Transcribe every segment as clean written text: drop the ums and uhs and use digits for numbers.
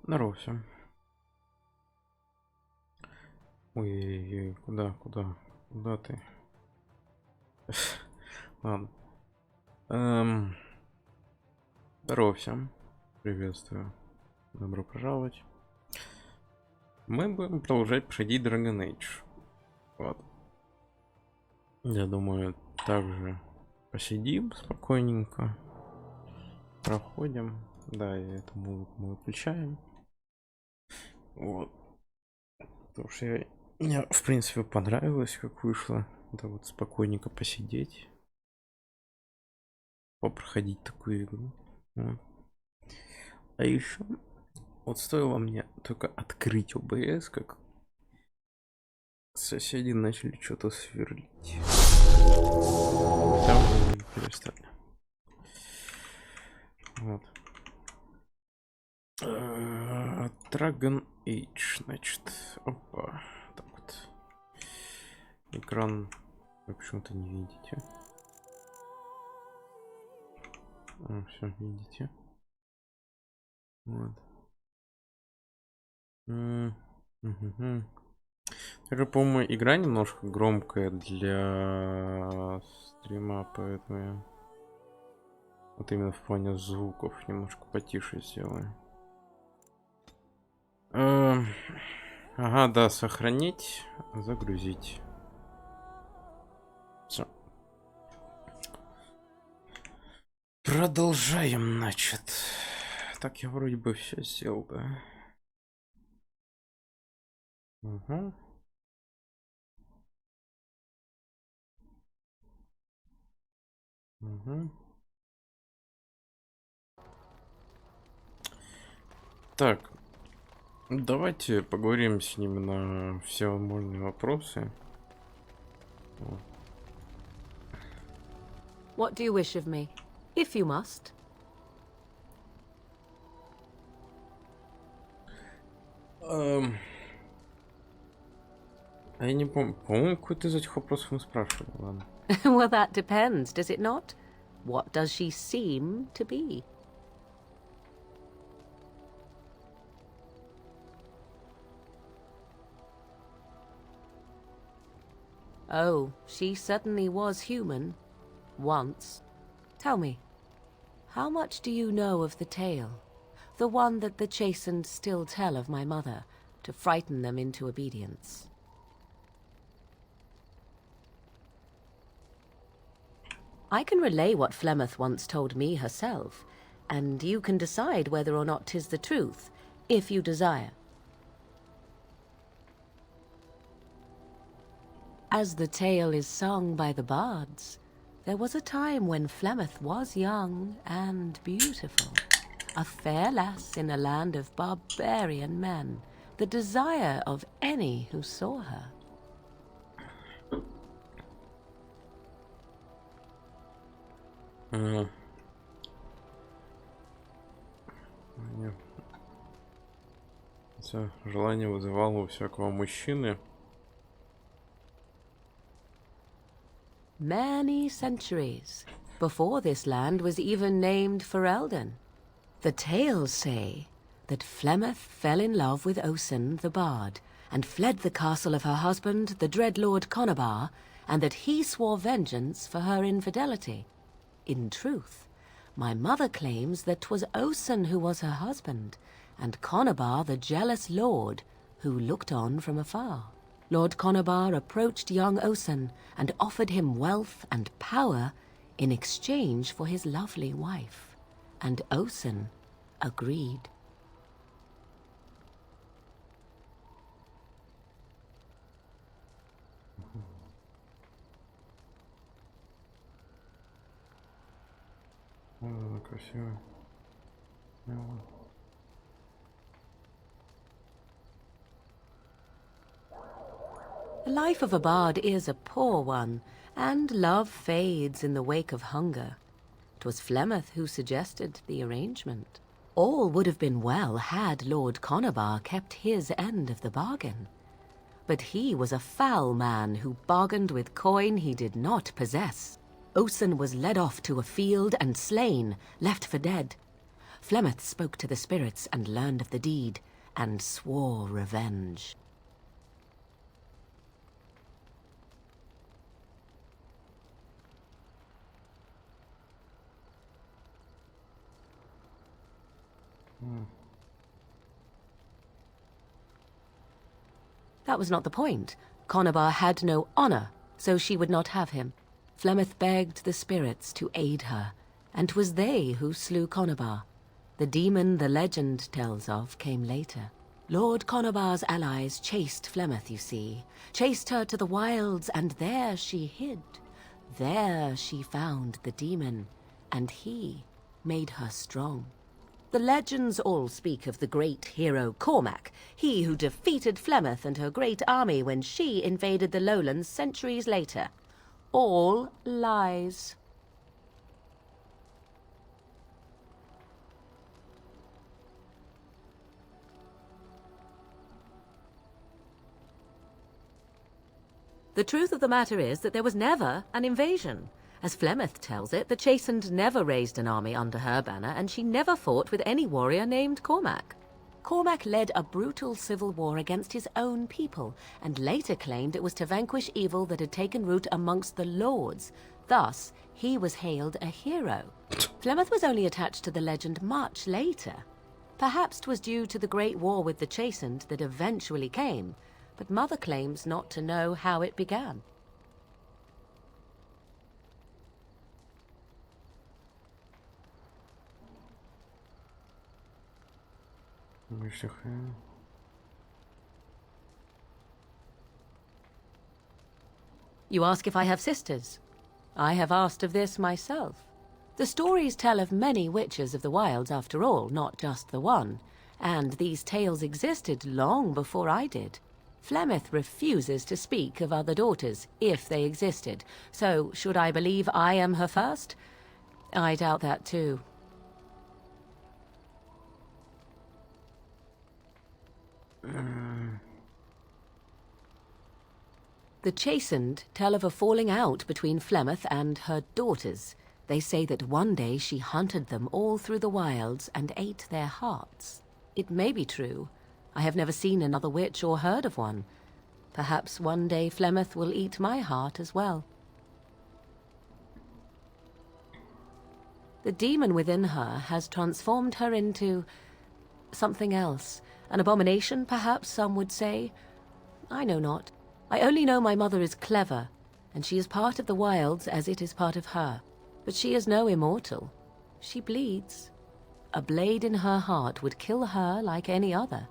Здорово всем. Ой-ой-ой, куда ты? Ладно. Эм, Здорово всем. Приветствую. Добро пожаловать. Мы будем продолжать проходить Dragon Age. Вот. Я думаю, также посидим спокойненько. Проходим. Да, и эту музыку мы выключаем. Вот. Потому что мне, в принципе, понравилось, как вышло. Да вот спокойненько посидеть. Попроходить такую игру. Вот. А еще вот стоило мне только открыть ОБС, как соседи начали что-то сверлить. Там и перестали. Вот. Dragon Age, значит. Опа. Так вот. Экран вы почему-то не видите. Все, видите. Вот. Также, по-моему, игра немножко громкая для стрима, поэтому я вот именно в плане звуков немножко потише сделаю. Ага, да, сохранить, загрузить. Все. Продолжаем, значит. Так, я вроде бы все сделал, да? Угу. Угу. Так, давайте поговорим с ним на все возможные вопросы. What do you wish of me? If you must. А я не помню. По-моему, какой-то из этих вопросов мы спрашивали. Ладно. Well, that depends, does it not? What does she seem to be? Oh, she certainly was human. Once. Tell me, how much do you know of the tale? The one that the chastened still tell of my mother, to frighten them into obedience. I can relay what Flemeth once told me herself, and you can decide whether or not 'tis the truth, if you desire. As the tale is sung by the bards, there was a time when Flemeth was young and beautiful, a fair lass in a land of barbarian men, the desire of any who saw her. Это желание вызывало у всякого мужчины. Many centuries before this land was even named Ferelden. The tales say that Flemeth fell in love with Osen the bard and fled the castle of her husband, the dread Lord Conabar, and that he swore vengeance for her infidelity. In truth, my mother claims that 'twas Osen who was her husband, and Conabar the jealous lord who looked on from afar. Lord Conabar approached young Osen and offered him wealth and power in exchange for his lovely wife, and Osen agreed. Красиво. The life of a bard is a poor one, and love fades in the wake of hunger. 'Twas Flemeth who suggested the arrangement. All would have been well had Lord Conabar kept his end of the bargain. But he was a foul man who bargained with coin he did not possess. Osen was led off to a field and slain, left for dead. Flemeth spoke to the spirits and learned of the deed, and swore revenge. That was not the point. Conobar had no honor, so she would not have him. Flemeth begged the spirits to aid her, and 'twas they who slew Conobar. The demon the legend tells of came later. Lord Conobar's allies chased Flemeth, you see, chased her to the wilds, and there she hid. There she found the demon, and he made her strong. The legends all speak of the great hero Cormac, he who defeated Flemeth and her great army when she invaded the lowlands centuries later. All lies. The truth of the matter is that there was never an invasion. As Flemeth tells it, the Chastened never raised an army under her banner, and she never fought with any warrior named Cormac. Cormac led a brutal civil war against his own people, and later claimed it was to vanquish evil that had taken root amongst the lords. Thus, he was hailed a hero. Flemeth was only attached to the legend much later. Perhaps 'twas due to the great war with the Chastened that eventually came, but Mother claims not to know how it began. You ask if I have sisters. I have asked of this myself. The stories tell of many witches of the wilds after all, not just the one, and these tales existed long before I did. Flemeth refuses to speak of other daughters, if they existed, so should I believe I am her first? I doubt that too. The Chastened tell of a falling out between Flemeth and her daughters. They say that one day she hunted them all through the wilds and ate their hearts. It may be true. I have never seen another witch or heard of one. Perhaps one day Flemeth will eat my heart as well. The demon within her has transformed her into something else. An abomination, perhaps some would say. I know not. I only know my mother is clever, and she is part of the wilds as it is part of her. But she is no immortal. She bleeds. A blade in her heart would kill her like any other,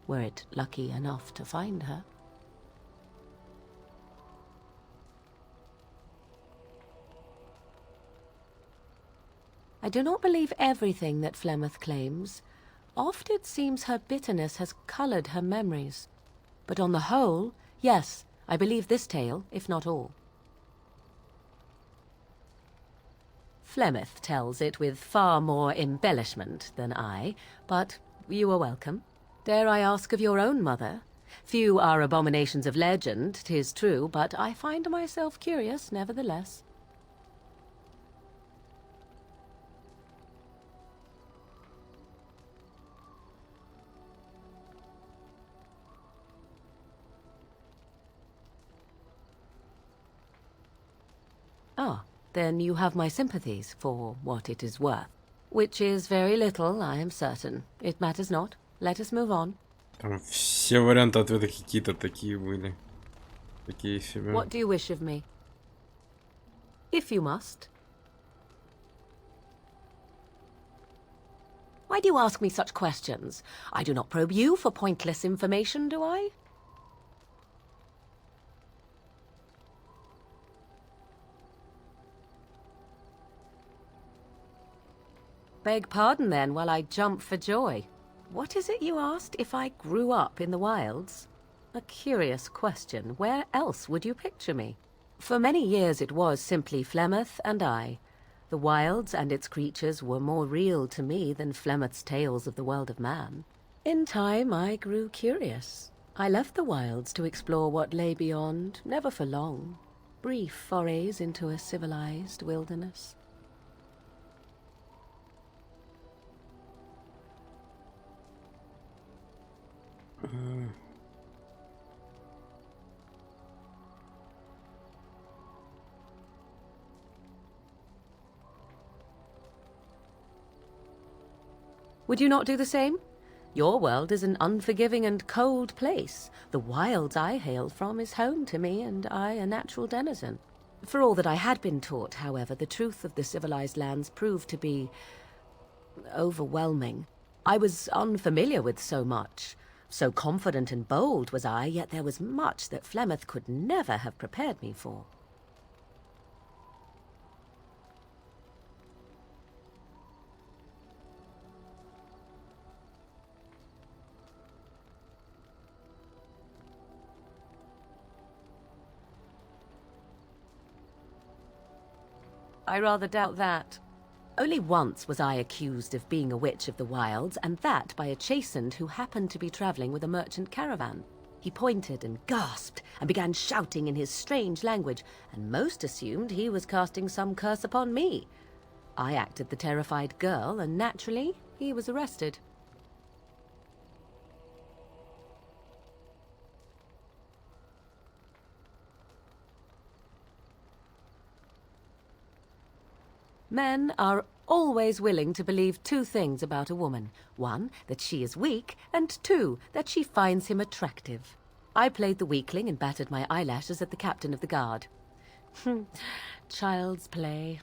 were it lucky enough to find her. I do not believe everything that Flemeth claims. Oft it seems her bitterness has colored her memories. But on the whole, yes, I believe this tale, if not all. Flemeth tells it with far more embellishment than I, but you are welcome. Dare I ask of your own mother? Few are abominations of legend, 'tis true, but I find myself curious nevertheless. Ah, then you have my sympathies, for what it is worth. Which is very little, I am certain. It matters not. Let us move on. Там все варианты ответа какие-то такие были. Такие себе. What do you wish of me? If you must. Why do you ask me such questions? I do not probe you for pointless information, do I? Beg pardon, then, while I jump for joy. What is it you asked, if I grew up in the wilds? A curious question. Where else would you picture me? For many years it was simply Flemeth and I. The wilds and its creatures were more real to me than Flemeth's tales of the world of man. In time I grew curious. I left the wilds to explore what lay beyond, never for long. Brief forays into a civilized wilderness. Would you not do the same? Your world is an unforgiving and cold place. The wilds I hail from is home to me, and I a natural denizen. For all that I had been taught, however, the truth of the civilized lands proved to be overwhelming. I was unfamiliar with so much. So confident and bold was I, yet there was much that Flemeth could never have prepared me for. I rather doubt that. Only once was I accused of being a witch of the wilds, and that by a chastened who happened to be traveling with a merchant caravan. He pointed and gasped, and began shouting in his strange language, and most assumed he was casting some curse upon me. I acted the terrified girl, and naturally, he was arrested. Men are always willing to believe two things about a woman. One, that she is weak, and two, that she finds him attractive. I played the weakling and battered my eyelashes at the captain of the guard. Child's play.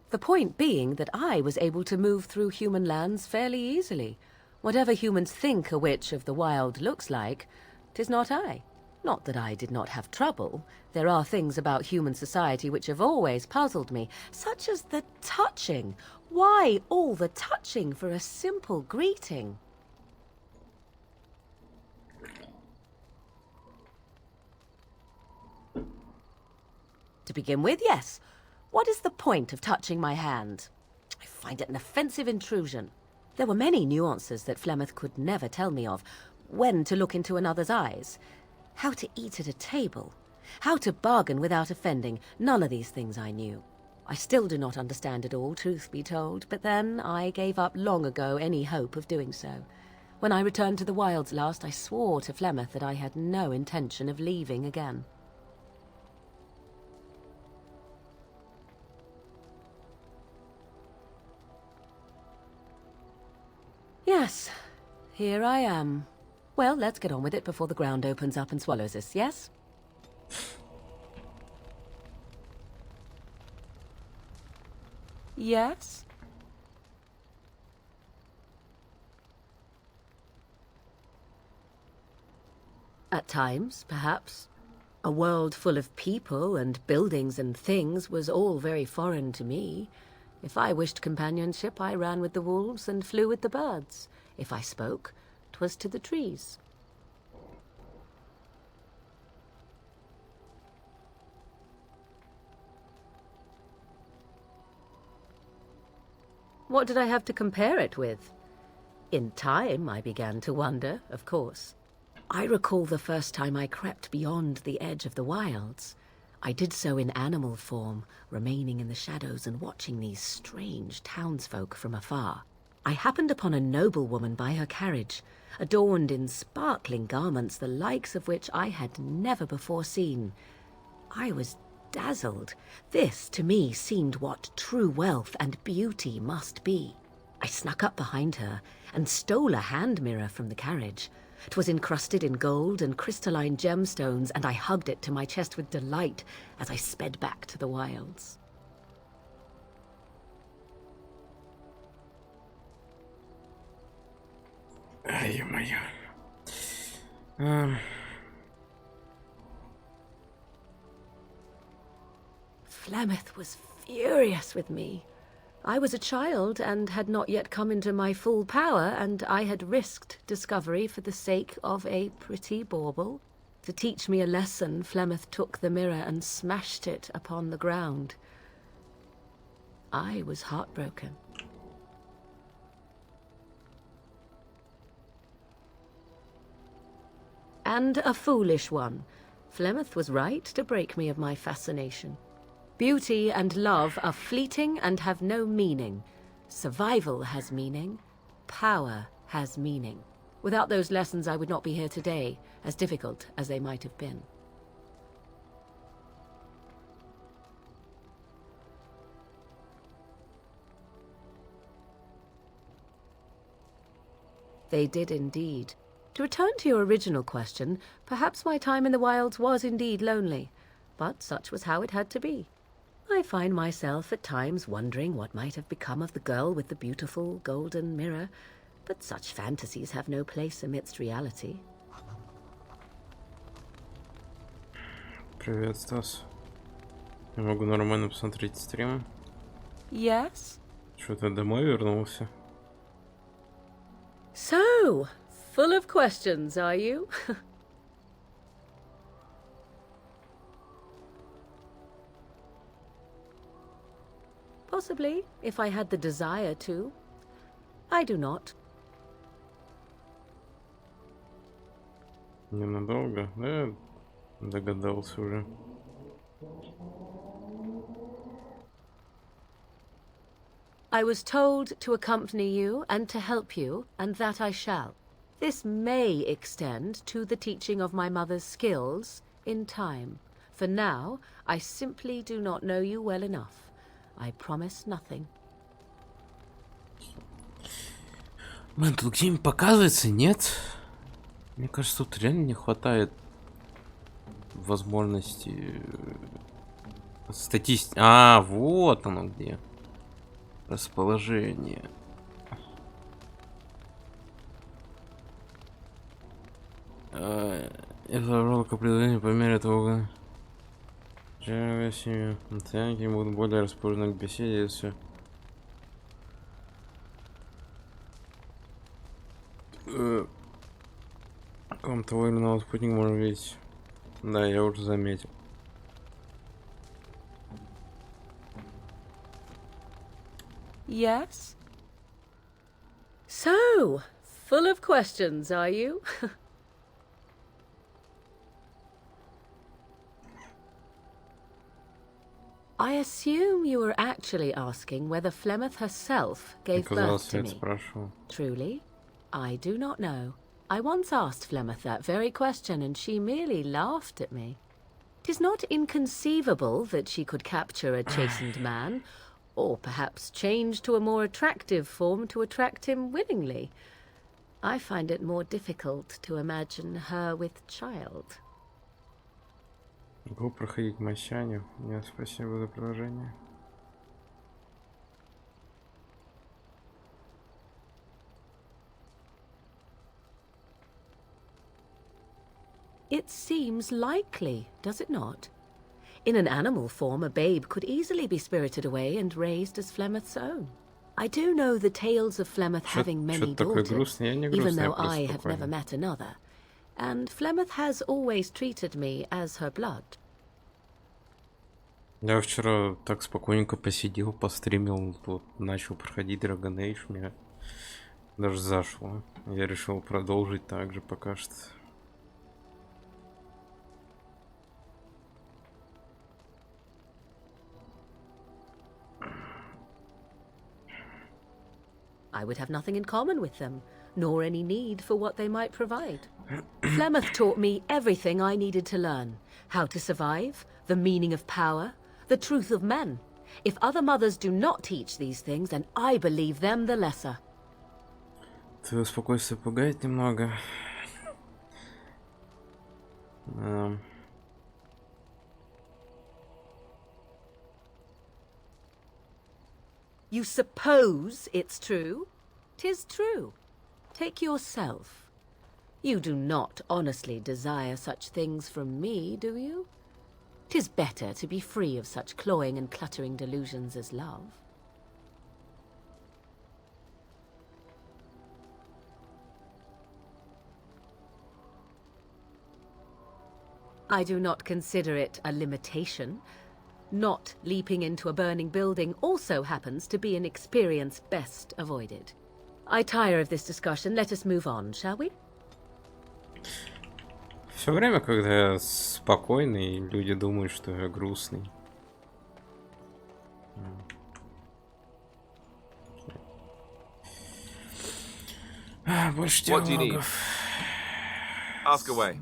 The point being that I was able to move through human lands fairly easily. Whatever humans think a witch of the wild looks like, 'tis not I. Not that I did not have trouble. There are things about human society which have always puzzled me, such as the touching. Why all the touching for a simple greeting? To begin with, yes. What is the point of touching my hand? I find it an offensive intrusion. There were many nuances that Flemeth could never tell me of. When to look into another's eyes. How to eat at a table. How to bargain without offending. None of these things I knew. I still do not understand it all, truth be told, but then I gave up long ago any hope of doing so. When I returned to the wilds last, I swore to Flemeth that I had no intention of leaving again. Yes, here I am. Well, let's get on with it before the ground opens up and swallows us, yes? Yes? At times, perhaps. A world full of people and buildings and things was all very foreign to me. If I wished companionship, I ran with the wolves and flew with the birds. If I spoke, 'twas to the trees. What did I have to compare it with? In time, I began to wonder, of course. I recall the first time I crept beyond the edge of the wilds. I did so in animal form, remaining in the shadows and watching these strange townsfolk from afar. I happened upon a noblewoman by her carriage, adorned in sparkling garments the likes of which I had never before seen. I was dazzled. This, to me, seemed what true wealth and beauty must be. I snuck up behind her and stole a hand mirror from the carriage. 'Twas encrusted in gold and crystalline gemstones, and I hugged it to my chest with delight as I sped back to the wilds. Ё-моё. Flemeth was furious with me. I was a child and had not yet come into my full power, and I had risked discovery for the sake of a pretty bauble. To teach me a lesson, Flemeth took the mirror and smashed it upon the ground. I was heartbroken. And a foolish one. Flemeth was right to break me of my fascination. Beauty and love are fleeting and have no meaning. Survival has meaning. Power has meaning. Without those lessons, I would not be here today, as difficult as they might have been. They did indeed. To return to your original question, perhaps my time in the wilds was indeed lonely, but such was how it had to be. I find myself at times wondering what might have become of the girl with the beautiful golden mirror, but such fantasies have no place amidst reality. Привет, Стас. Я могу нормально посмотреть стрим. Yes? Что-то домой вернулся. So, full of questions, are you? Possibly, if I had the desire to. I do not. Ненадолго, да? Догадался уже. I was told to accompany you and to help you, and that I shall. This may extend to the teaching of my mother's skills in time. For now, I simply do not know you well enough. I promise nothing. Мэн, тут где-нибудь показывается, нет? Мне кажется, тут реально не хватает возможности статистики. А, вот оно где. Расположение. Это ролик определения по мере того, как оценки будут более расположены к беседе, если вам того или иного спутника можно видеть. Да, я уже заметил. Yes? So, full of questions, are you? I assume you were actually asking whether Flemeth herself gave birth to me. Спрашивал. Truly, I do not know. I once asked Flemeth that very question, and she merely laughed at me. 'Tis not inconceivable that she could capture a chastened man, or perhaps change to a more attractive form to attract him willingly. I find it more difficult to imagine her with child. Могу проходить Масяню. Нет, спасибо за предложение. It seems likely, does it not? In an animal form, a babe could easily be spirited away and raised as Flemeth's own. I do know the tales of Flemeth having many daughters, even though I have never met another, and Flemeth has always treated me as her blood. Я вчера так спокойненько посидел, постримил, тут начал проходить Dragon Age, мне даже зашло. Я решил продолжить так же пока что. I would have nothing in common with them, nor any need for what they might provide. Flemeth taught me everything I needed to learn. How to survive, the meaning of power, the truth of men. If other mothers do not teach these things, then I believe them the lesser. Твое спокойствие пугает немного. You suppose it's true? 'Tis true. Take yourself. You do not honestly desire such things from me, do you? 'Tis better to be free of such cloying and cluttering delusions as love. I do not consider it a limitation. Not leaping into a burning building also happens to be an experience best avoided. I tire of this discussion. Let us move on, shall we? Все время, когда я спокойный, люди думают, что я грустный. Больше What do you need? диалогов. Ask away.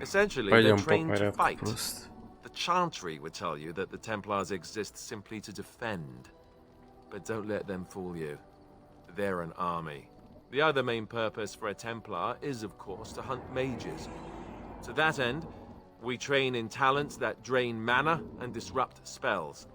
Essentially, they're Пойдем по trained to порядку fight. просто. The Chantry would tell you that the Templars exist simply to defend. But don't let them fool you. They're an army. The other main purpose for a Templar is, of course, to hunt mages. To that end, we train in talents that drain mana and disrupt spells.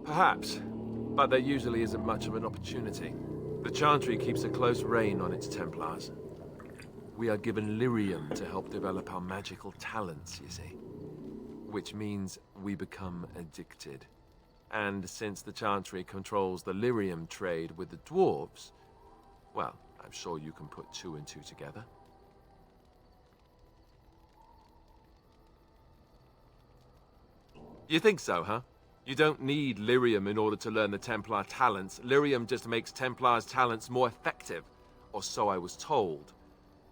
Perhaps, but there usually isn't much of an opportunity. The Chantry keeps a close rein on its Templars. We are given lyrium to help develop our magical talents, you see. Which means we become addicted. And since the Chantry controls the lyrium trade with the dwarves, well, I'm sure you can put two and two together. You think so, huh? You don't need lyrium in order to learn the Templar talents. Lyrium just makes Templars' talents more effective. Or so I was told.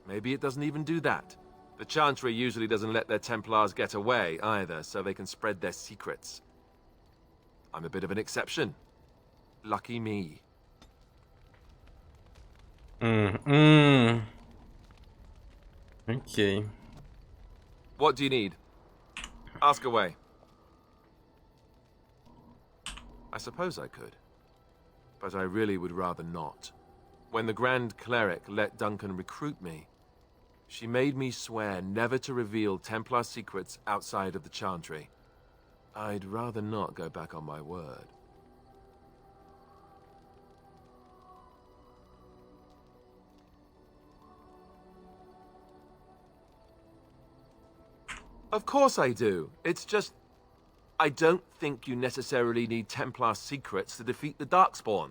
Maybe it doesn't even do that. The Chantry usually doesn't let their Templars get away either, so they can spread their secrets. I'm a bit of an exception. Lucky me. Окей. What do you need? Ask away. I suppose I could. But I really would rather not. When the Grand Cleric let Duncan recruit me, she made me swear never to reveal Templar secrets outside of the Chantry. I'd rather not go back on my word. Of course I do. It's just... I don't think you necessarily need Templar secrets to defeat the Darkspawn.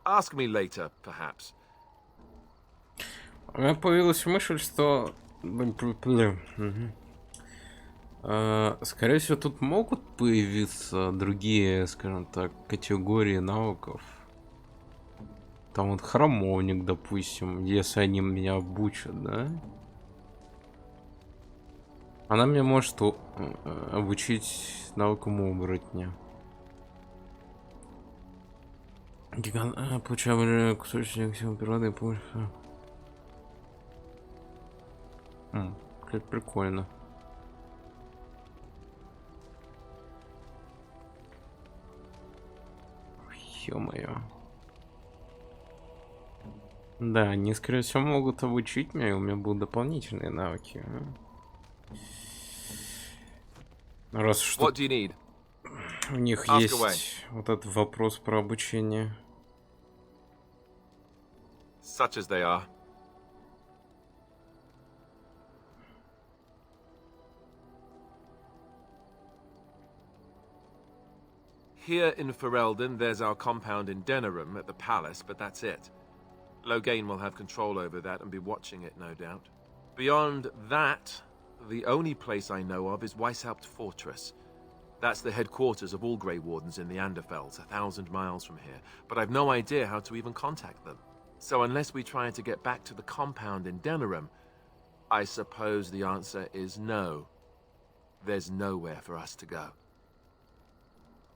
Ask me later, perhaps. У меня появилась мысль, что... Скорее всего, тут могут появиться другие, скажем так, категории навыков. Там вот храмовник, допустим, если они меня обучат, да? Она меня может обучить навыкам оборотня. Получаю кусочек сил природы и помощь. Как прикольно. Ё-моё. Да, они, скорее всего, могут обучить меня, и у меня будут дополнительные навыки. Раз что What do you need? у них Ask есть away. вот этот вопрос про обучение. Such as they are. Here in Ferelden, there's our compound in Denerim at the palace, but that's it. Loghain will have control over that and be watching it, no doubt. Beyond that, the only place I know of is Weishaupt Fortress. That's the headquarters of all Grey Wardens in the Anderfells, 1,000 miles from here, but I've no idea how to even contact them. So unless we try to get back to the compound in Denerim, I suppose the answer is no. There's nowhere for us to go.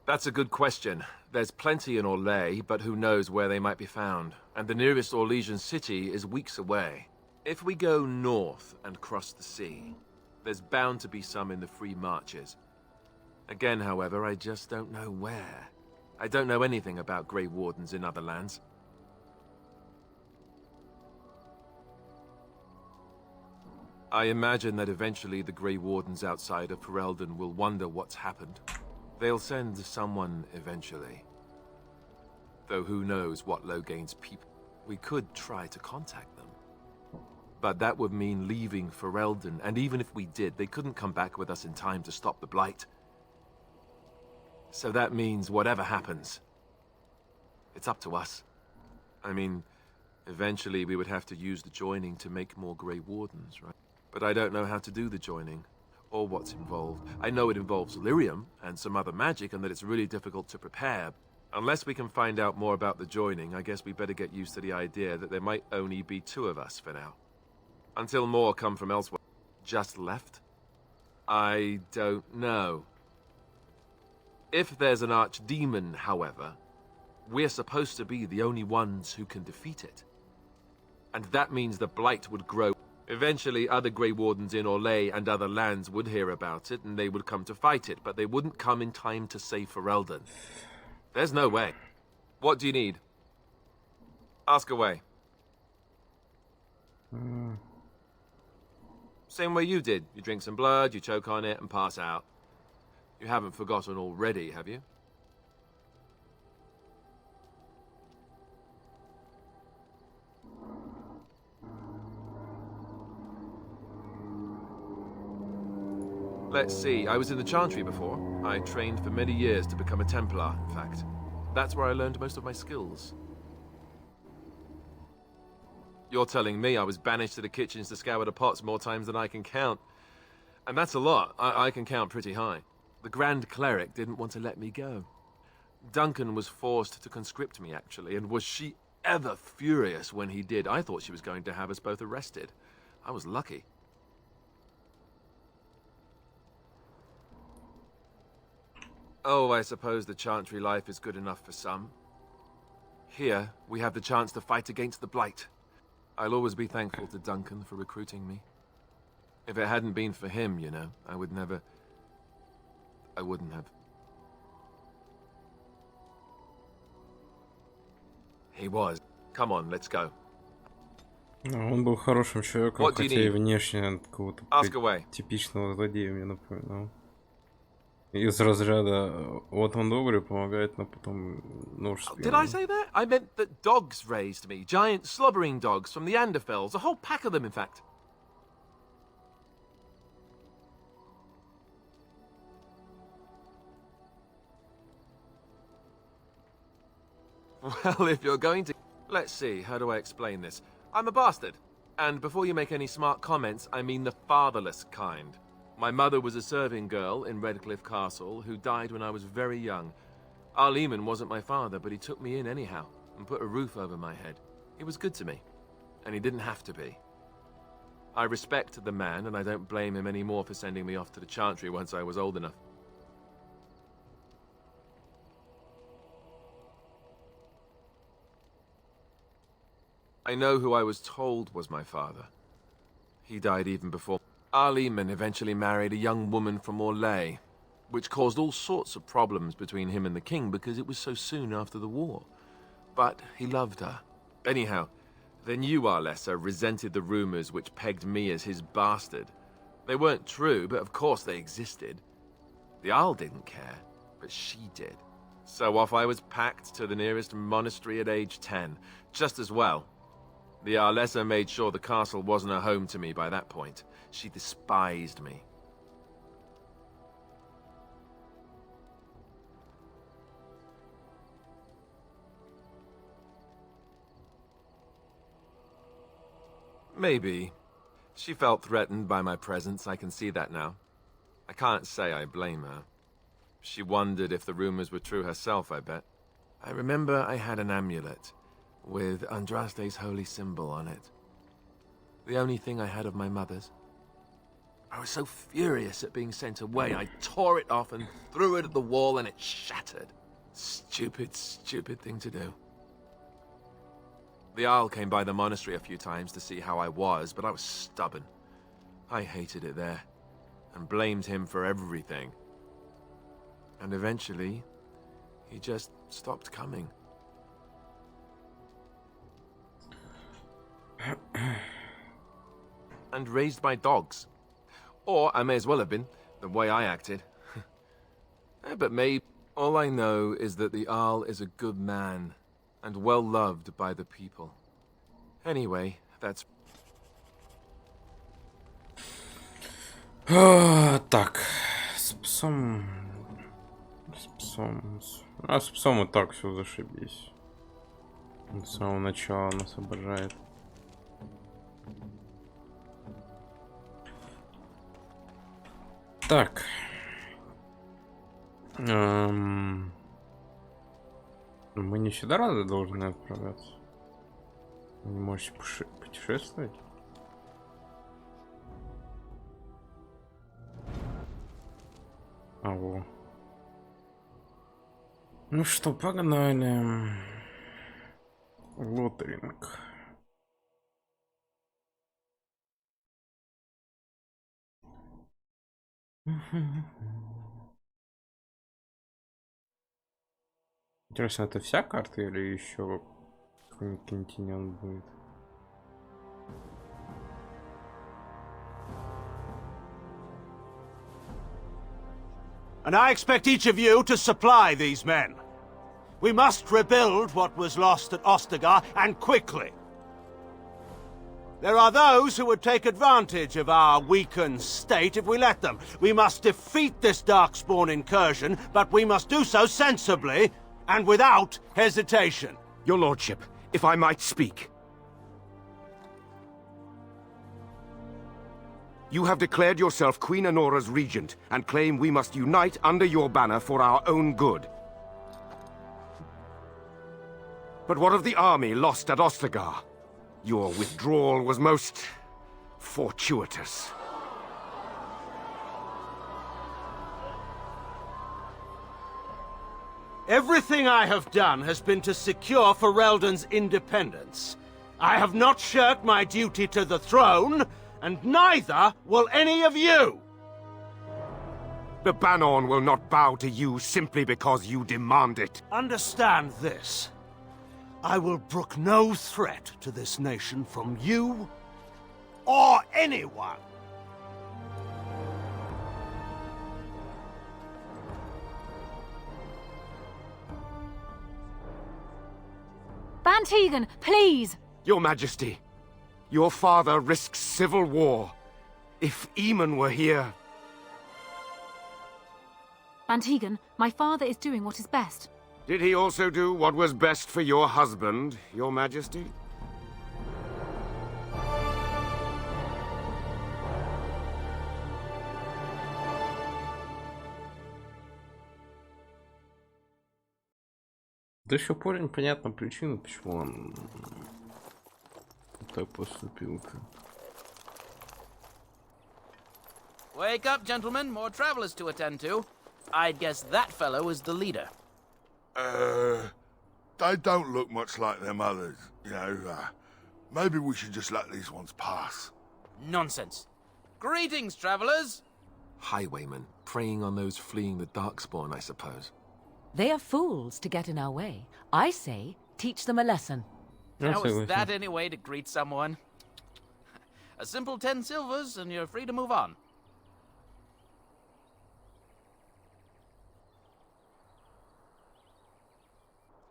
That's a good question. There's plenty in Orlais, but who knows where they might be found. And the nearest Orlesian city is weeks away. If we go north and cross the sea, there's bound to be some in the Free Marches. Again, however, I just don't know where. I don't know anything about Grey Wardens in other lands. I imagine that eventually the Grey Wardens outside of Ferelden will wonder what's happened. They'll send someone eventually. Though who knows what Loghain's people... We could try to contact them. But that would mean leaving Ferelden, and even if we did, they couldn't come back with us in time to stop the Blight. So that means whatever happens, it's up to us. I mean, eventually we would have to use the joining to make more Grey Wardens, right? But I don't know how to do the joining. or what's involved. I know it involves lyrium and some other magic, and that it's really difficult to prepare. Unless we can find out more about the joining, I guess we better get used to the idea that there might only be 2 of us for now. Until more come from elsewhere. Just left? I don't know. If there's an archdemon, however, we're supposed to be the only ones who can defeat it. And that means the blight would grow. Eventually, other Grey Wardens in Orlais and other lands would hear about it, and they would come to fight it, but they wouldn't come in time to save Ferelden. There's no way. What do you need? Ask away. Same way you did. You drink some blood, you choke on it, and pass out. You haven't forgotten already, have you? Let's see, I was in the Chantry before. I trained for many years to become a Templar, in fact. That's where I learned most of my skills. You're telling me I was banished to the kitchens to scour the pots more times than I can count. And that's a lot. I can count pretty high. The Grand Cleric didn't want to let me go. Duncan was forced to conscript me, actually, and was she ever furious when he did. I thought she was going to have us both arrested. I was lucky. Oh, I suppose the Chantry life is good enough for some. Here, we have the chance to fight against the Blight. I'll always be thankful to Duncan for recruiting me. If it hadn't been for him, you know, I wouldn't have. He was. Come on, let's go. Ну, он был хорошим человеком, What do you хотя и need? внешне какого-то Ask away. типичного злодея мне напоминал. Из разряда вот он добрый, помогает, но потом нож в Did I спину. say that? I meant that dogs raised me. Giant slobbering dogs from the Anderfells. A whole pack of them, in fact. Well, if you're going to... Let's see, how do I explain this? I'm a bastard. And before you make any smart comments, I mean the fatherless kind. My mother was a serving girl in Redcliffe Castle who died when I was very young. Arleman wasn't my father, but he took me in anyhow and put a roof over my head. He was good to me, and he didn't have to be. I respect the man, and I don't blame him anymore for sending me off to the Chantry once I was old enough. I know who I was told was my father. He died even before. Arleman eventually married a young woman from Orlais, which caused all sorts of problems between him and the king because it was so soon after the war. But he loved her. Anyhow, the new Arlessa resented the rumors which pegged me as his bastard. They weren't true, but of course they existed. The Arl didn't care, but she did. So off I was packed to the nearest monastery at age 10, just as well. The Arlessa made sure the castle wasn't a home to me by that point. She despised me. Maybe. She felt threatened by my presence, I can see that now. I can't say I blame her. She wondered if the rumors were true herself, I bet. I remember I had an amulet with Andraste's holy symbol on it. The only thing I had of my mother's. I was so furious at being sent away, I tore it off and threw it at the wall and it shattered. Stupid, stupid thing to do. The Arl came by the monastery a few times to see how I was, but I was stubborn. I hated it there, and blamed him for everything. And eventually, he just stopped coming. And raised my dogs. Or I may as well have been, the way I acted. But maybe all I know is that the Arl is a good man, and well loved by the people. Anyway, that's... Так, с псом... С псом... А с псом и так все зашибись. Он с самого начала нас обожает. Так. Мы не сюда разве должны отправляться? Вы не можете путешествовать? Во. Ну что, погнали. Лотеринг. Интересно, это вся карта или еще какой-нибудь континент будет? And I expect each of you to supply these men. We must rebuild what was lost at Ostagar, and quickly. There are those who would take advantage of our weakened state if we let them. We must defeat this Darkspawn incursion, but we must do so sensibly and without hesitation. Your lordship, if I might speak. You have declared yourself Queen Anora's regent, and claim we must unite under your banner for our own good. But what of the army lost at Ostagar? Your withdrawal was most fortuitous. Everything I have done has been to secure Ferelden's independence. I have not shirked my duty to the throne, and neither will any of you! The Banon will not bow to you simply because you demand it. Understand this. I will brook no threat to this nation from you or anyone. Bantegan, please! Your Majesty, your father risks civil war. If Eamon were here... Bantegan, my father is doing what is best. Did he also do what was best for your husband, Your Majesty? До сих пор непонятна причина, почему он так поступил-то. Wake up, gentlemen. More travelers to attend to. I'd guess that fellow is the leader. They don't look much like them others, you know. Maybe we should just let these ones pass. Nonsense. Greetings, travelers. Highwaymen, preying on those fleeing the Darkspawn, I suppose. They are fools to get in our way. I say, teach them a lesson. How is that any way to greet someone? A simple 10 silvers and you're free to move on.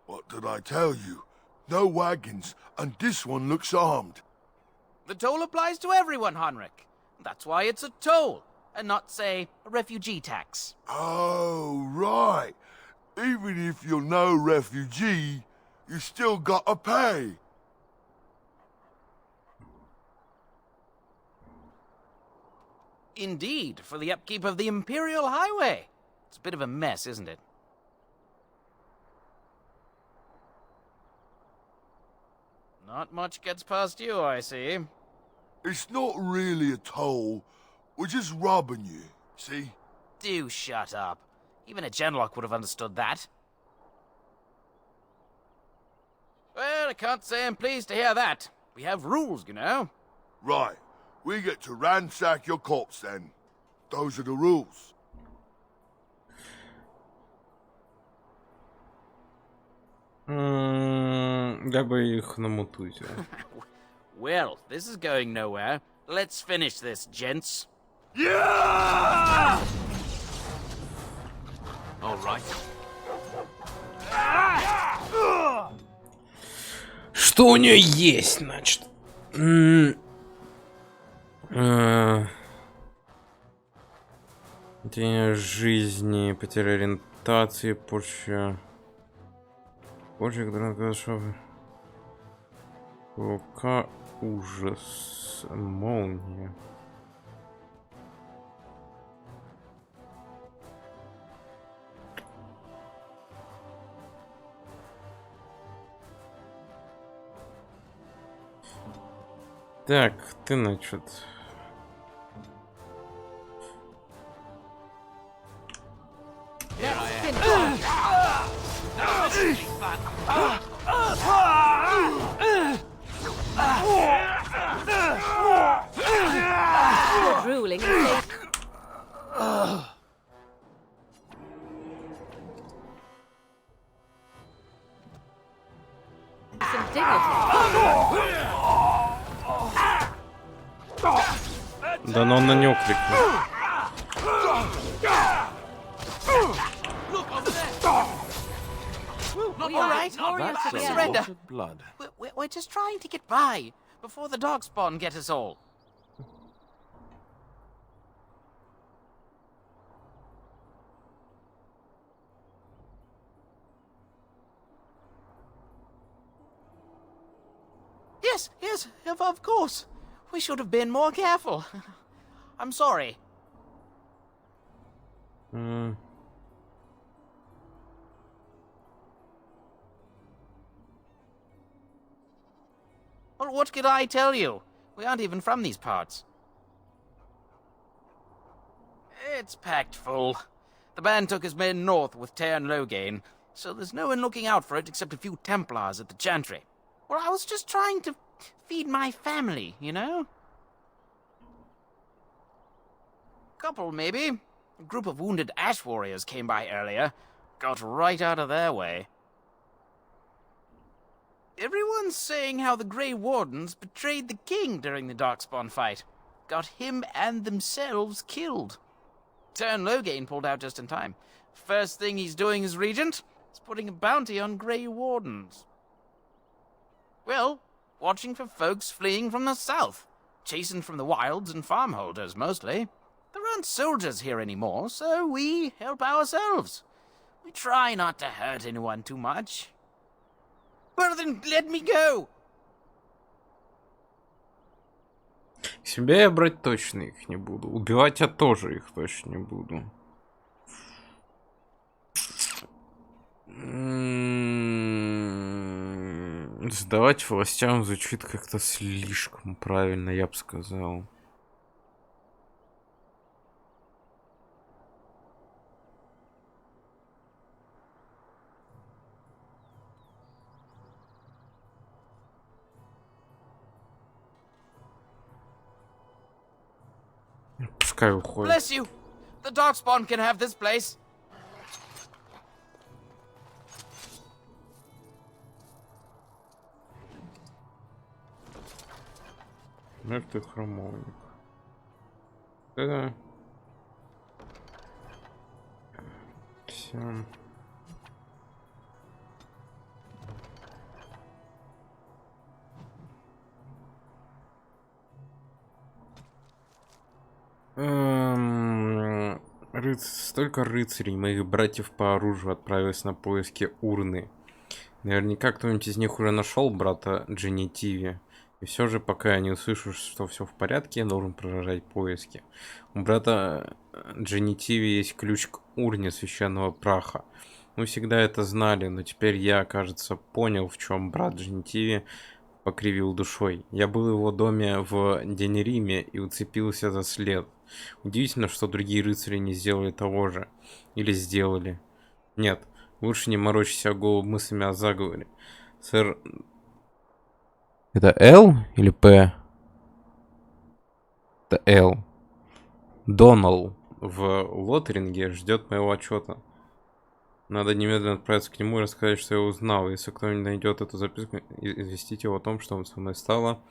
What did I tell you? No wagons, and this one looks armed. The toll applies to everyone, Henrik. That's why it's a toll, and not, say, a refugee tax. Oh, right. Even if you're no refugee, you still gotta pay. Indeed, for the upkeep of the Imperial Highway. It's a bit of a mess, isn't it? Not much gets past you, I see. It's not really a toll. We're just robbing you, see? Do shut up. Even a Genlock would have understood that. Well, I can't say I'm pleased to hear that. We have rules, you know. Right. We get to ransack your corpse then. Those are the rules. Я бы их намутузил. Well, this is going nowhere. Let's finish this, gents. Yeah! All right. Что у нее есть, значит? День жизни, потеря ориентации, порча. Позже, когда нашел рука, ужас, молния. Так, ты, значит... Drooling and say some dignity. Да, но он на него крикнул. All right, That's a surrender. lot of blood. We're just trying to get by before the Darkspawn get us all. Yes, of course. We should have been more careful. I'm sorry. Well, what could I tell you? We aren't even from these parts. It's packed full. The band took his men north with Teyrn Loghain, so there's no one looking out for it except a few Templars at the Chantry. Well, I was just trying to feed my family, you know? Couple, maybe. A group of wounded Ash warriors came by earlier. Got right out of their way. Everyone's saying how the Grey Wardens betrayed the king during the Darkspawn fight. Got him and themselves killed. Teyrn Loghain pulled out just in time. First thing he's doing as regent is putting a bounty on Grey Wardens. Well, watching for folks fleeing from the south. Chasing from the wilds and farmholders, mostly. There aren't soldiers here anymore, so we help ourselves. We try not to hurt anyone too much. Well, then let me go! Себя я брать точно их не буду. Убивать я тоже их точно не буду. Сдавать властям звучит как-то слишком правильно, я бы сказал. Пускай уходит. Bless you! The Darkspawn can have this place. Мертвый храмовник. Да. Все. Столько рыцарей, моих братьев по оружию, отправились на поиски урны. Наверняка кто-нибудь из них уже нашел брата Дженитиви. И все же, пока я не услышу, что все в порядке, я должен продолжать поиски. У брата Дженитиви есть ключ к урне священного праха. Мы всегда это знали, но теперь я, кажется, понял, в чем брат Дженитиви покривил душой. Я был в его доме в Денериме и уцепился за след. Удивительно, что другие рыцари не сделали того же. Или сделали. Нет, лучше не морочься голову мыслями о заговоре. Сэр... Это Л или П? Это Л. Донал в Лотеринге ждет моего отчета. Надо немедленно отправиться к нему и рассказать, что я узнал. Если кто-нибудь найдет эту записку, известить его о том, что со мной стало,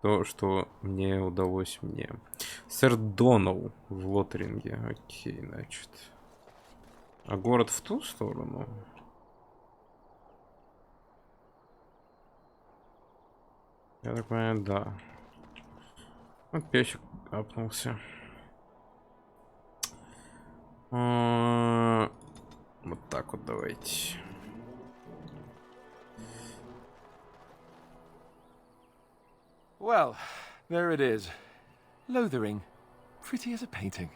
то, что мне удалось мне. Сэр Донал в Лотеринге. Окей, значит. А город в ту сторону? Я так понимаю, да. Вот песик апнулся. Вот так вот давайте. Well, there it is. Lothering. Pretty as a painting.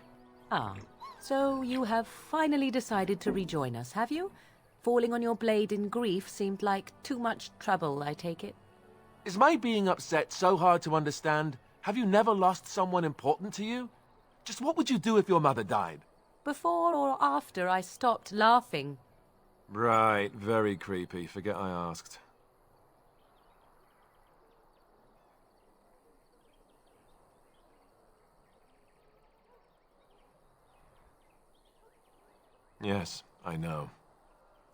Ah, so you have finally decided to rejoin us, have you? Falling on your blade in grief seemed like too much trouble, I take it. Is my being upset so hard to understand? Have you never lost someone important to you? Just what would you do if your mother died? Before or after I stopped laughing. Right, very creepy. Forget I asked. Yes, I know.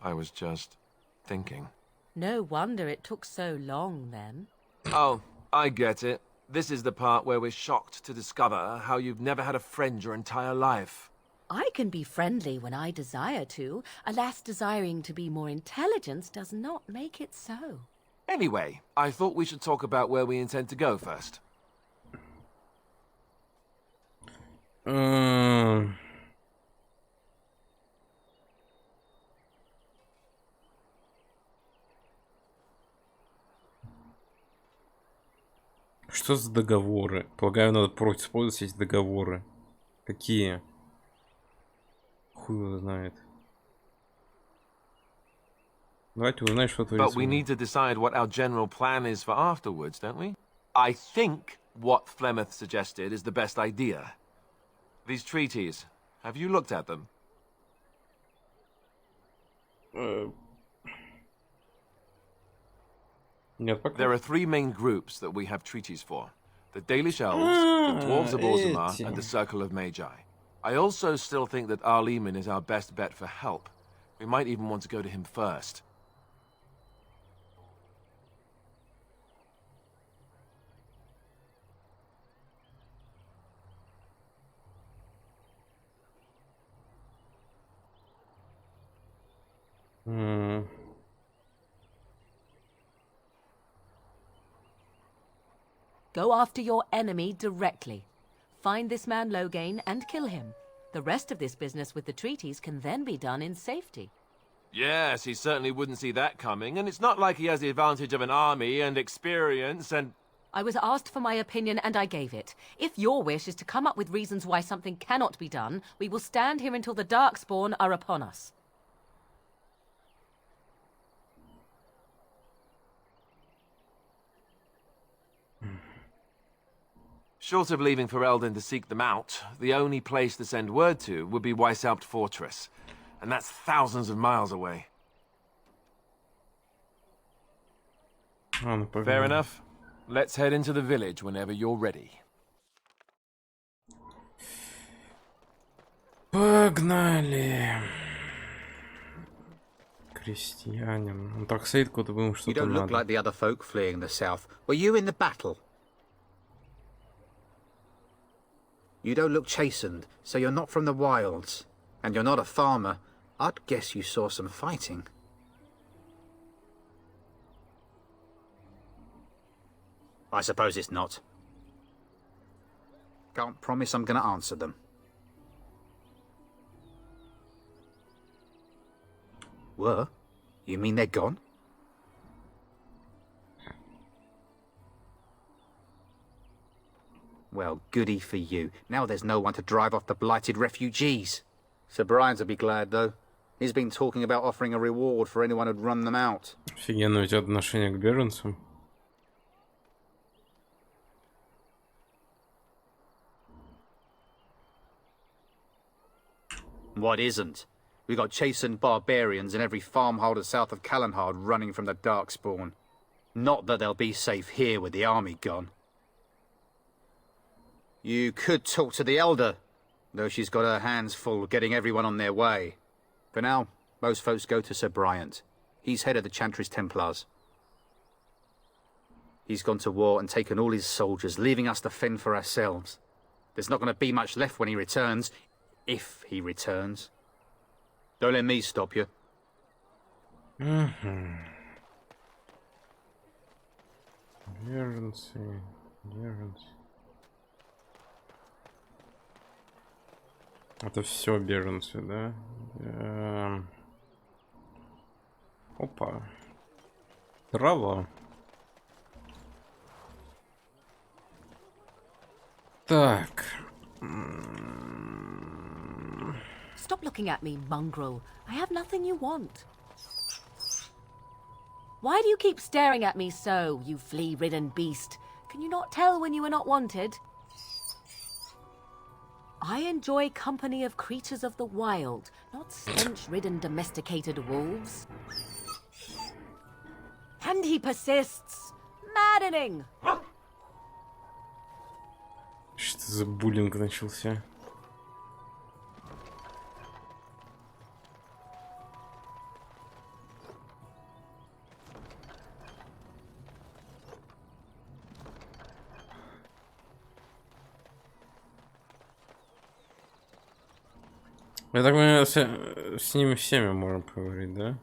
I was just thinking. No wonder it took so long then. Oh, I get it. This is the part where we're shocked to discover how you've never had a friend your entire life. I can be friendly when I desire to. Alas, desiring to be more intelligent does not make it so. Anyway, I thought we should talk about where we intend to go first. Что за договоры? Полагаю, надо просто использовать эти договоры. Какие? Хуй его знает. Давайте узнаем, что творится. But we need to decide what our general plan is for afterwards, don't we? I think what Flemeth suggested is the best idea. These treaties, have you looked at them? Нет, пока. There are three main groups that we have treaties for. The Dalish Elves, the Dwarves of Orzammar, эти. and the Circle of Magi. I also still think that Arleman is our best bet for help. We might even want to go to him first. Go after your enemy directly. Find this man Loghain and kill him. The rest of this business with the treaties can then be done in safety. Yes, he certainly wouldn't see that coming, and it's not like he has the advantage of an army and experience and... I was asked for my opinion and I gave it. If your wish is to come up with reasons why something cannot be done, we will stand here until the Darkspawn are upon us. Short of leaving Ferelden to seek them out, the only place to send word to would be Weishaupt Fortress. And that's thousands of miles away. Fair enough. Let's head into the village whenever you're ready. Погнали. Крестьянин. Он так стоит, куда бы ему You что-то don't look надо. like the other folk fleeing the south. Were you in the battle? You don't look chastened, so you're not from the wilds. And you're not a farmer. I'd guess you saw some fighting. I suppose it's not. Can't promise I'm going to answer them. Were? You mean they're gone? Well, goody for you. Now there's no one to drive off the blighted refugees. Sir Brian'll be glad, though. He's been talking about offering a reward for anyone who'd run them out. Офигенно у тебя отношение к беженцам. What isn't? We got chastened barbarians in every farmholder south of Callanhard running from the Darkspawn. Not that they'll be safe here with the army gone. You could talk to the Elder, though she's got her hands full getting everyone on their way. For now, most folks go to Sir Bryant. He's head of the Chantry's Templars. He's gone to war and taken all his soldiers, leaving us to fend for ourselves. There's not going to be much left when he returns, if he returns. Don't let me stop you. Беженцы. Беженцы. Это все беженцы, да? Опа. Трава. Так. Stop looking at me, mongrel. I have nothing you want. Why do you keep staring at me so, you flea-ridden beast? Can you not tell when you are not wanted? I enjoy company of creatures of the wild, not stench-ridden domesticated wolves. And he persists. Maddening! Что за буллинг начался? Я так понимаю, с ними всеми можем поговорить, да?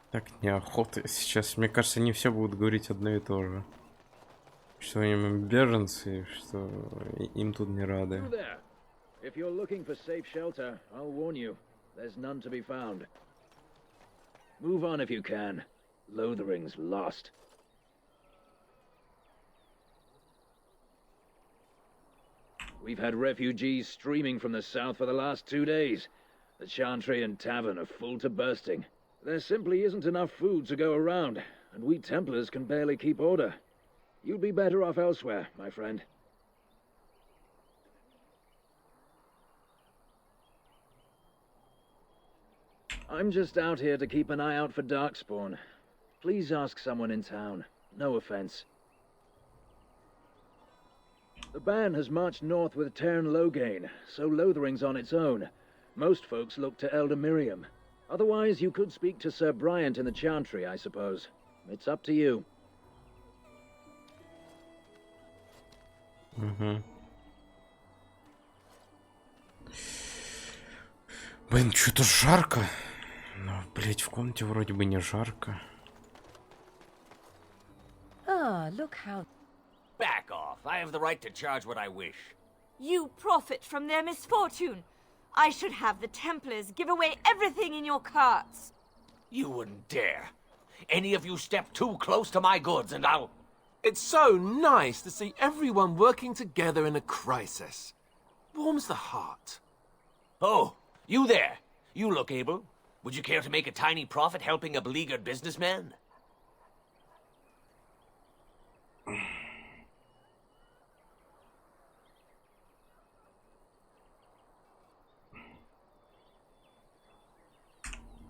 Так, неохота сейчас. Мне кажется, не все будут говорить одно и то же. Что они беженцы, что им тут не рады. If you're looking for safe shelter, I'll warn you, there's none to be found. Move on if you can. Lothering's lost. We've had refugees streaming from the south for the last 2 days. The Chantry and Tavern are full to bursting. There simply isn't enough food to go around, and we Templars can barely keep order. You'd be better off elsewhere, my friend. I'm just out here to keep an eye out for Darkspawn. Please ask someone in town. No offense. The band has marched north with Tern Loghain, so Lothering's on its own. Most folks look to Elder Miriam. Otherwise, you could speak to Sir Bryant in the Chantry, I suppose. It's up to you. Блин, что-то жарко. Но, блять, в комнате вроде бы не жарко. Ah, look how... Back off. I have the right to charge what I wish. You profit from their misfortune. I should have the Templars give away everything in your carts. You wouldn't dare. Any of you step too close to my goods and I'll... It's so nice to see everyone working together in a crisis. Warms the heart. Oh, you there. You look able. Would you care to make a tiny profit helping a beleaguered businessman?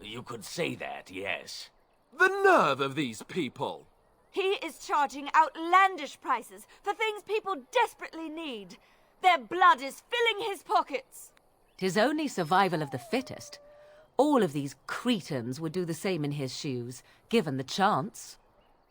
You could say that, yes. The nerve of these people! He is charging outlandish prices for things people desperately need. Their blood is filling his pockets. 'Tis only survival of the fittest. All of these cretins would do the same in his shoes, given the chance.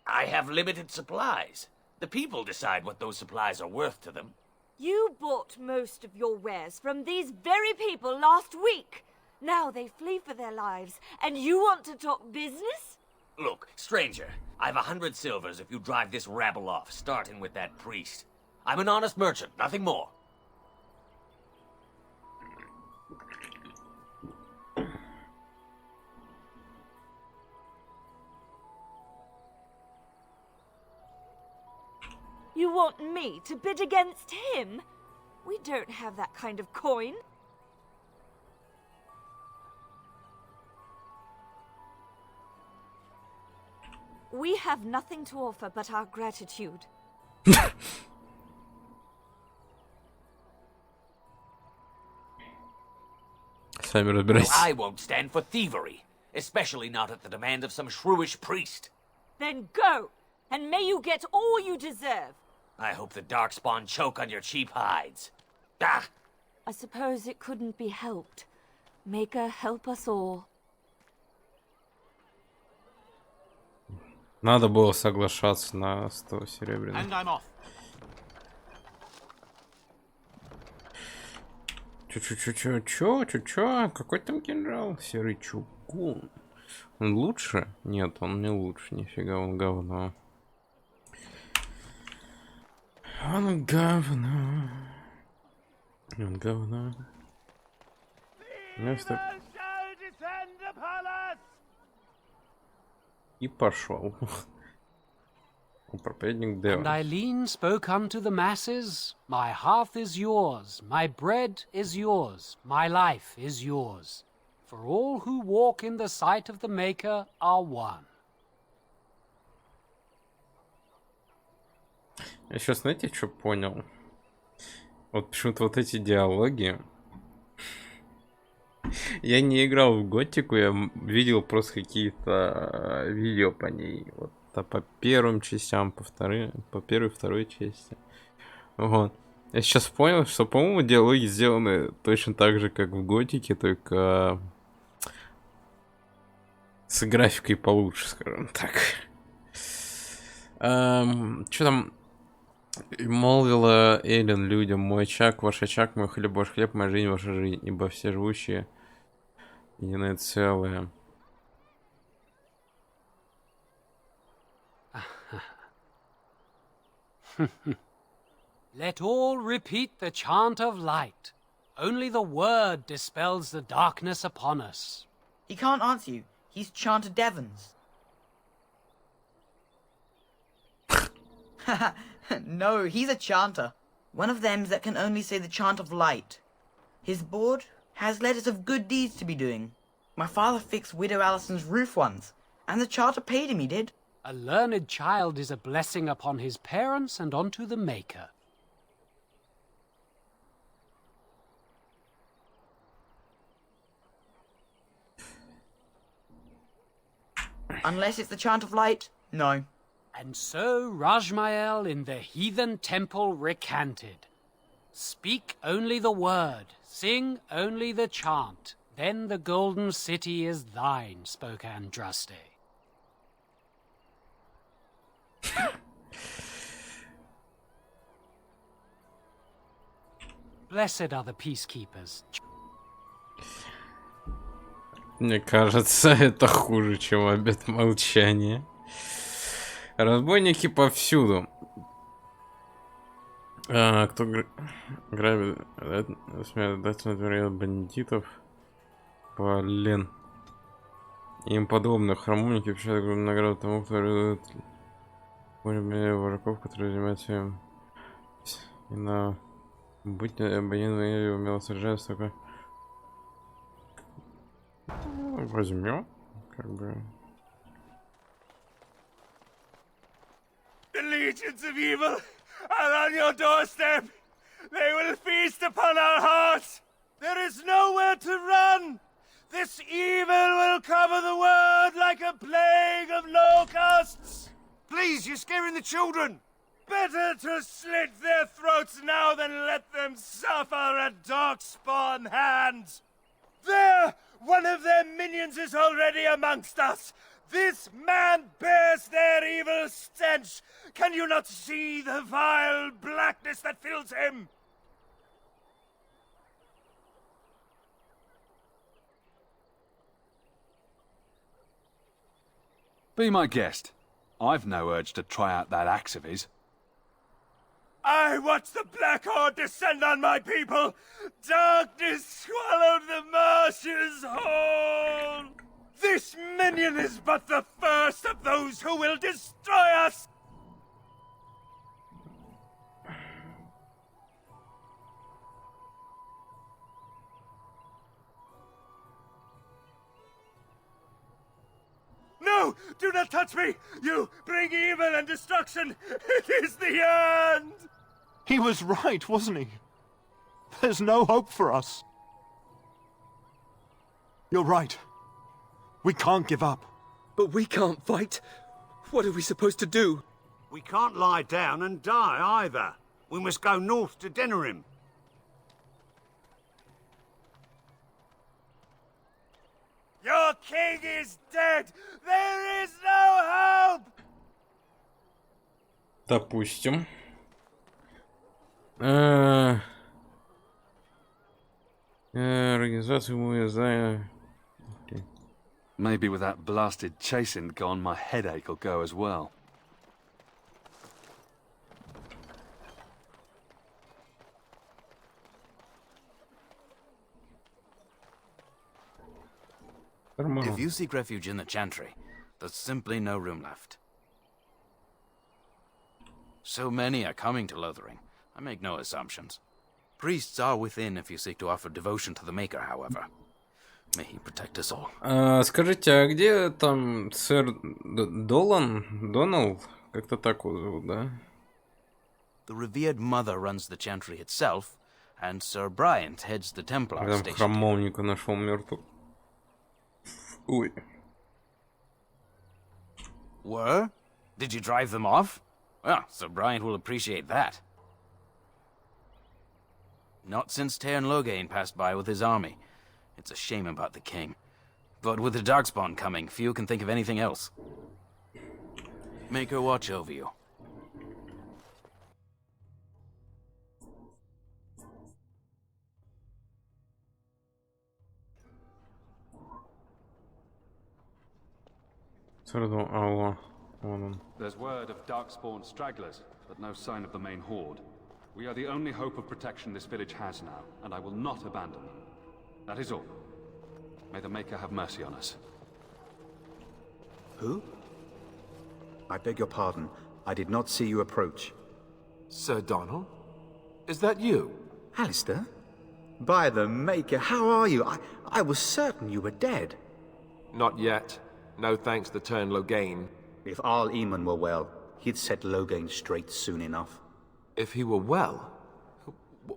I have limited supplies. The people decide what those supplies are worth to them. You bought most of your wares from these very people last week. Now they flee for their lives, and you want to talk business? Look, stranger, I've 100 silvers if you drive this rabble off, starting with that priest. I'm an honest merchant, nothing more. You want me to bid against him? We don't have that kind of coin. We have nothing to offer but our gratitude. Well, I won't stand for thievery, especially not at the demand of some shrewish priest. Then go, and may you get all you deserve. I hope the Darkspawn choke on your cheap hides. Ah! I suppose it couldn't be helped. Maker help us all. Надо было соглашаться на 100 серебряных. And I'm off. Чё? Какой там генерал? Серый чугун. Он лучше? Нет, он не лучше. Нифига, он говно. Он говно. Он говно. Место... И пошел. Проповедник Дева. And Eileen spoke unto the masses, my hearth is yours, my bread is yours, my life is yours. For all who walk in the sight of the Maker are one. Я сейчас, знаете, что понял? Вот почему-то вот эти диалоги... Я не играл в Готику, я видел просто какие-то видео по ней. Вот, по первым частям, по первой, второй части. Вот. Я сейчас понял, что, по-моему, диалоги сделаны точно так же, как в Готике, только с графикой получше, скажем так. Что там молвила Эллен людям: мой очаг, ваш очаг, мой хлеб, ваш хлеб, моя жизнь, ваша жизнь, ибо все живущие единое целое. Let all repeat the chant of light. Only the word dispels the darkness upon us. He can't answer you. He's Chanter Devons. No, he's a chanter. One of them that can only say the chant of light. His board has letters of good deeds to be doing. My father fixed Widow Allison's roof once, and the charter paid him, he did. A learned child is a blessing upon his parents and onto the Maker. Unless it's the chant of light, no. And so Rajmael in the heathen temple recanted. Speak only the word, sing only the chant, then the golden city is thine, spoke Andraste. Blessed are the peacekeepers. Мне кажется, это хуже, чем обет молчания. Разбойники повсюду. Кто грабит, смеет дать на дверь бандитов. Блин. Им подобных храмовники обещают огромную награду тому, кто рядует врагов, которые занимаются им. И на быть абонентом умело сражаться, только возьмем, как бы. The legions of evil are on your doorstep. They will feast upon our hearts. There is nowhere to run. This evil will cover the world like a plague of locusts. Please, you're scaring the children. Better to slit their throats now than let them suffer at Darkspawn hands. There! One of their minions is already amongst us. This man bears their evil stench. Can you not see the vile blackness that fills him? Be my guest. I've no urge to try out that axe of his. I watched the Black Horde descend on my people. Darkness swallowed the marshes whole. This minion is but the first of those who will destroy us. No! Do not touch me! You bring evil and destruction! It is the end! He was right, wasn't he? There's no hope for us. You're right. We can't give up. But we can't fight. What are we supposed to do? We can't lie down and die either. We must go north to Denerim. Your king is dead! There is no hope! Допустим. Организацию мы знаем. Maybe with that blasted chasing gone, my headache will go as well. If you seek refuge in the Chantry, there's simply no room left. So many are coming to Lothering. I make no assumptions. Priests are within if you seek to offer devotion to the Maker, however. May he protect us all. Скажите, а где там сэр Доналд? Как-то так его зовут, да? The revered mother runs the chantry itself, and Sir Bryant heads the Templar Там station. храмовника нашел мертвым. Ой. Were? Did you drive them off? Well, Sir Bryant will appreciate that. Not since Tairn Loghain passed by with his army. It's a shame about the king. But with the Darkspawn coming, few can think of anything else. Make her watch over you. There's word of Darkspawn stragglers, but no sign of the main horde. We are the only hope of protection this village has now, and I will not abandon them. That is all. May the Maker have mercy on us. Who? I beg your pardon. I did not see you approach. Sir Donald? Is that you? Alistair? By the Maker, how are you? I was certain you were dead. Not yet. No thanks to Tairn Loghain. If Arl Eamon were well, he'd set Loghain straight soon enough. If he were well?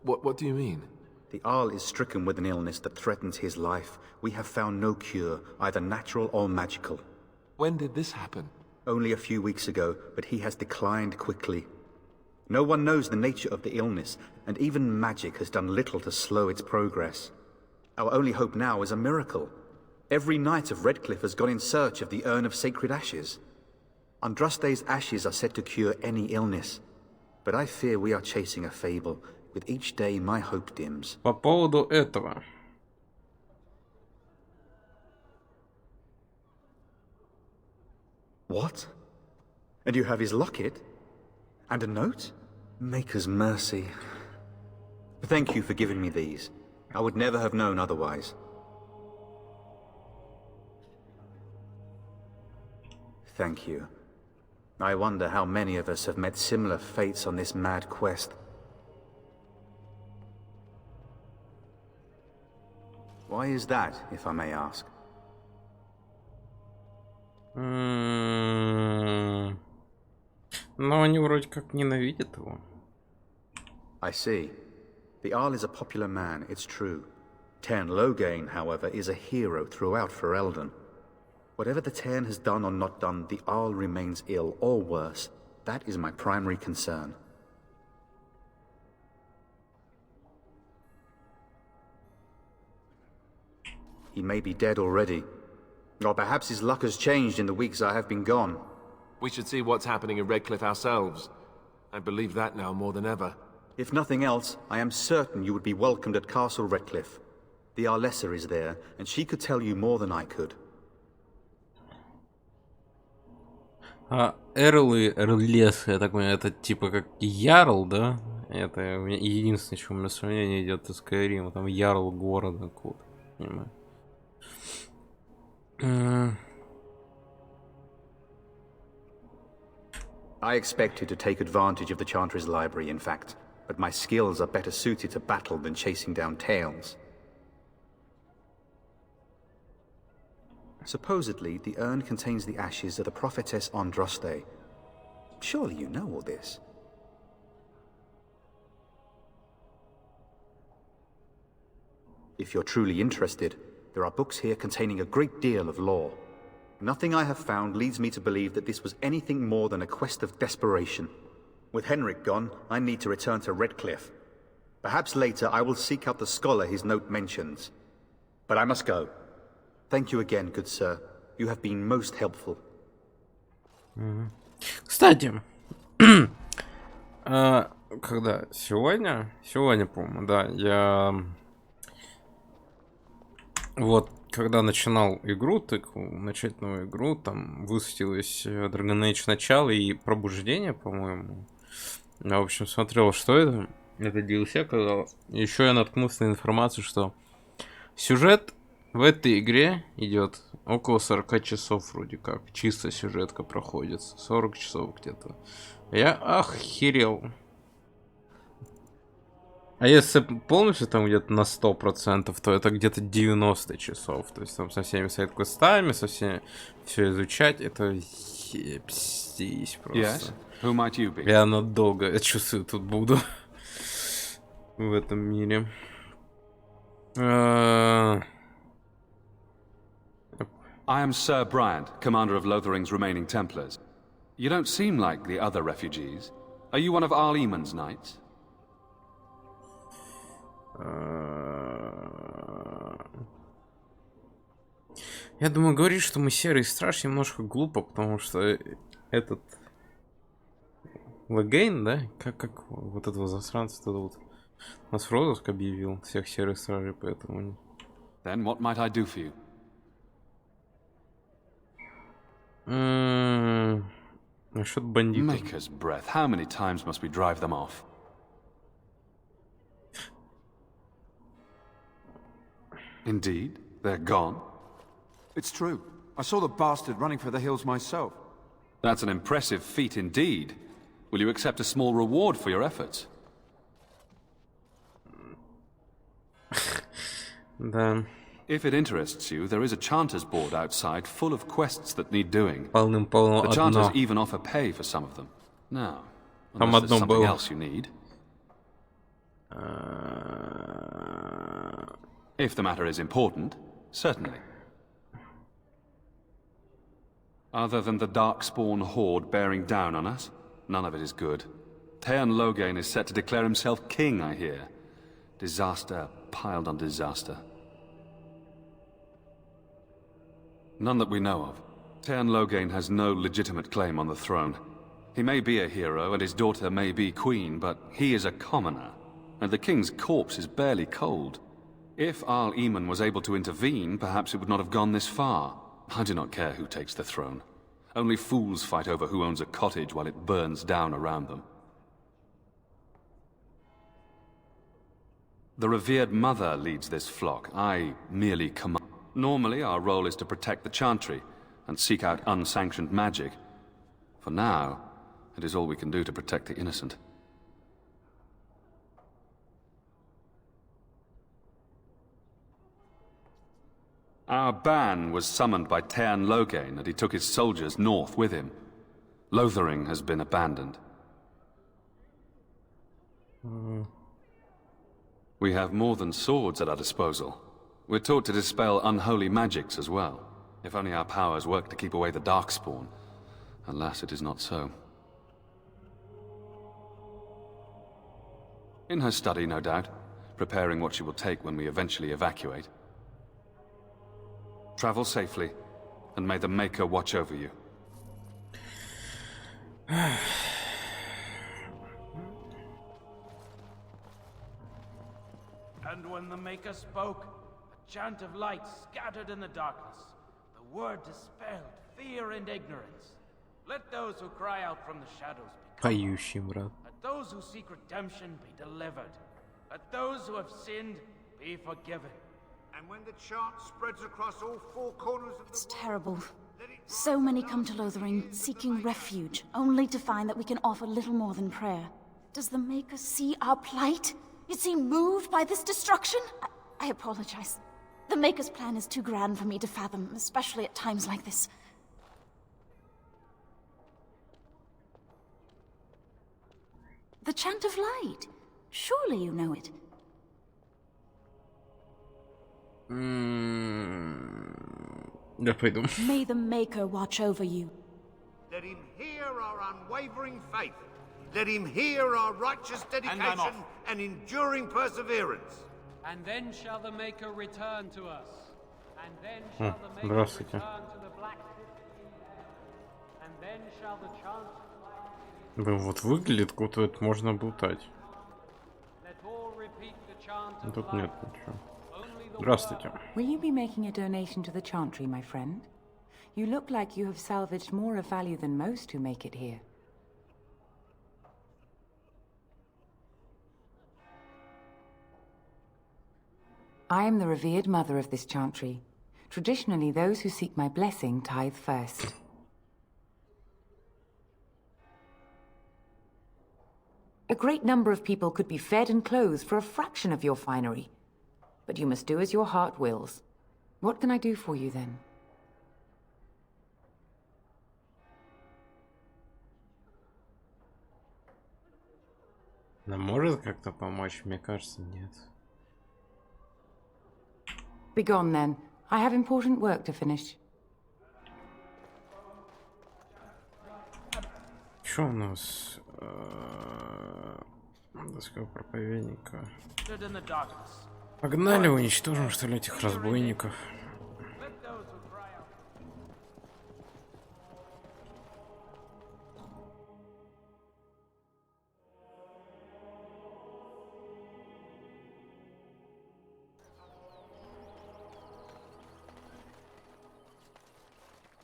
What do you mean? The Arl is stricken with an illness that threatens his life. We have found no cure, either natural or magical. When did this happen? Only a few weeks ago, but he has declined quickly. No one knows the nature of the illness, and even magic has done little to slow its progress. Our only hope now is a miracle. Every knight of Redcliffe has gone in search of the Urn of Sacred Ashes. Andraste's ashes are said to cure any illness. But I fear we are chasing a fable. With each day, my hope dims. По поводу этого. What? And you have his locket? And a note? Maker's mercy. Thank you for giving me these. I would never have known otherwise. Thank you. I wonder how many of us have met similar fates on this mad quest. Why is that, if I may ask? Но они вроде как ненавидят его. I see. The Arl is a popular man, it's true. Tairn Loghain, however, is a hero throughout Ferelden. Whatever the Tairn has done or not done, the Arl remains ill, or worse. That is my primary concern. He may be dead already. Or perhaps his luck has changed in the weeks I have been gone. We should see what's happening in Redcliffe ourselves. I believe that now more than ever. If nothing else, I am certain you would be welcomed at Castle Redcliffe. The Arlessa is there, and she could tell you more than I could. Эрлес, я так понимаю, это типа как Ярл, да? Это единственное, что у меня сравнение идет из Skyrim, там Ярл города какого-то, понимаю. I expected to take advantage of the Chantry's library, in fact, but my skills are better suited to battle than chasing down tales. Supposedly, the urn contains the ashes of the prophetess Andraste. Surely you know all this. If you're truly interested, there are books here containing a great deal of lore. Nothing I have found leads me to believe that this was anything more than a quest of desperation. With Henrik gone, I need to return to Redcliffe. Perhaps later I will seek out the scholar his note mentions. But I must go. Thank you again, good sir. You have been most helpful. Кстати, когда? Сегодня? Сегодня, по-моему, да. Я вот, когда начинал игру, начать новую игру, там высветилось Dragon Age начало и пробуждение, по-моему. Я, в общем, смотрел, что это. Это DLC оказалось. Еще я наткнулся на информацию, что сюжет в этой игре идет около 40 часов вроде как. Чисто сюжетка проходит. 40 часов где-то. Я охерел. А если полностью там где-то на 100%, то это где-то 90 часов. То есть там со всеми сайт-квестами, со всеми все изучать, это епстись просто. Yes? Who might you be? Я надолго, я чувствую, тут буду в этом мире. I am Sir Bryant, commander of Lothering's remaining Templars. You don't seem like the other refugees. Are you one of Arl Eamon's knights? Я думаю, говорить, что мы серый страж, немножко глупо, потому что этот Логейн, да? Как вот этого засранца тогда вот нас в розыск объявил, всех серых стражей, поэтому... Then what might I do for you? Насчет бандитов. Maker's breath. How many times must we drive them off? Indeed, they're gone. It's true. I saw the bastard running for the hills myself. That's an impressive feat indeed. Will you accept a small reward for your efforts? Да. If it interests you, there is a Chanter's board outside full of quests that need doing. Полным-полно The Chanters одно. even offer pay for some of them. Now, Там unless there's одно something было. else you need. If the matter is important, certainly. Other than the Darkspawn horde bearing down on us, none of it is good. Teon Loghain is set to declare himself king, I hear. Disaster piled on disaster. None that we know of. Teon Loghain has no legitimate claim on the throne. He may be a hero, and his daughter may be queen, but he is a commoner, and the king's corpse is barely cold. If Arl Eamon was able to intervene, perhaps it would not have gone this far. I do not care who takes the throne. Only fools fight over who owns a cottage while it burns down around them. The revered mother leads this flock. I merely command. Normally, our role is to protect the Chantry and seek out unsanctioned magic. For now, it is all we can do to protect the innocent. Our ban was summoned by Teon Loghain, and he took his soldiers north with him. Lothering has been abandoned. We have more than swords at our disposal. We're taught to dispel unholy magics as well. If only our powers work to keep away the Darkspawn. Alas, it is not so. In her study, no doubt, preparing what she will take when we eventually evacuate. Travel safely, and may the Maker watch over you. And when the Maker spoke, a chant of light scattered in the darkness. The word dispelled fear and ignorance. Let those who cry out from the shadows be Поющий, брат. Let those who seek redemption be delivered. Let those who have sinned be forgiven. And when the chant spreads across all four corners of the It's terrible. So many come to Lothering seeking refuge, only to find that we can offer little more than prayer. Does the Maker see our plight? Is he moved by this destruction? I apologize. The Maker's plan is too grand for me to fathom, especially at times like this. The Chant of Light. Surely you know it. Я пойду. May the Maker watch over you. Let him hear our unwavering faith. Let him hear our righteous dedication and enduring perseverance. And then shall the Maker return to us. And then shall the Maker Здравствуйте. return to the Black City. And then shall the chant of light. Блин, вот выглядит, куда это можно болтать. Let all repeat the chant Ну, of тут light. нет ничего. Здравствуйте. Will you be making a donation to the Chantry, my friend? You look like you have salvaged more of value than most who make it here. I am the revered mother of this Chantry. Traditionally, those who seek my blessing tithe first. A great number of people could be fed and clothed for a fraction of your finery. But you must do as your heart wills. What can I do for you then? Она может как-то помочь? Мне кажется, нет. Begone then. I have important work to finish. Что у нас? Доска проповедника. Stood in the darkness. Погнали, уничтожим, что ли, этих разбойников. Let those who cry out.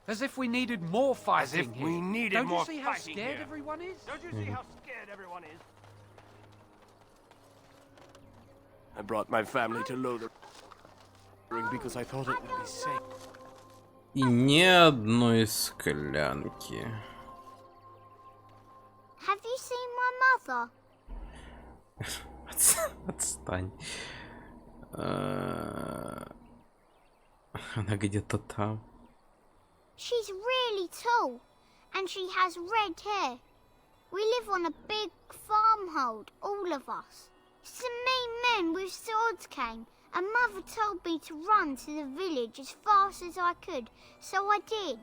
As if we needed more fighting As if we here. needed Don't more you see how fighting scared here. everyone is? Don't you see how scared everyone is? I brought my family to Lothering because I thought it would be safe. И ни одной склянки. Have you seen my mother? Отстань. Она где-то там. She's really tall, and she has red hair. We live on a big farmhold, all of us. Some mean men with swords came, and Mother told me to run to the village as fast as I could, so I did.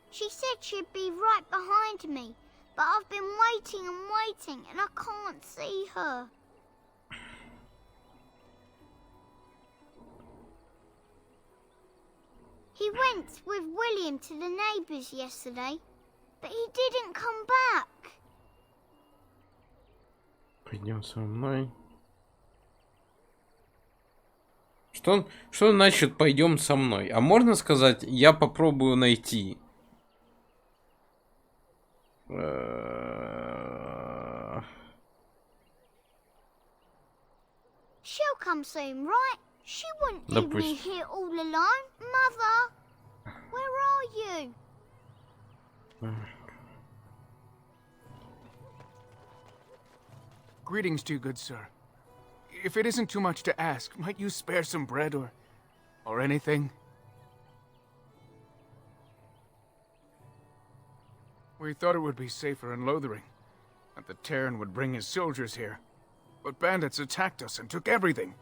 She said she'd be right behind me, but I've been waiting and waiting, and I can't see her. He went with William to the neighbours yesterday, but he didn't come back. Пойдем со мной. Что значит пойдем со мной? А можно сказать, я попробую найти? She'll come soon, right? She wouldn't leave me here all alone. Mother, where are you? Greetings to you, good sir. If it isn't too much to ask, might you spare some bread or anything? We thought it would be safer in Lothering, that the Terran would bring his soldiers here. But bandits attacked us and took everything.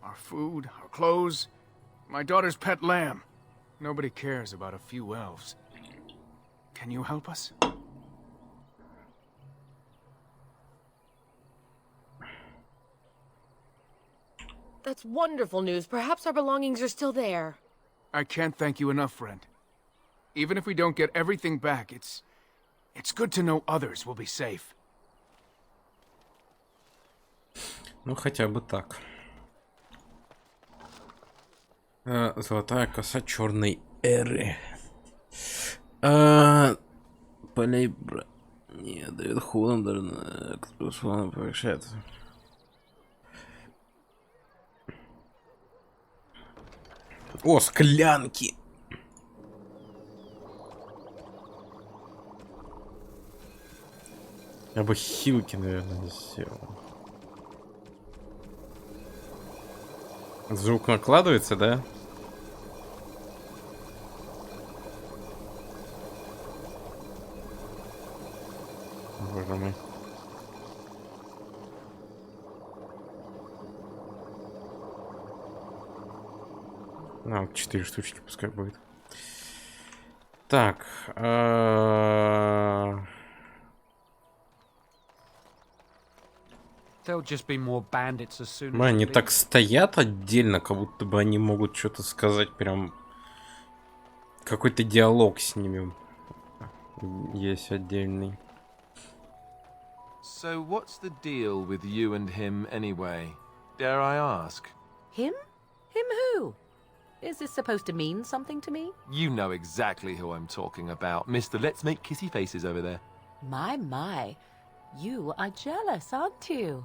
Our food, our clothes, my daughter's pet lamb. Nobody cares about a few elves. Can you help us? That's wonderful news. Perhaps our belongings are still there. I can't thank you enough, friend. Even if we don't get everything back, it's good to know others will be safe. Ну, хотя бы так. Золотая коса черной эры. Полей... Не, Дэвид Холландер, кто повышается. О, склянки! Я бы хилки, наверное, сделал. Звук накладывается, да? Боже мой. А, 4 штучки пускай будет. Так. Они так стоят отдельно, как будто бы они могут что-то сказать, прям какой-то диалог с ними есть отдельный. So what's the deal with you and him anyway? Dare I ask? Him? Him who? Is this supposed to mean something to me? You know exactly who I'm talking about, Mr. Let's Make Kissy Faces over there. My. You are jealous, aren't you?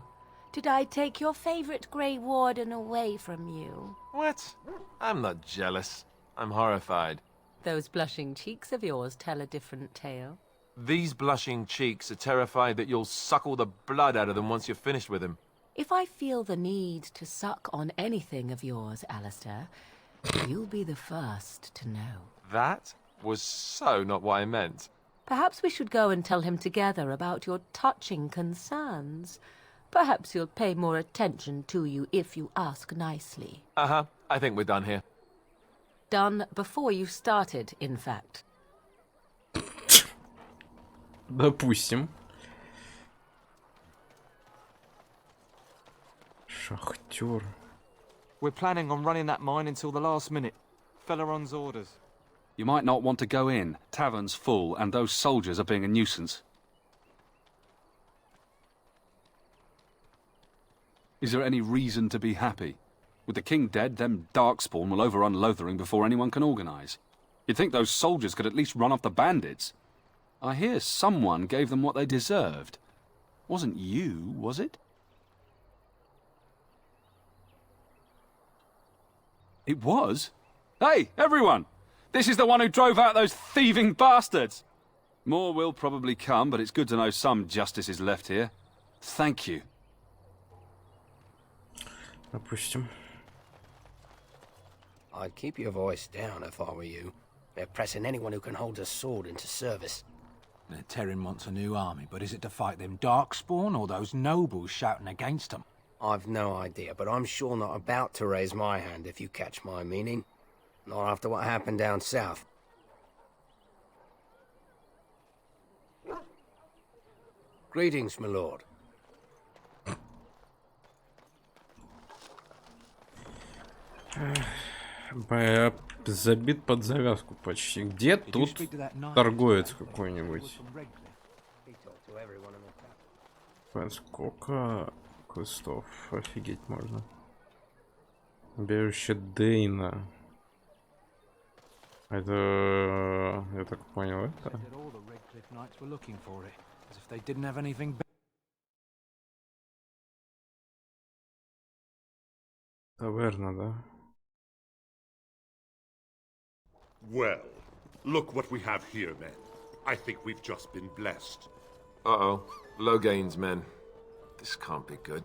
Did I take your favorite Grey Warden away from you? What? I'm not jealous. I'm horrified. Those blushing cheeks of yours tell a different tale. These blushing cheeks are terrified that you'll suck all the blood out of them once you're finished with him. If I feel the need to suck on anything of yours, Alistair, you'll be the first to know. That was so not what I meant. Perhaps we should go and tell him together about your touching concerns. Perhaps he'll pay more attention to you if you ask nicely. Uh-huh. I think we're done here. Done before you started, in fact. Допустим. Шахтер. We're planning on running that mine until the last minute. Felleron's orders. You might not want to go in. Tavern's full, and those soldiers are being a nuisance. Is there any reason to be happy? With the king dead, them Darkspawn will overrun Lothering before anyone can organise. You'd think those soldiers could at least run off the bandits. I hear someone gave them what they deserved. Wasn't you, was it? It was? Hey, everyone! This is the one who drove out those thieving bastards! More will probably come, but it's good to know some justice is left here. Thank you. Допустим. I'd keep your voice down if I were you. They're pressing anyone who can hold a sword into service. The Terran wants a new army, but is it to fight them Darkspawn or those nobles shouting against them? I've no idea, but I'm sure not about to raise my hand if you catch my meaning. Not after what happened down south. Greetings, my lord. Забит под завязку почти. Где тут торговец какой-нибудь? Сколько квестов? Офигеть можно. Убежище Дейна. Это... Я так понял, это... Таверна, да? Well, look what we have here, men. I think we've just been blessed. Uh-oh. Loghain's men. This can't be good.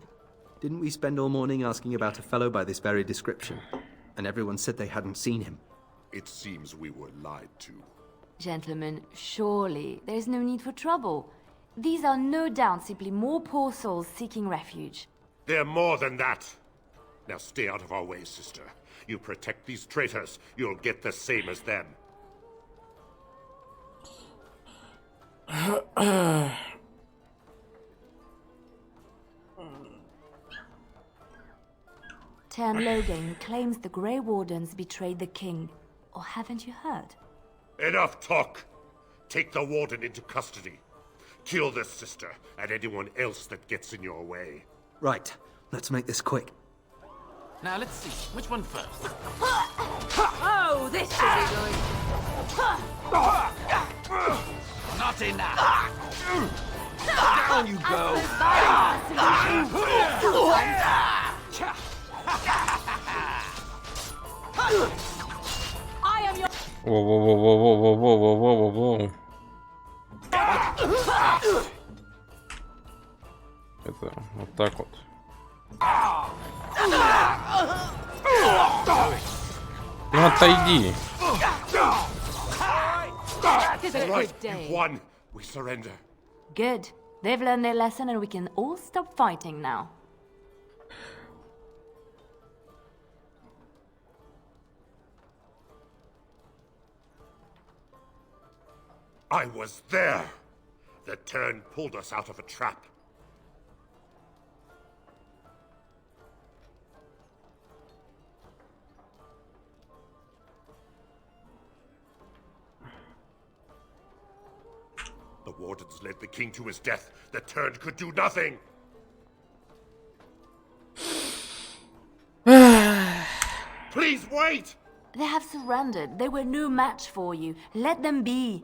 Didn't we spend all morning asking about a fellow by this very description? And everyone said they hadn't seen him. It seems we were lied to. Gentlemen, surely there's no need for trouble. These are no doubt simply more poor souls seeking refuge. They're more than that. Now stay out of our way, sister. You protect these traitors, you'll get the same as them. Tern Loghain claims the Grey Wardens betrayed the king. Or haven't you heard? Enough talk! Take the warden into custody. Kill this sister and anyone else that gets in your way. Right, let's make this quick. Now let's see, which one first? Oh, this should be good. Not enough. Down you go. I am your... Воу-воу-воу-воу-воу-воу-воу-воу-воу. Это вот так вот. Ну отойди. Right, you've won. We surrender. Good. They've learned their lesson and we can all stop fighting now. I was there. The Tern pulled us out of a trap. The Wardens led the king to his death. The Tern could do nothing. Please wait! They have surrendered. They were no match for you. Let them be.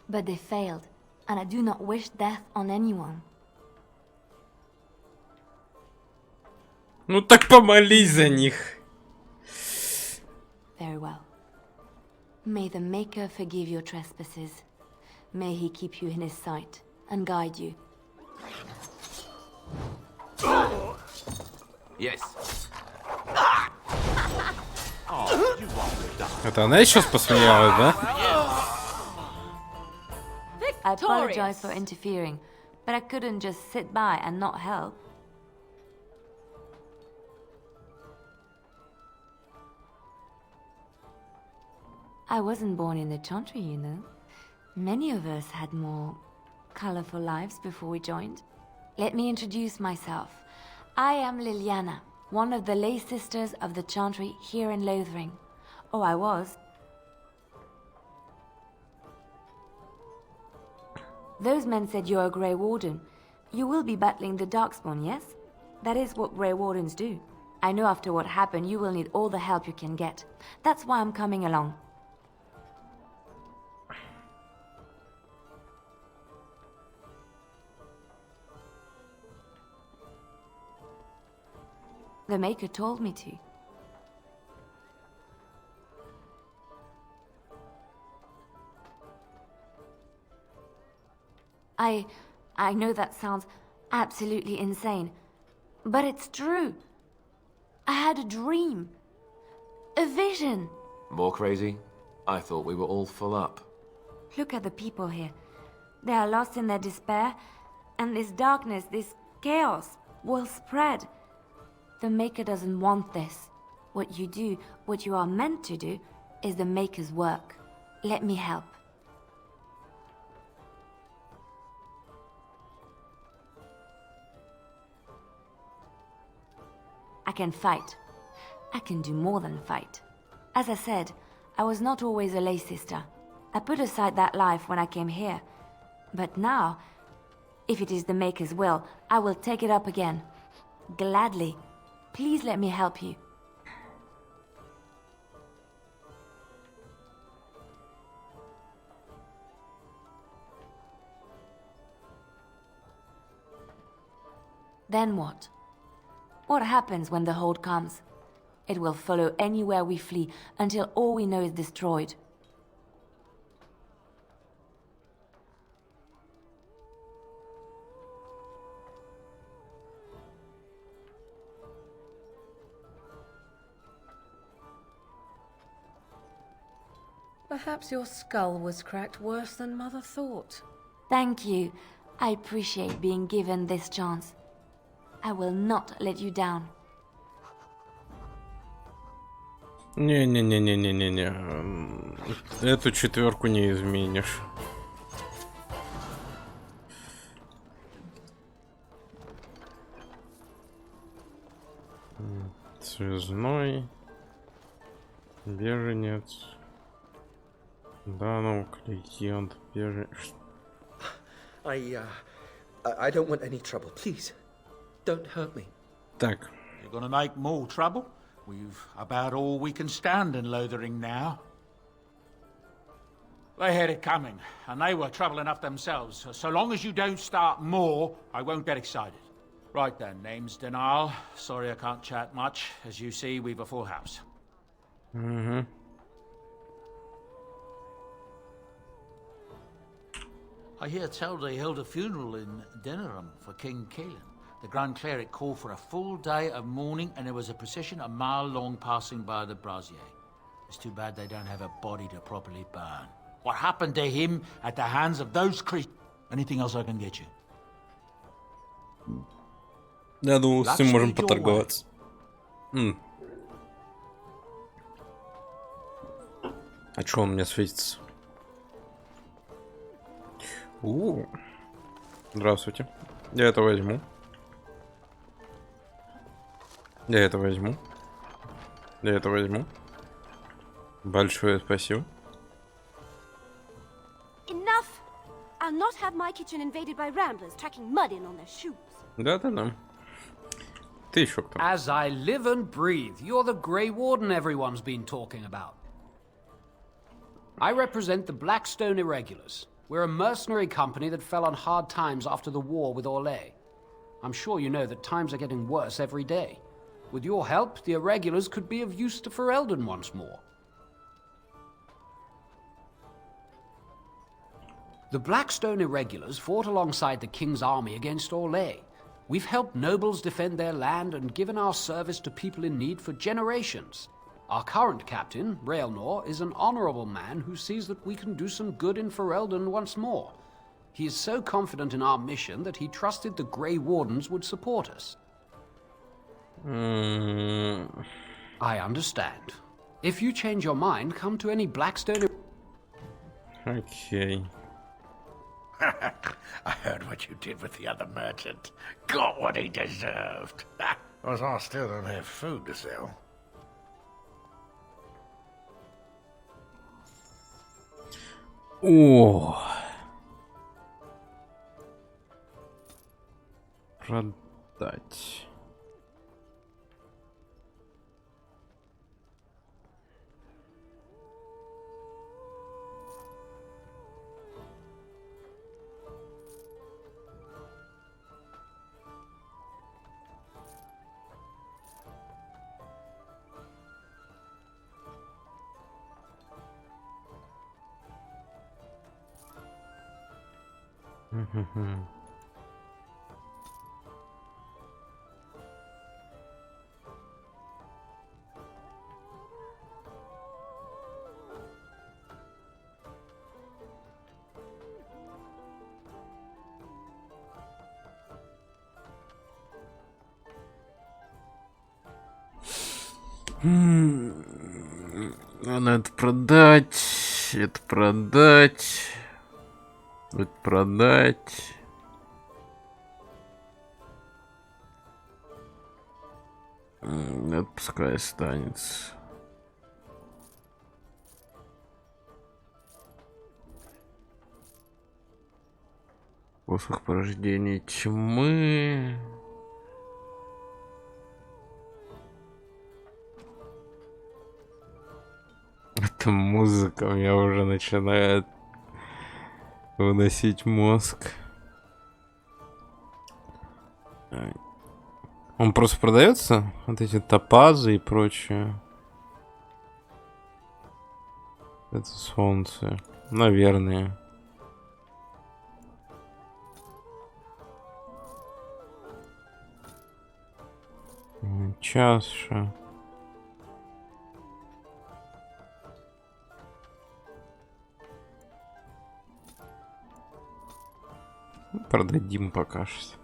But they failed, and I do not wish death on anyone. Ну так помолись за них. Very well. May the Maker forgive your trespasses. May he keep you in his sight and guide you. Yes. Это она сейчас посмеялась, да? I apologize for interfering, but I couldn't just sit by and not help. I wasn't born in the Chantry, you know. Many of us had more colorful lives before we joined. Let me introduce myself. I am Liliana, one of the lay sisters of the Chantry here in Lothering. Oh, I was. Those men said you're a Grey Warden. You will be battling the Darkspawn, yes? That is what Grey Wardens do. I know after what happened, you will need all the help you can get. That's why I'm coming along. The Maker told me to. I know that sounds absolutely insane, but it's true. I had a dream. A vision. More crazy? I thought we were all full up. Look at the people here. They are lost in their despair, and this darkness, this chaos, will spread. The Maker doesn't want this. What you do, what you are meant to do, is the Maker's work. Let me help. I can fight. I can do more than fight. As I said, I was not always a lay sister. I put aside that life when I came here. But now, if it is the Maker's will, I will take it up again. Gladly. Please let me help you. Then what? What happens when the Horde comes? It will follow anywhere we flee until all we know is destroyed. Perhaps your skull was cracked worse than Mother thought. Thank you. I appreciate being given this chance. I will not let you down. Не-не-не-не-не-не-не. Эту четверку не изменишь. Связной. Беженец. Да, ну, клиент, беженец. I don't want any trouble, please. Don't hurt me. Так. You're gonna make more trouble? We've about all we can stand in Lothering now. They had it coming, and they were trouble enough themselves. So long as you don't start more, I won't get excited. Right then, name's Denial. Sorry I can't chat much. As you see, we've a full house. Mm-hmm. I hear tell they held a funeral in Denerim for King Caelan. The Grand Cleric called for a full day of mourning, and there was a procession a mile long passing by the brazier. It's too bad they don't have a body to properly burn. What happened to him at the hands of those creatures? Anything else I can get you? Я думал, с ним можем поторговаться. А чё он мне светится? Здравствуйте. Я это возьму. Я это возьму. Я это возьму. Большое спасибо. Enough! I'll not have my kitchen invaded by ramblers tracking mud in on their shoes. Да-да-да. Ты еще кто? As I live and breathe, you're the Grey Warden everyone's been talking about. I represent the Blackstone Irregulars. We're a mercenary company that fell on hard times after the war with Orlais. I'm sure you know that times are getting worse every day. With your help, the Irregulars could be of use to Ferelden once more. The Blackstone Irregulars fought alongside the King's army against Orlais. We've helped nobles defend their land and given our service to people in need for generations. Our current captain, Raelnor, is an honorable man who sees that we can do some good in Ferelden once more. He is so confident in our mission that he trusted the Grey Wardens would support us. I understand. If you change your mind, come to any Blackstone... Okay. I heard what you did with the other merchant. Got what he deserved. Because I still don't have food to sell. О. Продать. Надо продать, это продать, это продать. Это пускай останется. Посох порождения тьмы. Эта музыка меня уже начинает выносить мозг. Он просто продается? Вот эти топазы и прочее. Это солнце. Наверное. Чаша. Продадим пока что.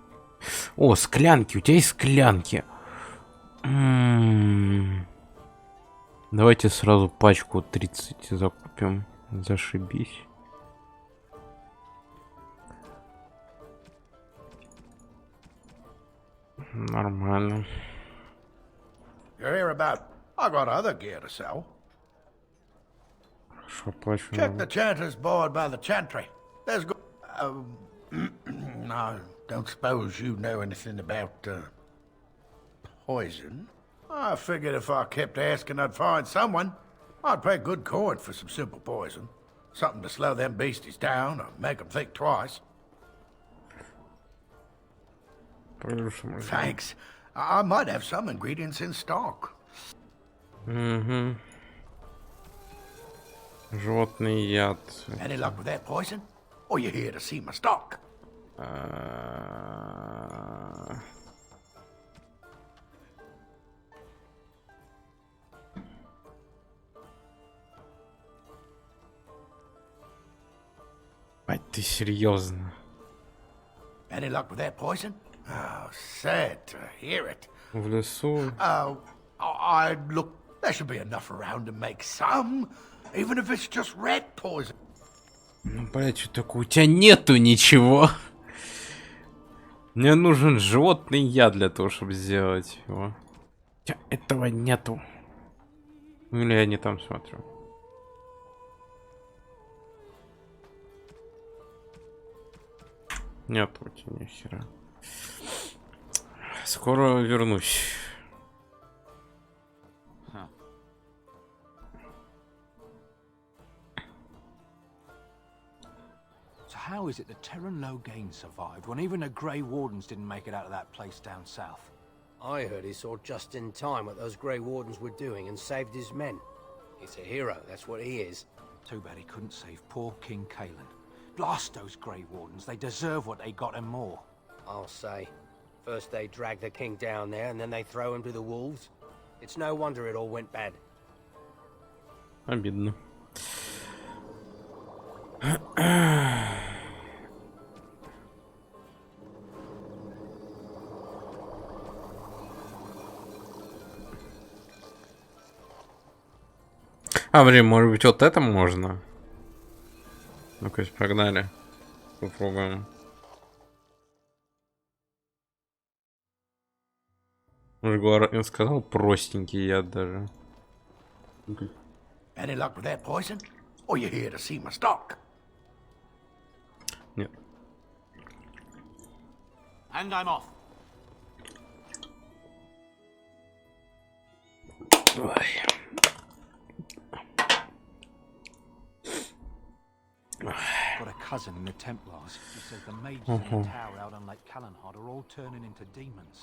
О, склянки. У тебя есть склянки. Давайте сразу пачку 30 закупим. Зашибись. Нормально. You're here about... I got other gear to sell. Хорошо, пачку. Check the chanter's board by the chantry. There's go... no, don't suppose you know anything about, poison? I figured if I kept asking, I'd find someone. I'd pay good coin for some simple poison. Something to slow them beasties down or make them think twice. Thanks. I might have some ingredients in stock. Угу. Животный яд. Any luck with that poison? Or you here to see my stock? Ать, ты серьезно? Any luck with that poison? Oh, sad to hear it. В лесу. Look, there should be enough around to make some, even if it's just rat poison. Ну, блядь, что такое? У тебя нету ничего. Мне нужен животный яд для того, чтобы сделать его. У тебя этого нету. Ну, или я не там смотрю. Нет у тебя ни хера. Скоро вернусь. So how is it that Terran Logain survived when even the Grey Wardens didn't make it out of that place down south? I heard he saw just in time what those Grey Wardens were doing and saved his men. He's a hero, that's what he is. Too bad he couldn't save poor King Cailan. Blast those Grey Wardens. They deserve what they got and more. I'll say. First they drag the king down there, and then they throw him to the wolves. It's no wonder it all went bad. Обидно. А, блин, может быть, вот это можно? Ну-ка, погнали. Попробуем. Я сказал простенький яд даже. Any luck with that poison? Or you here to see my stock? Нет. And I'm off. Ой. Got a cousin in the Templars who says the mages in the tower out on Lake Calenhard are all turning into demons.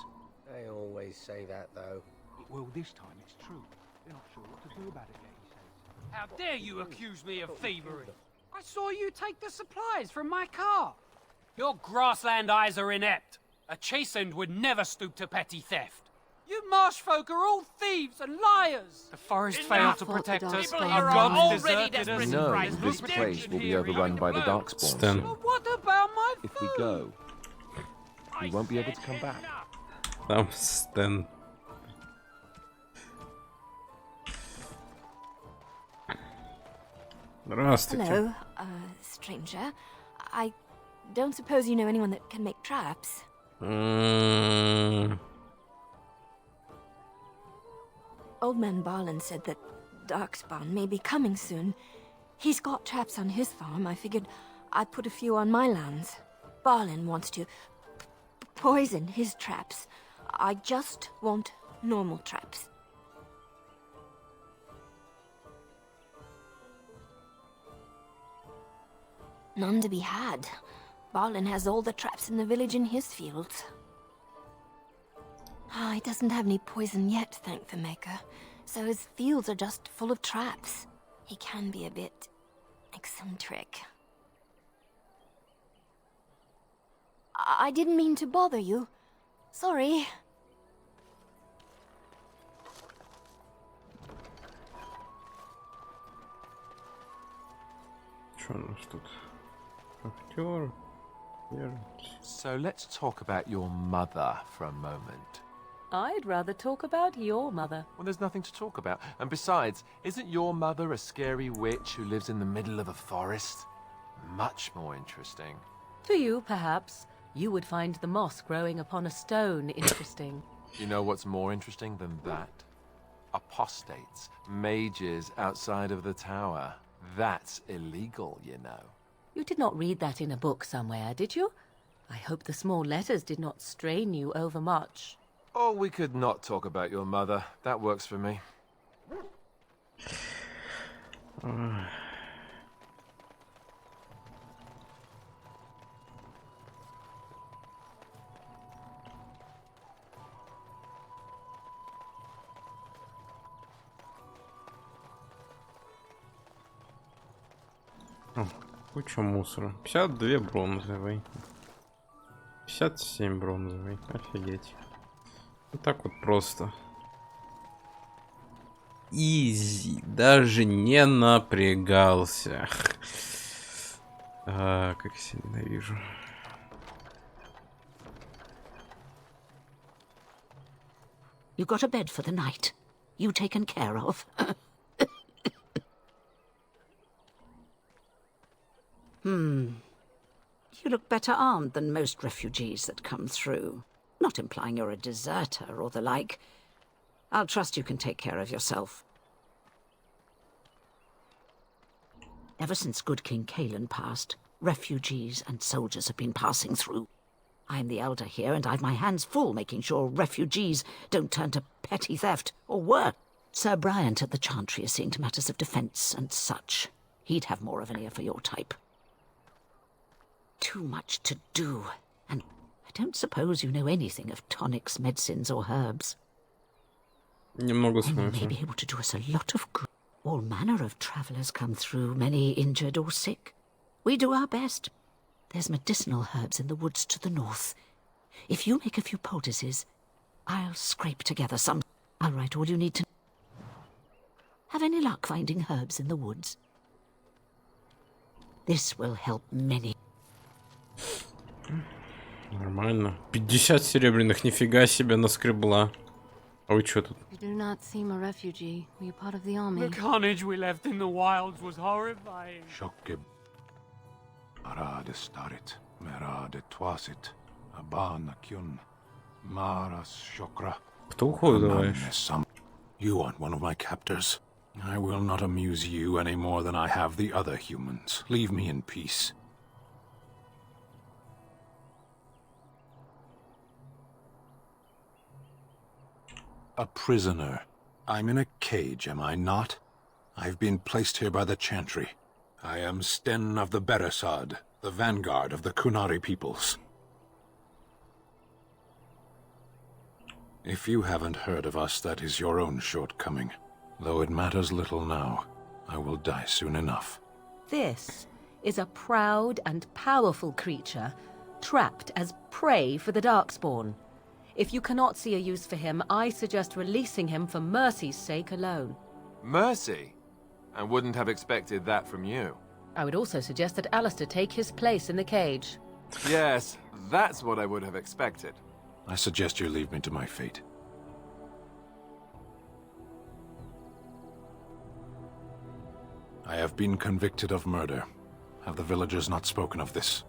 They always say that, though. Well, this time it's true. They're not sure what to do about it yet, he says. How dare you accuse me of thievery? I saw you take the supplies from my car. Your grassland eyes are inept. A chastened would never stoop to petty theft. You marsh folk are all thieves and liars. The forest failed to protect us. People Our gods deserted us. No, this place will be overrun by the Darkspawn soon. But what about my food? If we go, we won't be able to come back. Там Стэн. Здравствуйте. Hello, stranger. I don't suppose you know anyone that can make traps? Old man Barlin said that Darkspawn may be coming soon. He's got traps on his farm. I figured I'd put a few on my lands. Barlin wants to poison his traps. I just want normal traps. None to be had. Barlin has all the traps in the village in his fields. He doesn't have any poison yet, thank the Maker. So his fields are just full of traps. He can be a bit eccentric. I didn't mean to bother you. Sorry. Что у нас тут? Актер. So let's talk about your mother for a moment. I'd rather talk about your mother. Well, there's nothing to talk about. And besides, isn't your mother a scary witch who lives in the middle of a forest? Much more interesting. To you, perhaps. You would find the moss growing upon a stone interesting. You know what's more interesting than that? Apostates, mages outside of the tower. That's illegal, you know. You did not read that in a book somewhere, did you? I hope the small letters did not strain you overmuch. Oh, we could not talk about your mother. That works for me. Куча мусора. 52 бронзовый. 57 бронзовый. Офигеть. Вот так вот просто. Изи. Даже не напрягался. Как я себя ненавижу. You got a bed for the night. You taken care of. You look better armed than most refugees that come through. Not implying you're a deserter or the like. I'll trust you can take care of yourself. Ever since good King Cailan passed, refugees and soldiers have been passing through. I'm the elder here, and I've my hands full making sure refugees don't turn to petty theft, or worse. Sir Bryant at the Chantry is seeing to matters of defence and such. He'd have more of an ear for your type. Too much to do, and I don't suppose you know anything of tonics, medicines, or herbs. Немного You may смысла. be able to do us a lot of good. All manner of travellers come through, many injured or sick. We do our best. There's medicinal herbs in the woods to the north. If you make a few poultices, I'll scrape together some. I'll write all you need to. Have any luck finding herbs in the woods? This will help many. Нормально. 50 серебряных, нифига себе, наскребла. А вы чё тут? You do not seem a refugee. Were you part of the army? The carnage we left in the wilds was horrifying. Shockeb. Arade starit, merade twasit, abana kyun, maras shokra. Кто уходит, думаешь? You aren't one of my captors. I will not amuse you any more than I have the other humans. Leave me in peace. A prisoner. I'm in a cage, am I not? I've been placed here by the Chantry. I am Sten of the Beresad, the vanguard of the Kunari peoples. If you haven't heard of us, that is your own shortcoming. Though it matters little now, I will die soon enough. This is a proud and powerful creature, trapped as prey for the Darkspawn. If you cannot see a use for him, I suggest releasing him for mercy's sake alone. Mercy? I wouldn't have expected that from you. I would also suggest that Alistair take his place in the cage. Yes, that's what I would have expected. I suggest you leave me to my fate. I have been convicted of murder. Have the villagers not spoken of this?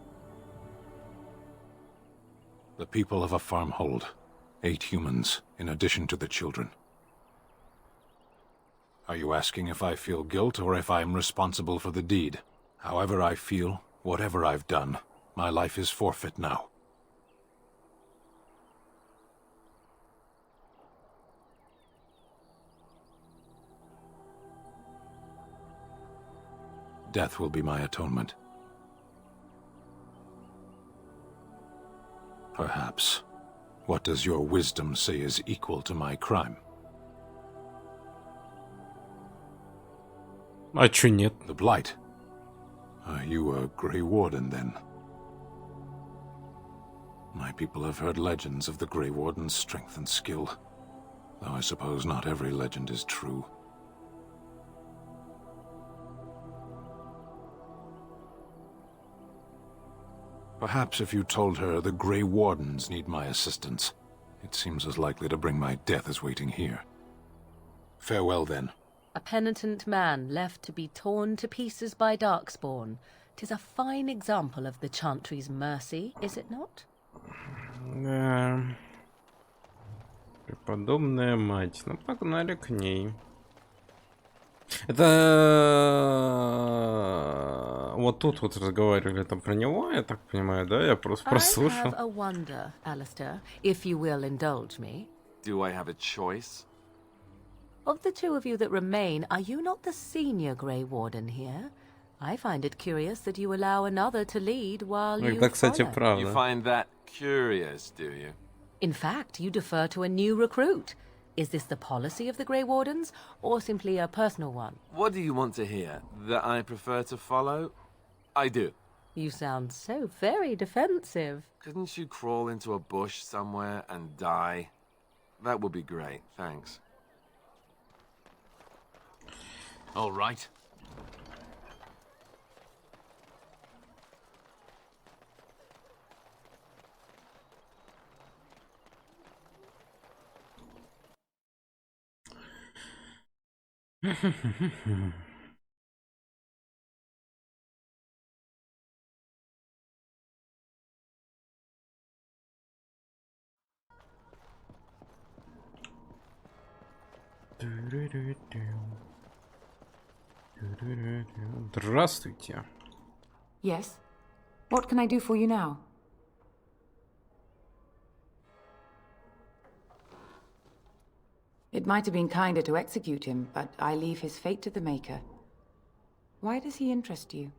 The people of a farmhold. 8 humans, in addition to the children. Are you asking if I feel guilt or if I'm responsible for the deed? However I feel, whatever I've done, my life is forfeit now. Death will be my atonement. Perhaps. What does your wisdom say is equal to my crime? А чё нет? The Blight. Are you a Grey Warden, then? My people have heard legends of the Grey Warden's strength and skill, though I suppose not every legend is true. Perhaps if you told her the Grey Wardens need my assistance, it seems as likely to bring my death as waiting here. Farewell, then. A penitent man left to be torn to pieces by Darkspawn. 'Tis a fine example of the Chantry's mercy, is it not? Да. Преподобная мать. Ну, погнали к ней. Это вот тут вот разговаривали там про него, я так понимаю, да? Я просто I прослушал. have a wonder, Alistair, if you will indulge me. Do I have a choice? Of the two of you that remain, are you not the senior Grey Warden here? I find it curious that you allow another to lead while you Это, кстати, follow. правда. You find that curious, do you? In fact, you defer to a new recruit. Is this the policy of the Grey Wardens, or simply a personal one? What do you want to hear? That I prefer to follow? I do. You sound so very defensive. Couldn't you crawl into a bush somewhere and die? That would be great, thanks. All right. Здравствуйте. Yes? What can I do for you now? It might have been kinder to execute him, but I leave his fate to the Maker. Why does he interest you?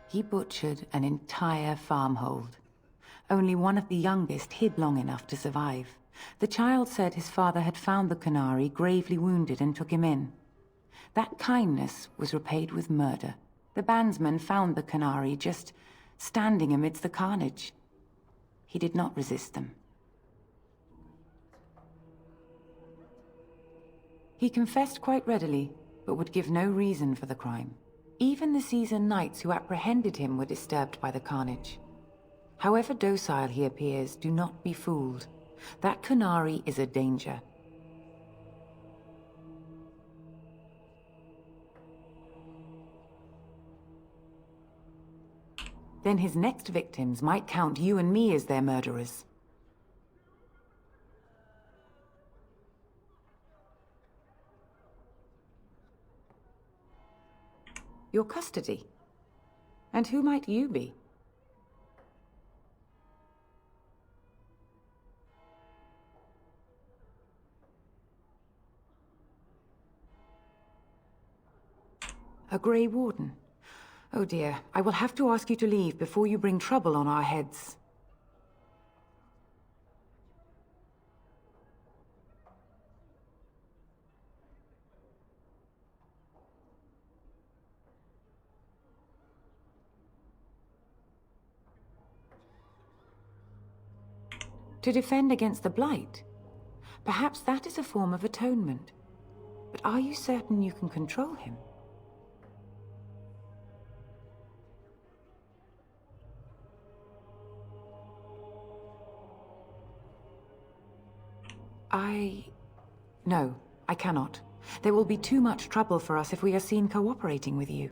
He butchered an entire farmhold. Only one of the youngest hid long enough to survive. The child said his father had found the Qunari gravely wounded and took him in. That kindness was repaid with murder. The bandsman found the Qunari just standing amidst the carnage. He did not resist them. He confessed quite readily, but would give no reason for the crime. Even the seasoned knights who apprehended him were disturbed by the carnage. However docile he appears, do not be fooled. That Qunari is a danger. Then his next victims might count you and me as their murderers. Your custody? And who might you be? A Grey Warden. Oh dear, I will have to ask you to leave before you bring trouble on our heads. To defend against the Blight? Perhaps that is a form of atonement. But are you certain you can control him? No, I cannot. There will be too much trouble for us if we are seen cooperating with you.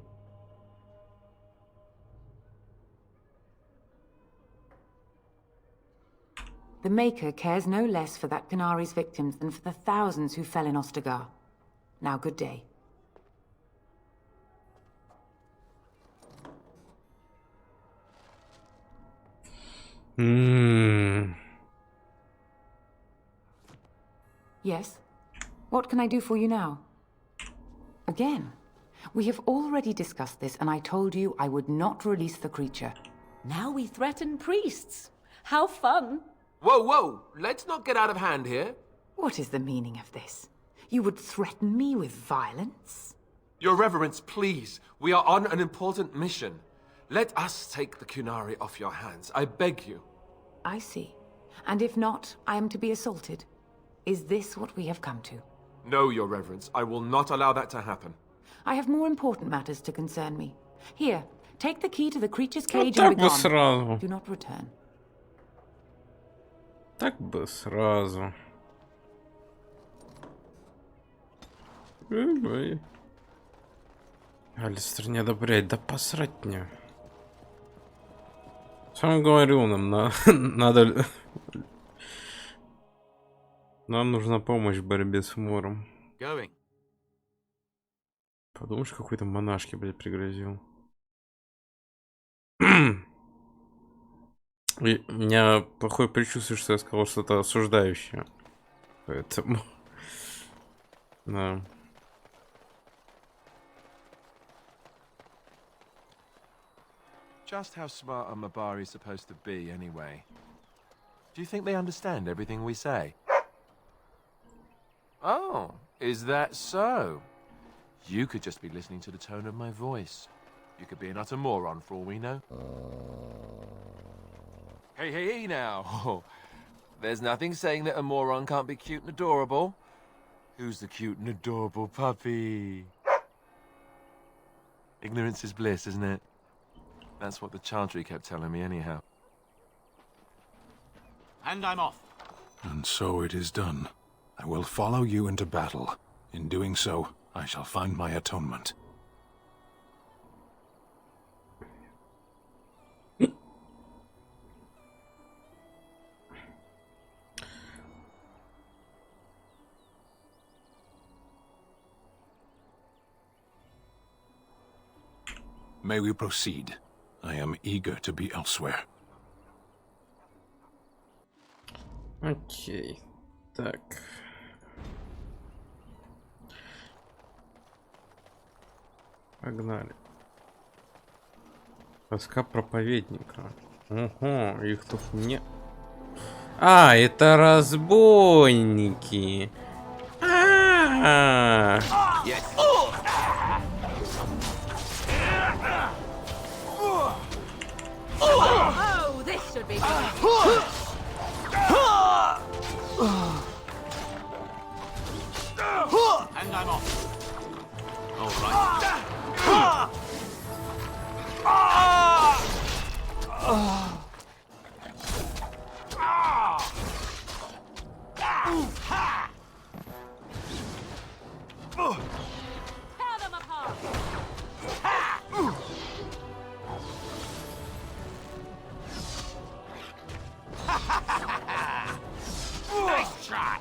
The Maker cares no less for that Qunari's victims than for the thousands who fell in Ostagar. Now, good day. Yes? What can I do for you now? Again? We have already discussed this, and I told you I would not release the creature. Now we threaten priests. How fun! Whoa, whoa! Let's not get out of hand here. What is the meaning of this? You would threaten me with violence? Your Reverence, please. We are on an important mission. Let us take the Qunari off your hands. I beg you. I see. And if not, I am to be assaulted. Is this what we have come to? No, Your Reverence. I will not allow that to happen. I have more important matters to concern me. Here, take the key to the creature's cage and be gone. Do not return. Так бы сразу. Алистер не одобряет, да посрать мне. Сам говорю, нам надо... Нам нужна помощь в борьбе с Мором. Подумаешь, какой-то монашке, блядь, пригрозил. И у меня плохое предчувствие, что я сказал что-то осуждающее. Поэтому... Да. Just how smart are Mabari supposed to be, anyway? Do you think they understand everything we say? Oh, is that so? You could just be listening to the tone of my voice. You could be an utter moron for all we know. Hey, hey, hey now. There's nothing saying that a moron can't be cute and adorable. Who's the cute and adorable puppy? Ignorance is bliss, isn't it? That's what the Chantry kept telling me anyhow. And I'm off. And so it is done. I will follow you into battle. In doing so, I shall find my atonement. May we proceed? I am eager to be elsewhere. Окей. Так. Погнали. Тоска проповедника. Ого, их тут не... А, это разбойники. Oh, this should be good. And I'm off. All right. Tear them apart. Nice try.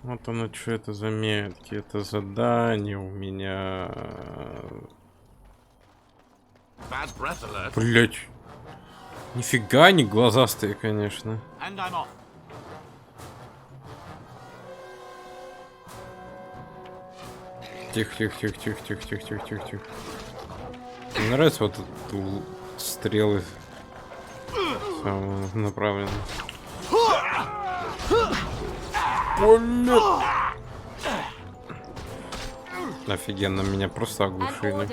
Вот оно, что это за метки? Это задание у меня. Блять. Нифига они глазастые, конечно. And I'm off. Тихо, тихо, тихо, тихо, тихо, тихо, тихо, тихо, тихо. Мне нравятся вот стрелы направленные. Офигенно, меня просто оглушили.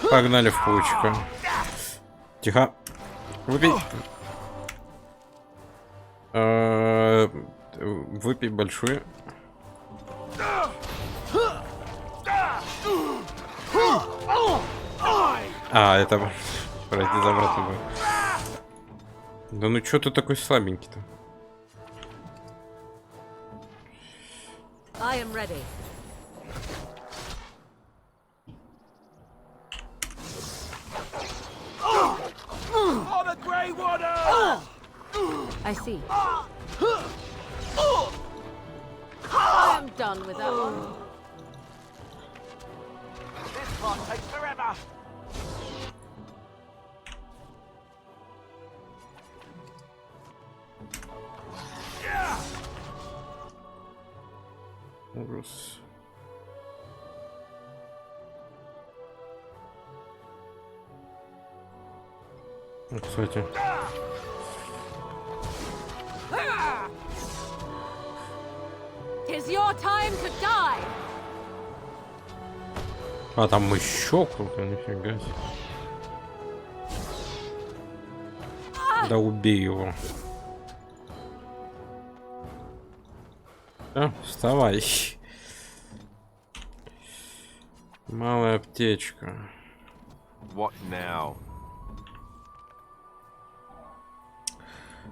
Погнали в паучка. Тихо. Выпей. Выпей большую. А, это... Пройти за обратно будет. Да ну чё ты такой слабенький-то? I am ready. Oh, the Grey Water! I see. I am done with that one. This part takes forever. Ужас. Ну, кстати. Tis your time to die. А там еще круто, нифига себе. Да убей его. А, вставай. Малая аптечка. What now?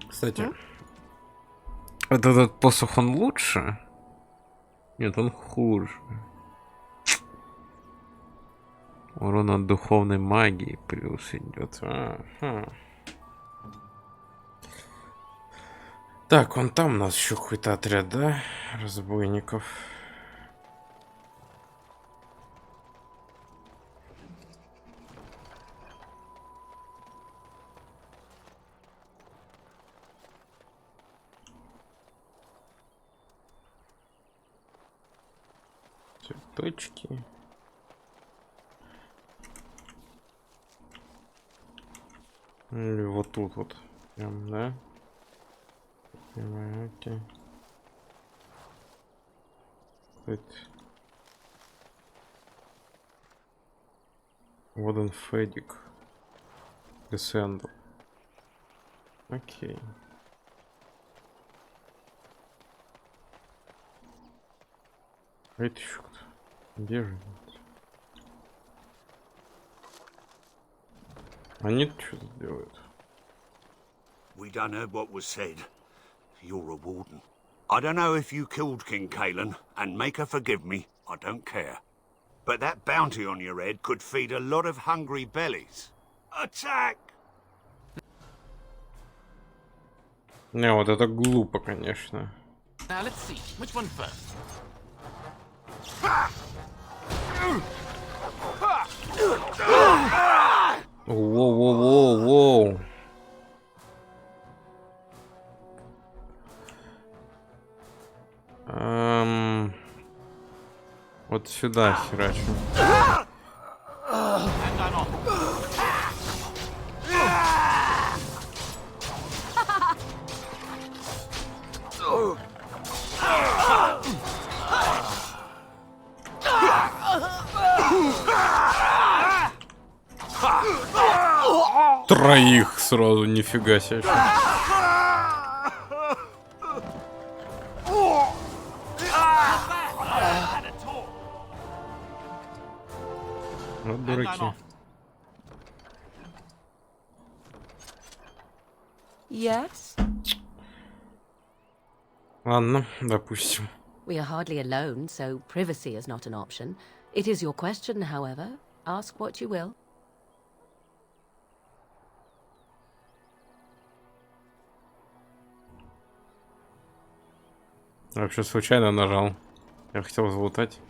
Кстати, этот посох, он лучше? Нет, он хуже. Урон от духовной магии плюс идет. Ага. Так, вон там у нас еще какой-то отряд, да? Разбойников. Цветочки. Или вот тут вот. Прям, да? Понимаете? Воден Федик. Десендл. Окей. А это еще кто? Где же? Они что-то делают. We done heard what was said. You're a warden. I don't know if you killed King Kalen, and make her forgive me, I don't care. But that bounty on your head could feed a lot of hungry bellies. Attack! Не, вот это глупо, конечно. Now let's see, which one first? Воу-воу-воу-воу. Вот сюда херачу. Троих сразу, нифига себе. Вот дураки. Yes? Ладно, допустим. We are hardly alone, so privacy is not an option. It is your question, however. Ask what you will. Я вообще случайно нажал. Я хотел залутать.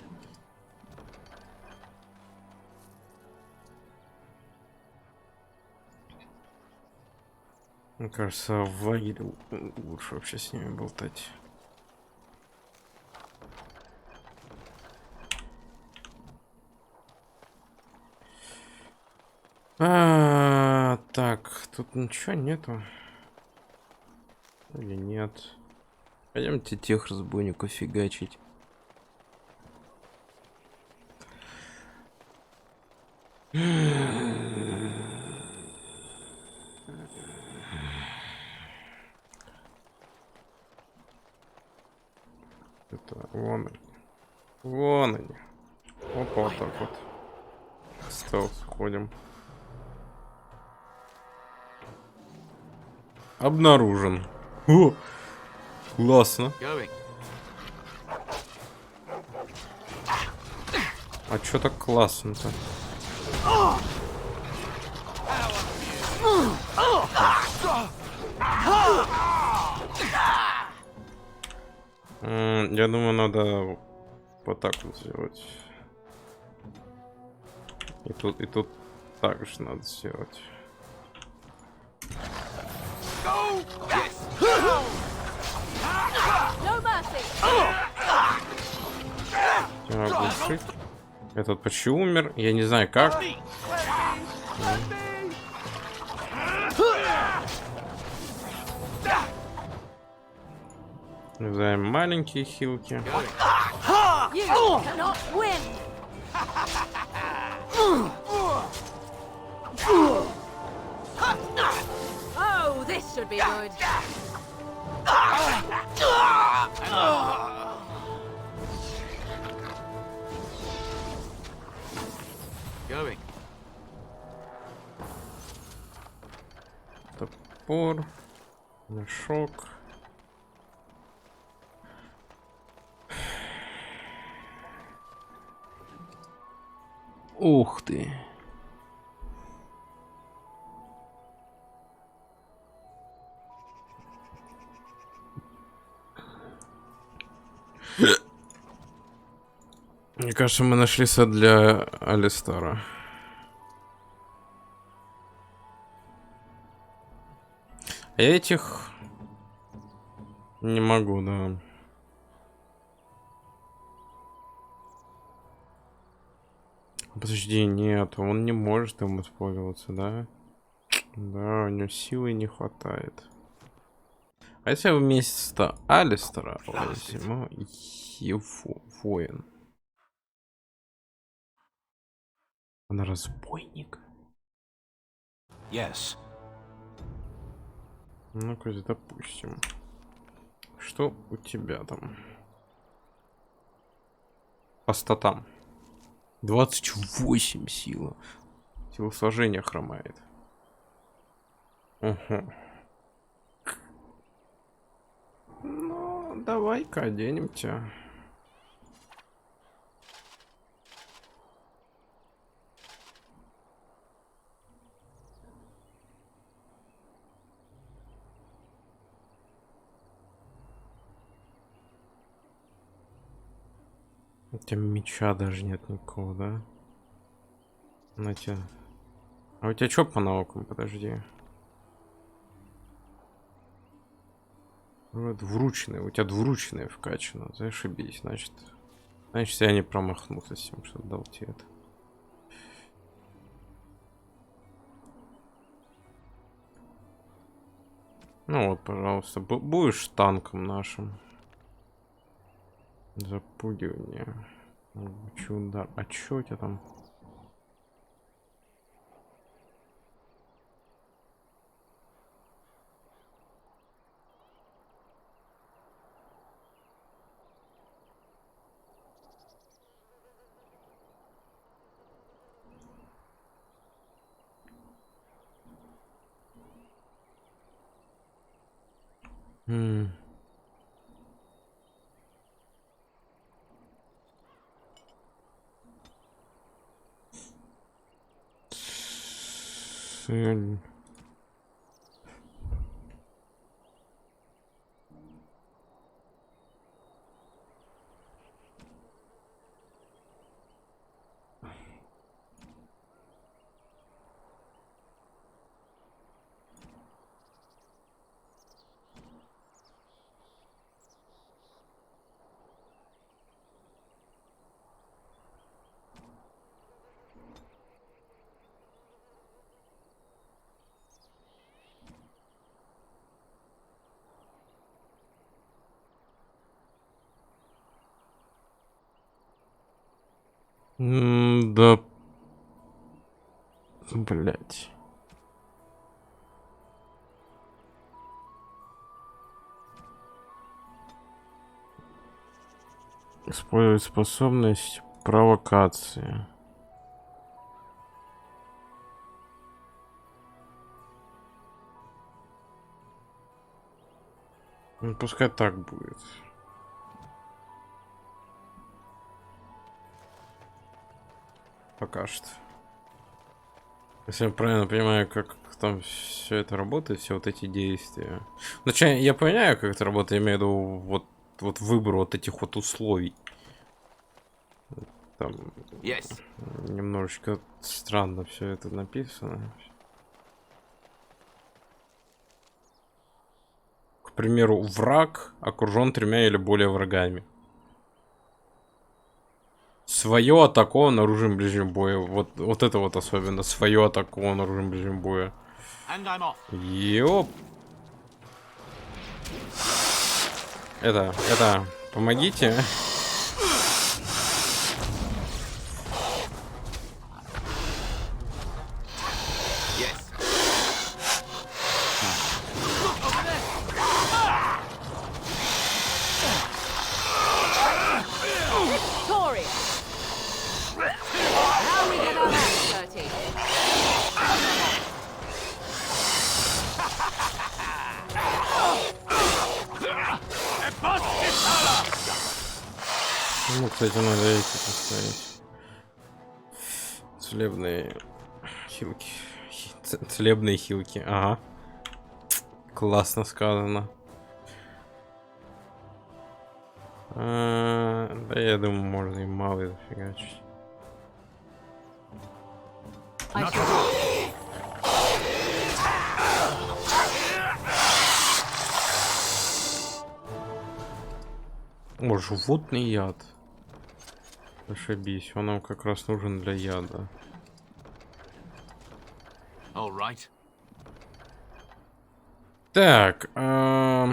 Мне кажется, в лагере лучше вообще с ними болтать. Так, тут ничего нету. Или нет? Пойдемте тех разбойников фигачить. Это вон они. Вон они. Опа, вот так вот. Стелс ходим. Обнаружен. О, классно. А чё так классно-то? Я думаю, надо вот так вот сделать. И тут так же надо сделать. Оглушить. Этот почти умер. Я не знаю как. Взяем маленькие хилки. Oh, this should be good. Going. Топор. Мешок. Ух ты. Мне кажется, мы нашли сад для Алистара. А я этих не могу, да. Подожди, нет, он не может им использоваться, да? Да, у него силы не хватает. А если вместо Алистара возьму его воин? Он разбойник. Yes. Ну-ка, допустим. Что у тебя там? По статам. 28 сила. Телосложение хромает. Угу. Ну, давай-ка оденем тебя. У тебя меча даже нет никакого, да? На тебя. А у тебя что по наукам? Подожди. Вот вручные. У тебя двуручные вкачано. Зашибись, значит. Значит, я не промахнулся с тем, что дал тебе это. Ну вот, пожалуйста, будешь танком нашим. Запугивание. Удар. А чё у тебя там? Цель. Да. Блять. Использовать способность провокации. Ну, пускай так будет. Пока что. Если я правильно понимаю, как там все это работает, все вот эти действия. Значит, я понимаю, как это работает, я имею в виду вот выбор вот этих вот условий. Там немножечко странно все это написано. К примеру, враг окружен 3 или более врагами. Свое атаковано оружием ближнего боя. Вот это вот особенно. Свое атаковано оружием ближнего боя. Ёп. Это, помогите. Ну, кстати, надо эти поставить. Целебные хилки. Целебные хилки. Ага. Классно сказано. Да я думаю, можно и малый зафигачить. О, животный яд. Ошибись, он нам как раз нужен для яда. Так, а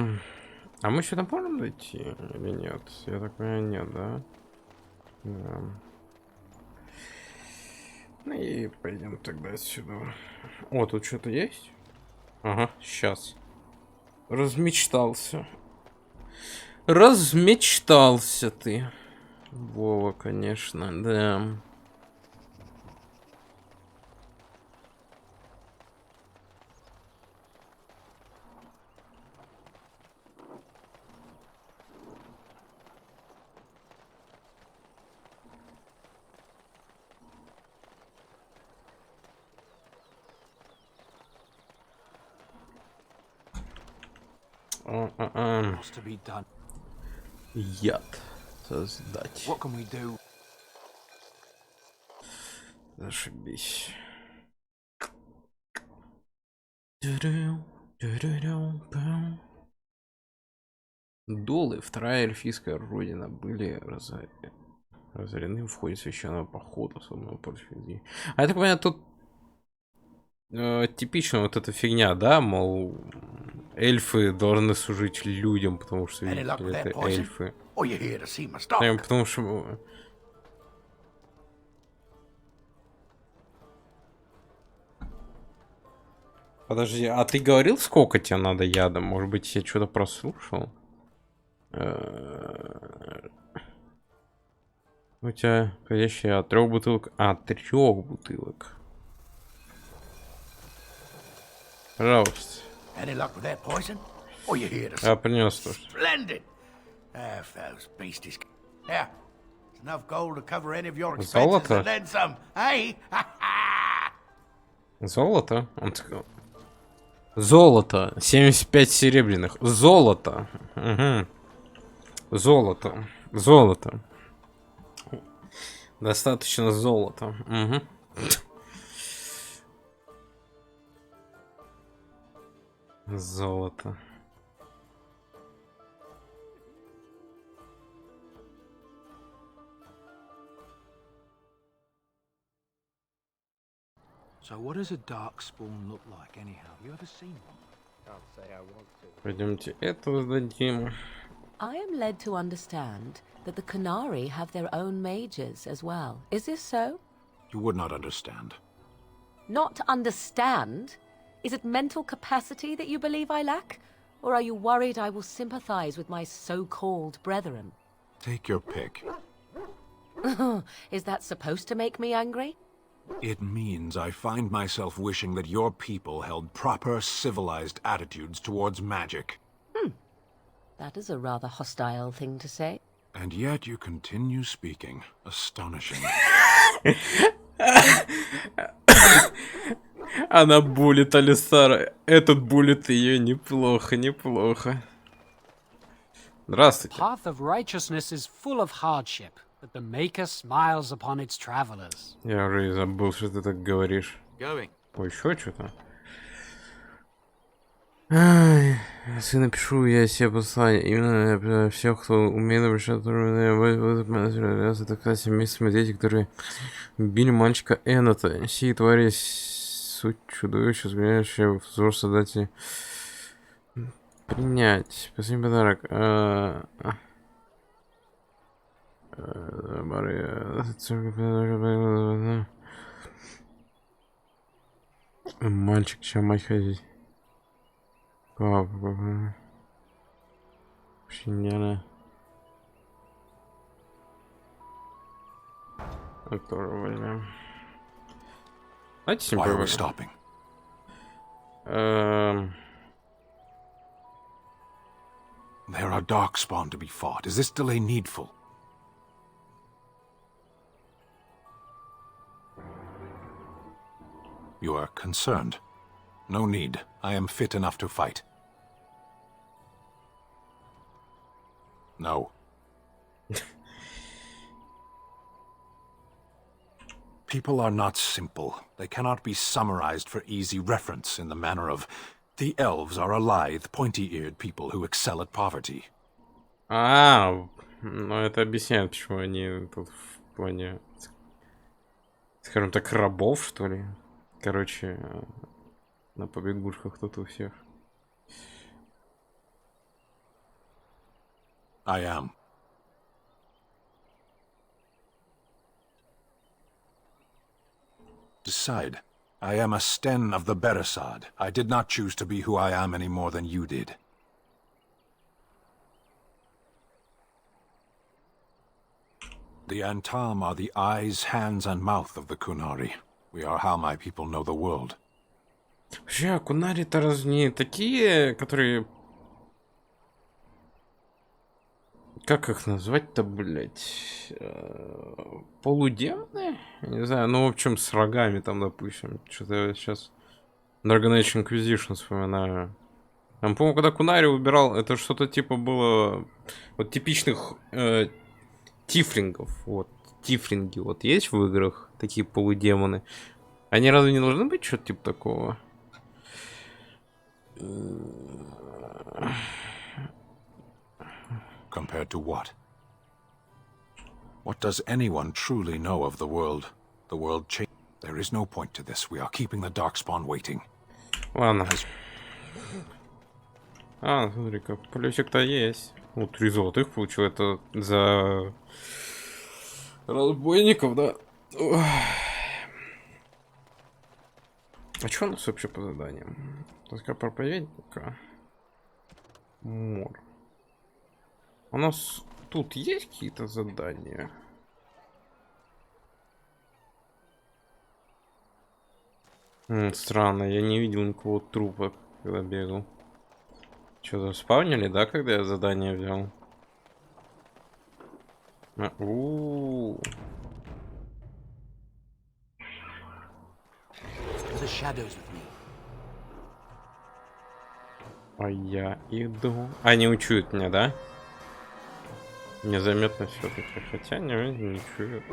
мы сюда можем дойти или нет? Я так понимаю, нет, да? Да. Ну и пойдем тогда отсюда. О, тут что-то есть? Ага, сейчас. Размечтался. Размечтался ты. Вова, конечно, да. Яд создать. Зашибись. Долы, вторая эльфийская родина, были разорены в ходе священного похода. А я так понимаю, тут типично вот эта фигня, да, мол, эльфы должны служить людям, потому что Any luck with видите ли, that это poison? эльфы. Or you here to see my stock? Потому что... Подожди, а ты говорил, сколько тебе надо яда? Может быть, я что-то прослушал? У тебя подходящая от 3 бутылок. 3 бутылок. Пожалуйста. Any luck with that poison? Or you here to see? Я принес тоже. Splendid. If those beasties. Here. It's enough gold to cover any of your expenses Золото? and then some. Hey. Золото? Он сказал. Золото. 75 серебряных. Золото. Угу. Золото. Золото. Достаточно золота. Угу. Золото. So what does a darkspawn look like anyhow? You ever seen one? Can't say I want to. Пойдемте это сдадим. I am led to understand that the Qunari have their own mages as well. Is this so? You would not understand. Not understand? Is it mental capacity that you believe I lack? Or are you worried I will sympathize with my so-called brethren? Take your pick. Is that supposed to make me angry? It means I find myself wishing that your people held proper, civilized attitudes towards magic. That is a rather hostile thing to say. And yet you continue speaking. Astonishing. Она булит Алисара. Этот булит ее неплохо, неплохо. Здравствуйте. Path of righteousness is full of hardship, but the Maker smiles upon its travelers. Я уже и забыл, что ты так говоришь. Going. Ой, еще что-то. Если напишу я себе послание, именно всех, кто умеет обращаться, это, кстати, вместе с дети, которые били мальчика Энота. Сии твари суть чудовища, сгоняющая взор создателей. Принять. Последний подарок. Мальчик, чем мать ходить? Папа. Шиняна. Тоже возьмем. Давайте с ним Why are we поговорим. stopping? There are darkspawn to be fought. Is this delay needful? You are concerned. No need. I am fit enough to fight. No. People are not simple. They cannot be summarized for easy reference in the manner of the elves are a lithe, pointy-eared people who excel at poverty. Ну это объясняет, почему они тут в плане, скажем так, рабов, что ли. Короче, на побегушках тут у всех. I am. Decide. I am a Sten of the Beresad. I did not choose to be who I am any more than you did. The Antam are the eyes, hands, and mouth of the Qunari. We are how my people know the world. Вообще, Кунари-то разве не такие, которые... Как их назвать-то, блять? Полудемные? Не знаю, ну, в общем, с рогами там, допустим. Что-то я сейчас Dragon Age Inquisition вспоминаю. Там, по-моему, когда Кунари убирал, это что-то типа было... Вот типичных тифлингов. Вот, тифлинги вот есть в играх, такие полудемоны. Они разве не должны быть что-то типа такого? Compared to what? What does anyone truly know of the world? The world changed. There is no point to this. We are keeping the Darkspawn waiting. Ладно. А, смотри-ка, плюсик-то есть. Ну, 3 золотых получил. Это за разбойников, да? Ох. А что у нас вообще по заданиям? Тоска проповедника. Мор. У нас тут есть какие-то задания? Странно, я не видел никакого трупа, когда бегал. Что-то спавнили, да, когда я задание взял? А я иду. Они учуют меня, да? Незаметно все-таки. Хотя не чуют.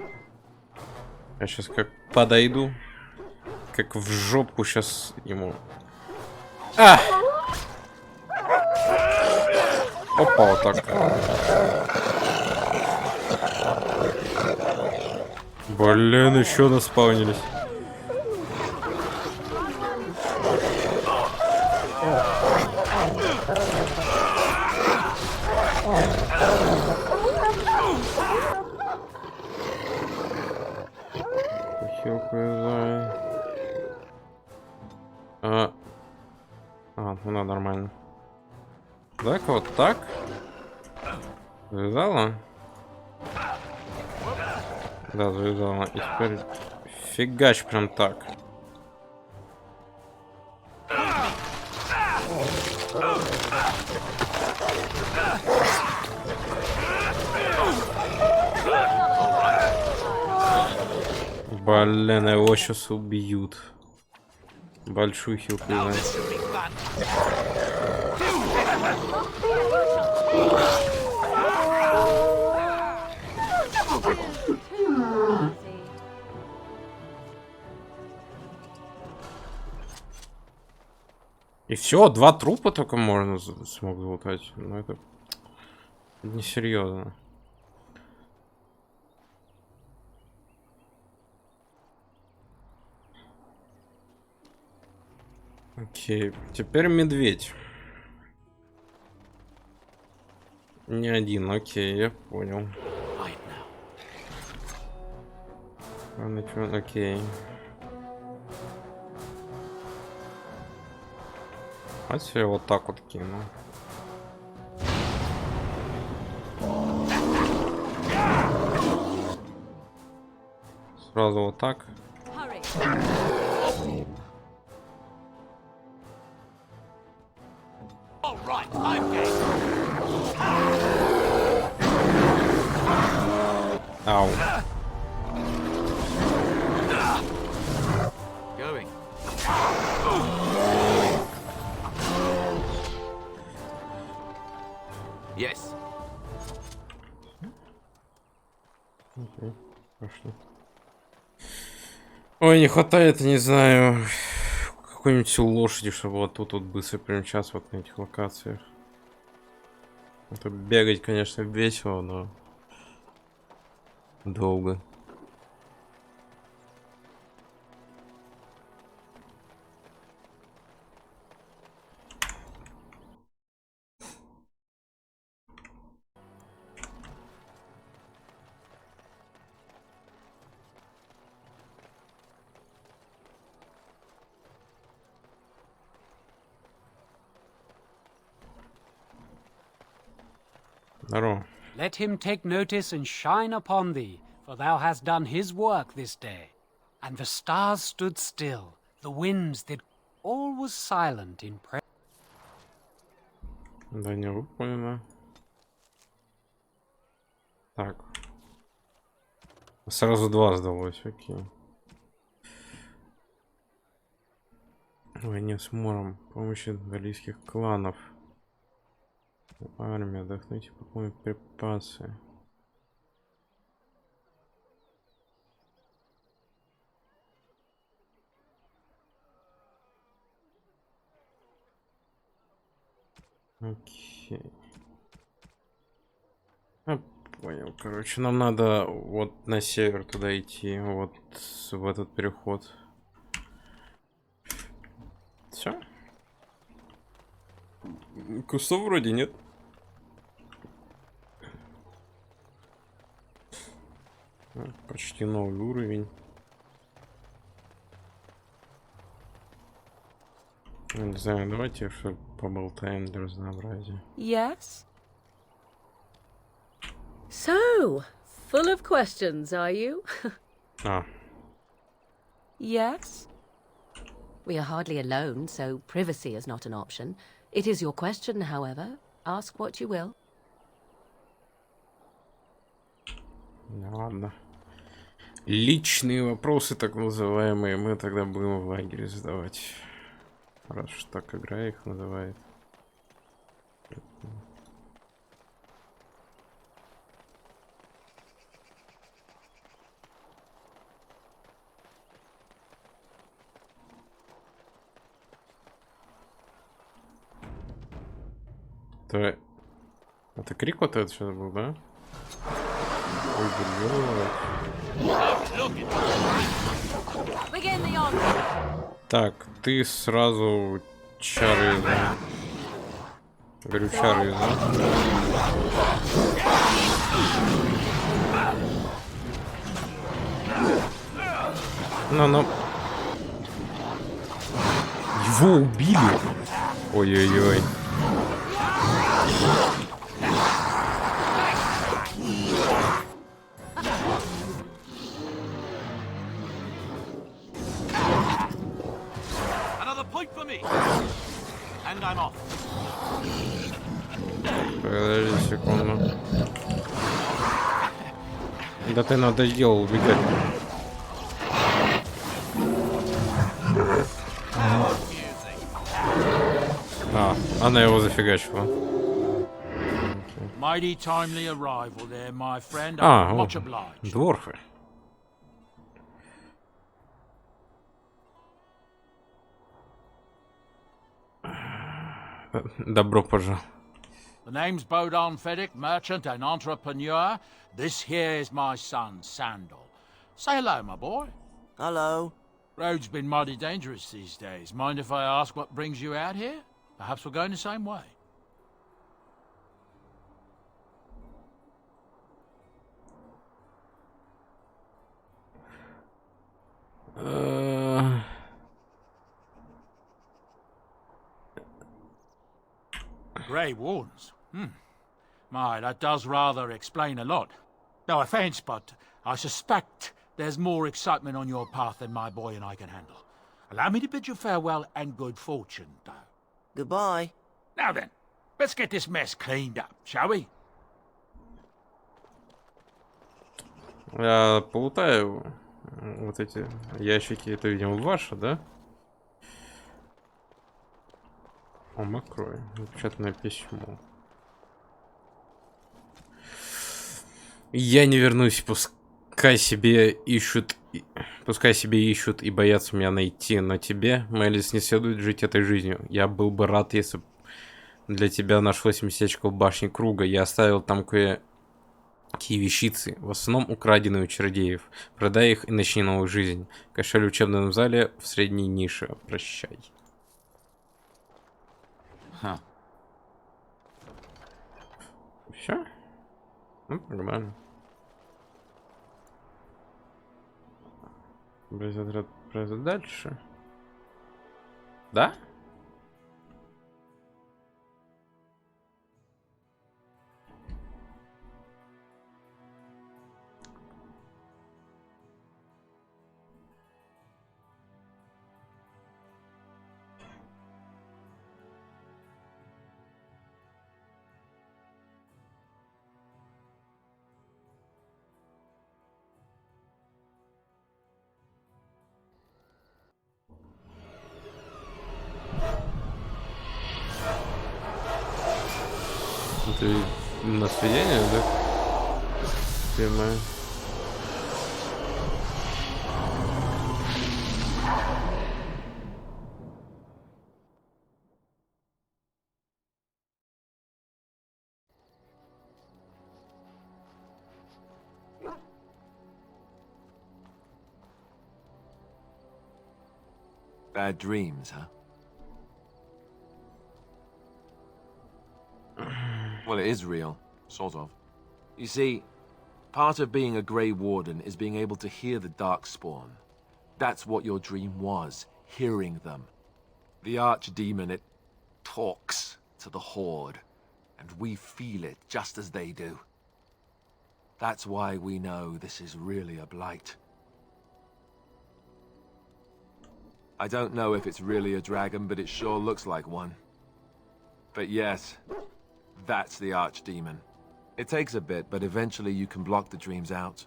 Я сейчас как подойду. Как в жопу сейчас ему. А! Опа, вот так. Блин, еще наспаунились. Ну нормально. Так, вот так. Завязала? Да, завязала. И теперь фигач прям так. Блин, его сейчас убьют. Большую хилку. И все, 2 трупа только можно смог залутать. Но это несерьезно. Окей, теперь медведь. Не один, окей, я понял. Окей. А я вот так вот кину. Сразу вот так. Ау. Going. Yes. Окей, пошли. Ой, не хватает, не знаю, какой-нибудь лошади, чтобы вот тут вот быстро примчаться вот на этих локациях. Это бегать, конечно, весело, но долго. Здорово. Let him take notice and shine upon thee, for thou hast done his work this day. And the stars stood still, the winds did, all was silent in prayer. Да не выполнено. Так. Сразу 2 сдалось, окей. Войне с Мором. Помощи галийских кланов. Армия, отдохнуть и пополнить припасы. Окей. Понял. Короче, нам надо вот на север туда идти, вот в этот переход. Все? Кустов вроде нет. Почти новый уровень. Не знаю, давайте что поболтаем для разнообразия. Yes? So, full of questions, are you? Yes? We are hardly alone, so privacy is not an option. It is your question, however. Ask what you will. Ладно. Личные вопросы, так называемые, мы тогда будем в лагере задавать. Раз уж так игра их называет. Это крик вот этот сейчас был, да? Ой, блядь. Так, ты сразу чары, да? Говорю, чары, да? Ну. Его убили? Ой-ой-ой. Подожди секунду. Да ты надоел убегать. Она его зафигачила. Mighty timely arrival there, my friend. Much obliged. Дворфы. Добро пожаловать. The name's Bodan Fedek, merchant and entrepreneur. This here is my son, Sandal. Say hello, my boy. Hello. Road's been mighty dangerous these days. Mind if I ask what brings you out here? Perhaps we're going the same way. Grey Wardens. My, that does rather explain a lot. No offense, but I suspect there's more excitement on your path than my boy and I can handle. Allow me to bid you farewell and good fortune, though. Goodbye. Now then, let's get this mess cleaned up, shall we? Я полутаю вот эти ящики, это, видимо, ваши, да? О, макрой. Напечатанное письмо. Я не вернусь, пускай себе ищут и боятся меня найти, но тебе, Мэлис, не следует жить этой жизнью. Я был бы рад, если бы для тебя нашлось местечко в башне Круга. Я оставил там кое-какие вещицы, в основном украденные у чародеев. Продай их и начни новую жизнь. Кошель в учебном зале в средней нише. Прощай. Все? Ну, нормально. Произойдет дальше. Да? Это на свидание, да? Понимаю. Bad dreams, huh? Well, it is real. Sort of. You see, part of being a Grey Warden is being able to hear the Darkspawn. That's what your dream was, hearing them. The Archdemon, it talks to the Horde, and we feel it just as they do. That's why we know this is really a blight. I don't know if it's really a dragon, but it sure looks like one. But yes, that's the Archdemon. It takes a bit, but eventually you can block the dreams out.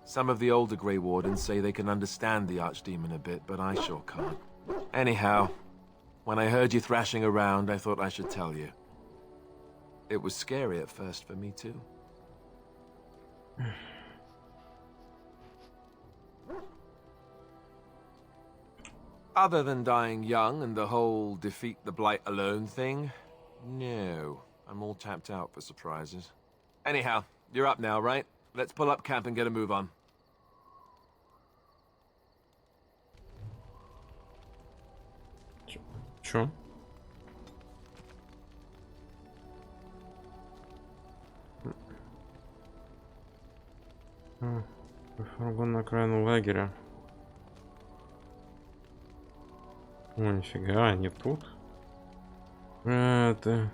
Some of the older Grey Wardens say they can understand the Archdemon a bit, but I sure can't. Anyhow, when I heard you thrashing around, I thought I should tell you. It was scary at first for me, too. Other than dying young and the whole defeat the Blight alone thing, no. I'm all tapped out for surprises. Anyhow, you're up now, right? Let's pull up camp and get a move on. Чё? Фургон на окраину лагеря. О, нифига, они тут. Это...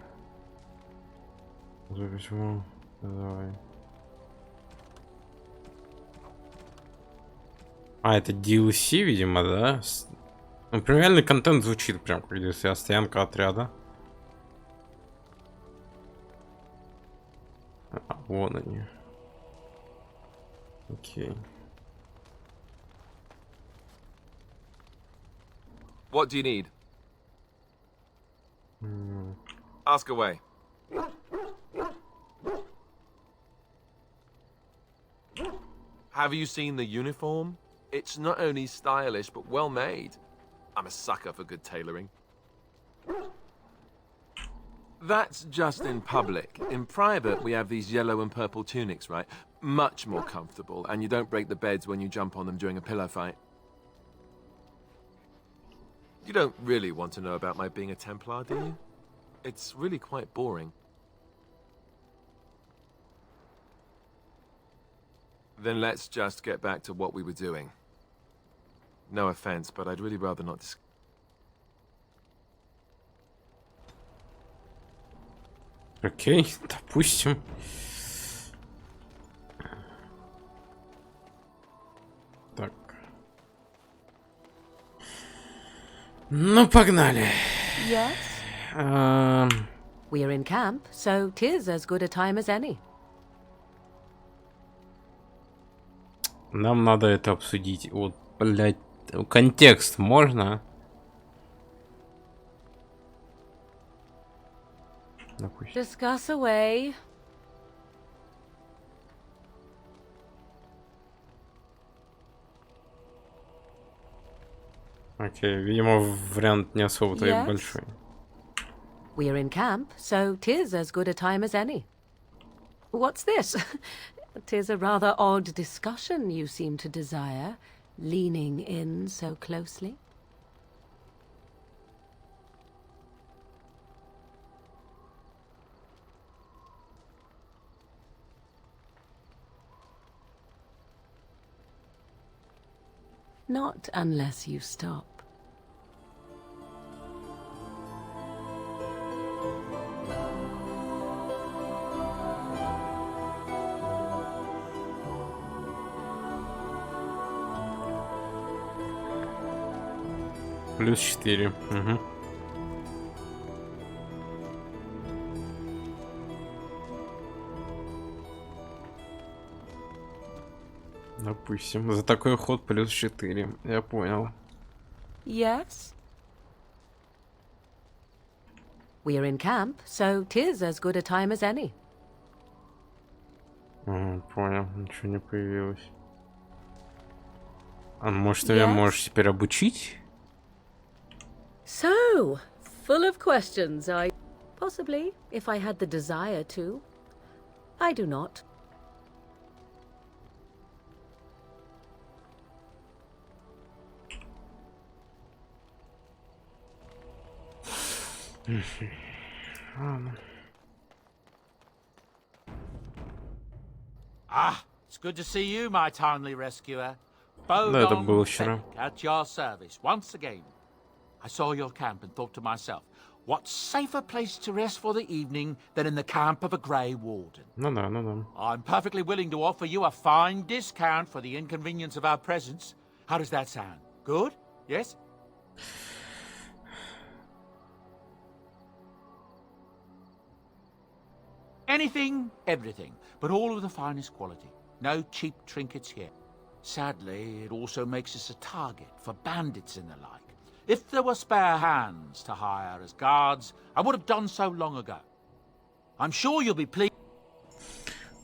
Почему? Давай. А, это DLC, видимо, да? Ну, премиальный контент звучит прям как DLC, стоянка отряда. А, вон они. Окей. What do you need? Ask away. Have you seen the uniform? It's not only stylish, but well made. I'm a sucker for good tailoring. That's just in public. In private, we have these yellow and purple tunics, right? Much more comfortable, and you don't break the beds when you jump on them during a pillow fight. You don't really want to know about my being a Templar, do you? It's really quite boring. Then let's just get back to what we were doing. No offense, but I'd really rather not discuss. Окей, допустим. Так. Ну, погнали. Yes? We're in camp, so 'tis as good a time as any. Нам надо это обсудить. Вот, блядь, контекст можно? Допустим. Discuss away. Окей, видимо, вариант не особо-то и Yes? большой. We're in camp, so 'tis as good a time as any. What's this? 'Tis a rather odd discussion you seem to desire, leaning in so closely. Not unless you stop. Плюс 4. Угу. Допустим, за такой ход плюс 4. Я понял. Yes? We're in camp, so 'tis as good a time as any. Понял, ничего не появилось. А может, ты меня можешь теперь обучить? So, full of questions, are you? Possibly, if I had the desire to. I do not. Ah, it's good to see you, my timely rescuer. Да, это было Bogon вчера. Fenwick, at your service once again. I saw your camp and thought to myself, what safer place to rest for the evening than in the camp of a Grey Warden? Ну да, ну да. I'm perfectly willing to offer you a fine discount for the inconvenience of our presence. How does that sound? Good? Yes? Anything, everything, but all of the finest quality. No cheap trinkets here. Sadly, it also makes us a target for bandits and the like. If there were spare hands to hire as guards, I would have done so long ago. I'm sure you'll be pleased.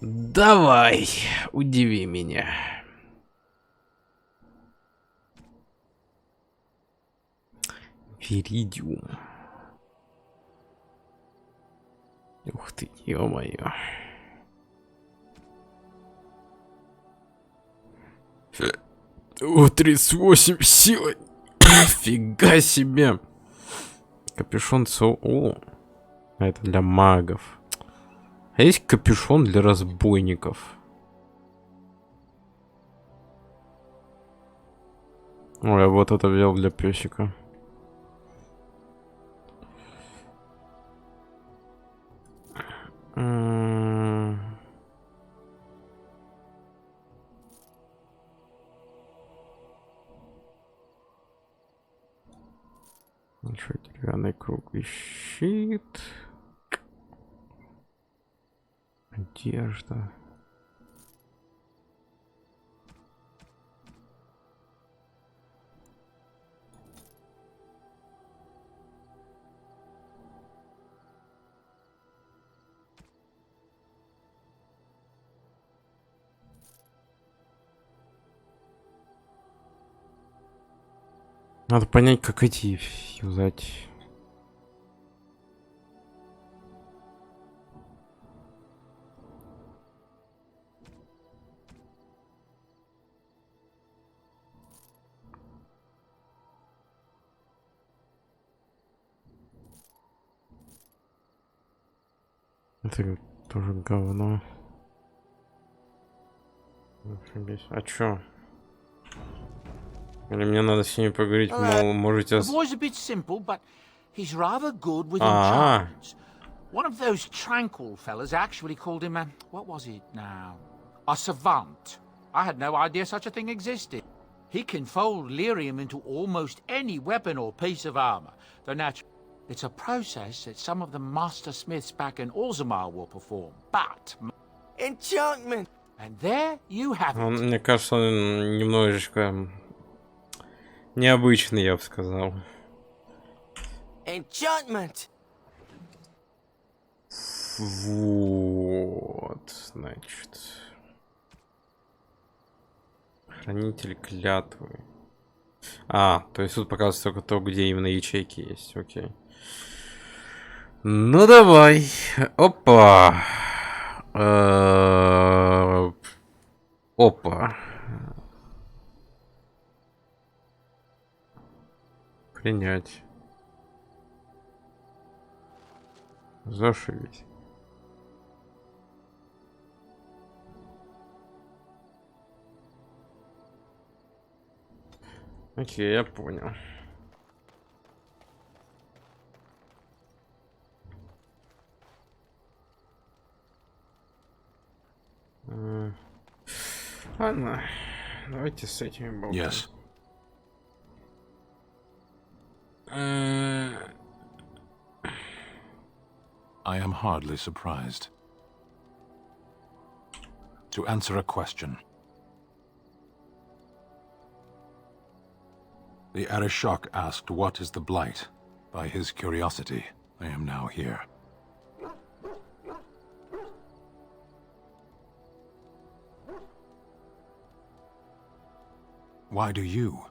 Давай, удиви меня. Виридиум. Ух ты, ё-моё. О, 38 силы. Фига себе. Капюшон О, это для магов. А есть капюшон для разбойников? Ой, я вот это взял для песика. Еще деревянный круглый щит. Одежда. Надо понять, как эти юзать. Это тоже говно. А чё? Или мне надо с ними поговорить, мол, можете... The boy's a bit simple, but he's rather good with enchantments. One of those tranquil fellas actually called him a... what was it now? A savant. I had no idea such a thing existed. He can fold lyrium into almost any weapon or piece of armor. Though naturally, it's a process that some of the master smiths back in Orzammar will perform. But... Enchantment! And there you have it. Мне кажется, он немножечко... необычный, я бы сказал. Enchantment. Вот, значит. Хранитель клятвы. А, то есть тут показывается только то, где именно ячейки есть. Окей. Ну давай. Опа. Опа. Принять. Зашибись. Окей, я понял. Ладно, давайте с этими болтаем. Yes. I am hardly surprised. To answer a question. The Arishok asked what is the Blight. By his curiosity, I am now here. Why do you?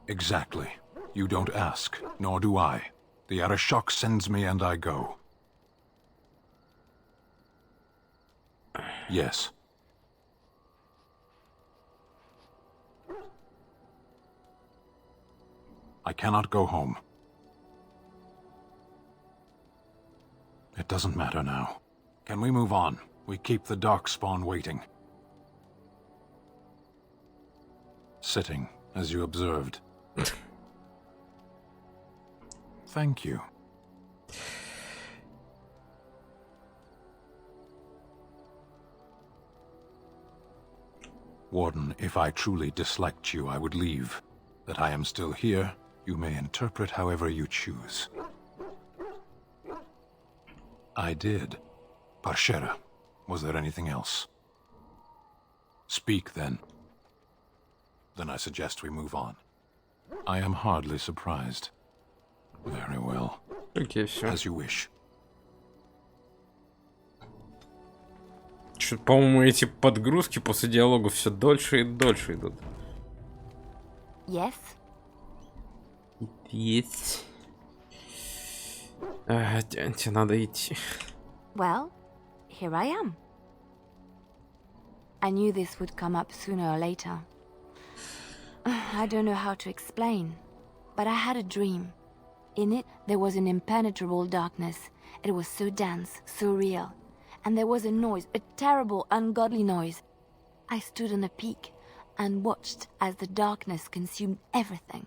Exactly. You don't ask, nor do I. The Arishok sends me and I go. Yes. I cannot go home. It doesn't matter now. Can we move on? We keep the Darkspawn waiting. Sitting, as you observed. Thank you. Warden, if I truly disliked you, I would leave. That I am still here, you may interpret however you choose. I did. Parshera, was there anything else? Speak, then. Then I suggest we move on. I am hardly surprised. Very well. Okay, все. As you wish. Что-то, по-моему, эти подгрузки после диалога все дольше и дольше идут. Yes? Есть. Тебе надо идти. Well, here I am. I knew this would come up sooner or later. I don't know how to explain, but I had a dream. In it, there was an impenetrable darkness. It was so dense, so real. And there was a noise, a terrible, ungodly noise. I stood on a peak and watched as the darkness consumed everything.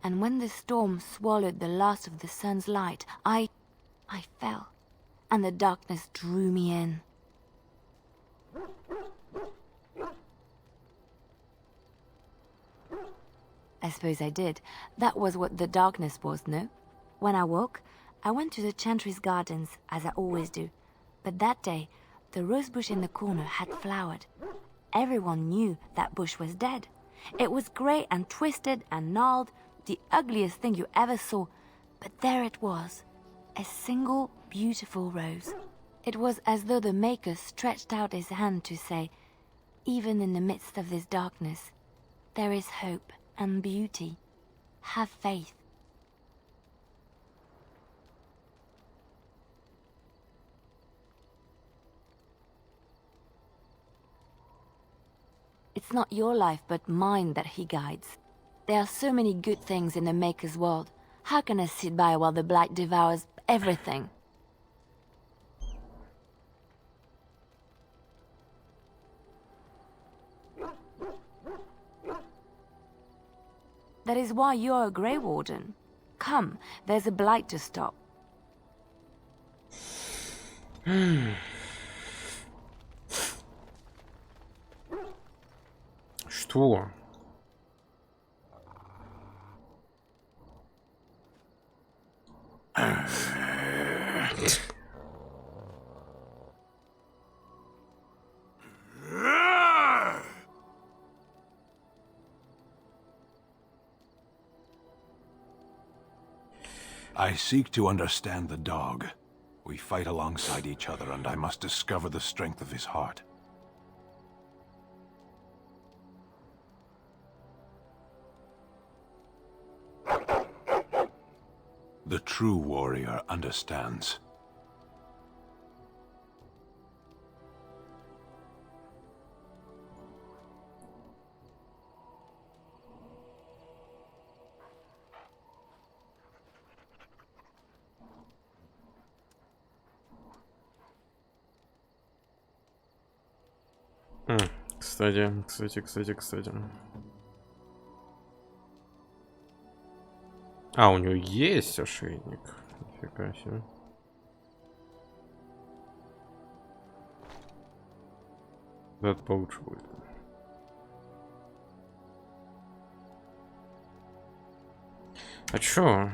And when the storm swallowed the last of the sun's light, I fell, and the darkness drew me in. I suppose I did. That was what the darkness was, no? When I woke, I went to the Chantry's gardens, as I always do. But that day, the rosebush in the corner had flowered. Everyone knew that bush was dead. It was grey and twisted and gnarled, the ugliest thing you ever saw. But there it was, a single beautiful rose. It was as though the Maker stretched out his hand to say, even in the midst of this darkness, there is hope and beauty. Have faith. It's not your life, but mine that he guides. There are so many good things in the Maker's world. How can I sit by while the Blight devours everything? That is why you're a Grey Warden. Come, there's a Blight to stop. Что? I seek to understand the dog. We fight alongside each other, and I must discover the strength of his heart. The true warrior understands. Кстати. А, у него есть ошейник. Нифига себе. Да, это получше будет. А чё?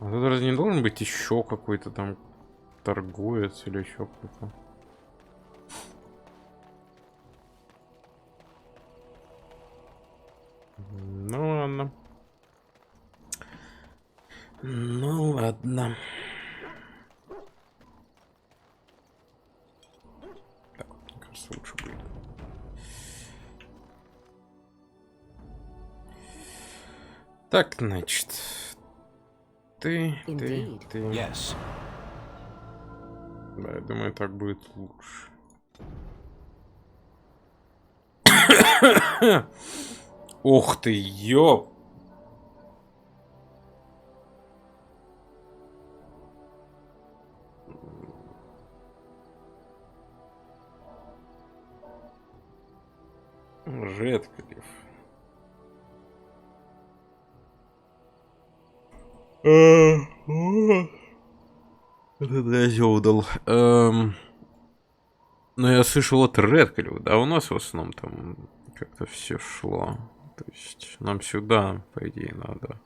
А тут разве не должен быть еще какой-то там торговец или еще кто-то? Ну ладно. Ну ладно. Так, мне кажется, лучше будет. Так, значит. Ты. Yes. Да, я думаю, так будет лучше. Ух ты, ёп. Редклифф. Это козёл дал. Ну, я слышал от Редклиффа, да, у нас в основном там как-то все шло. То есть нам сюда, по идее, надо.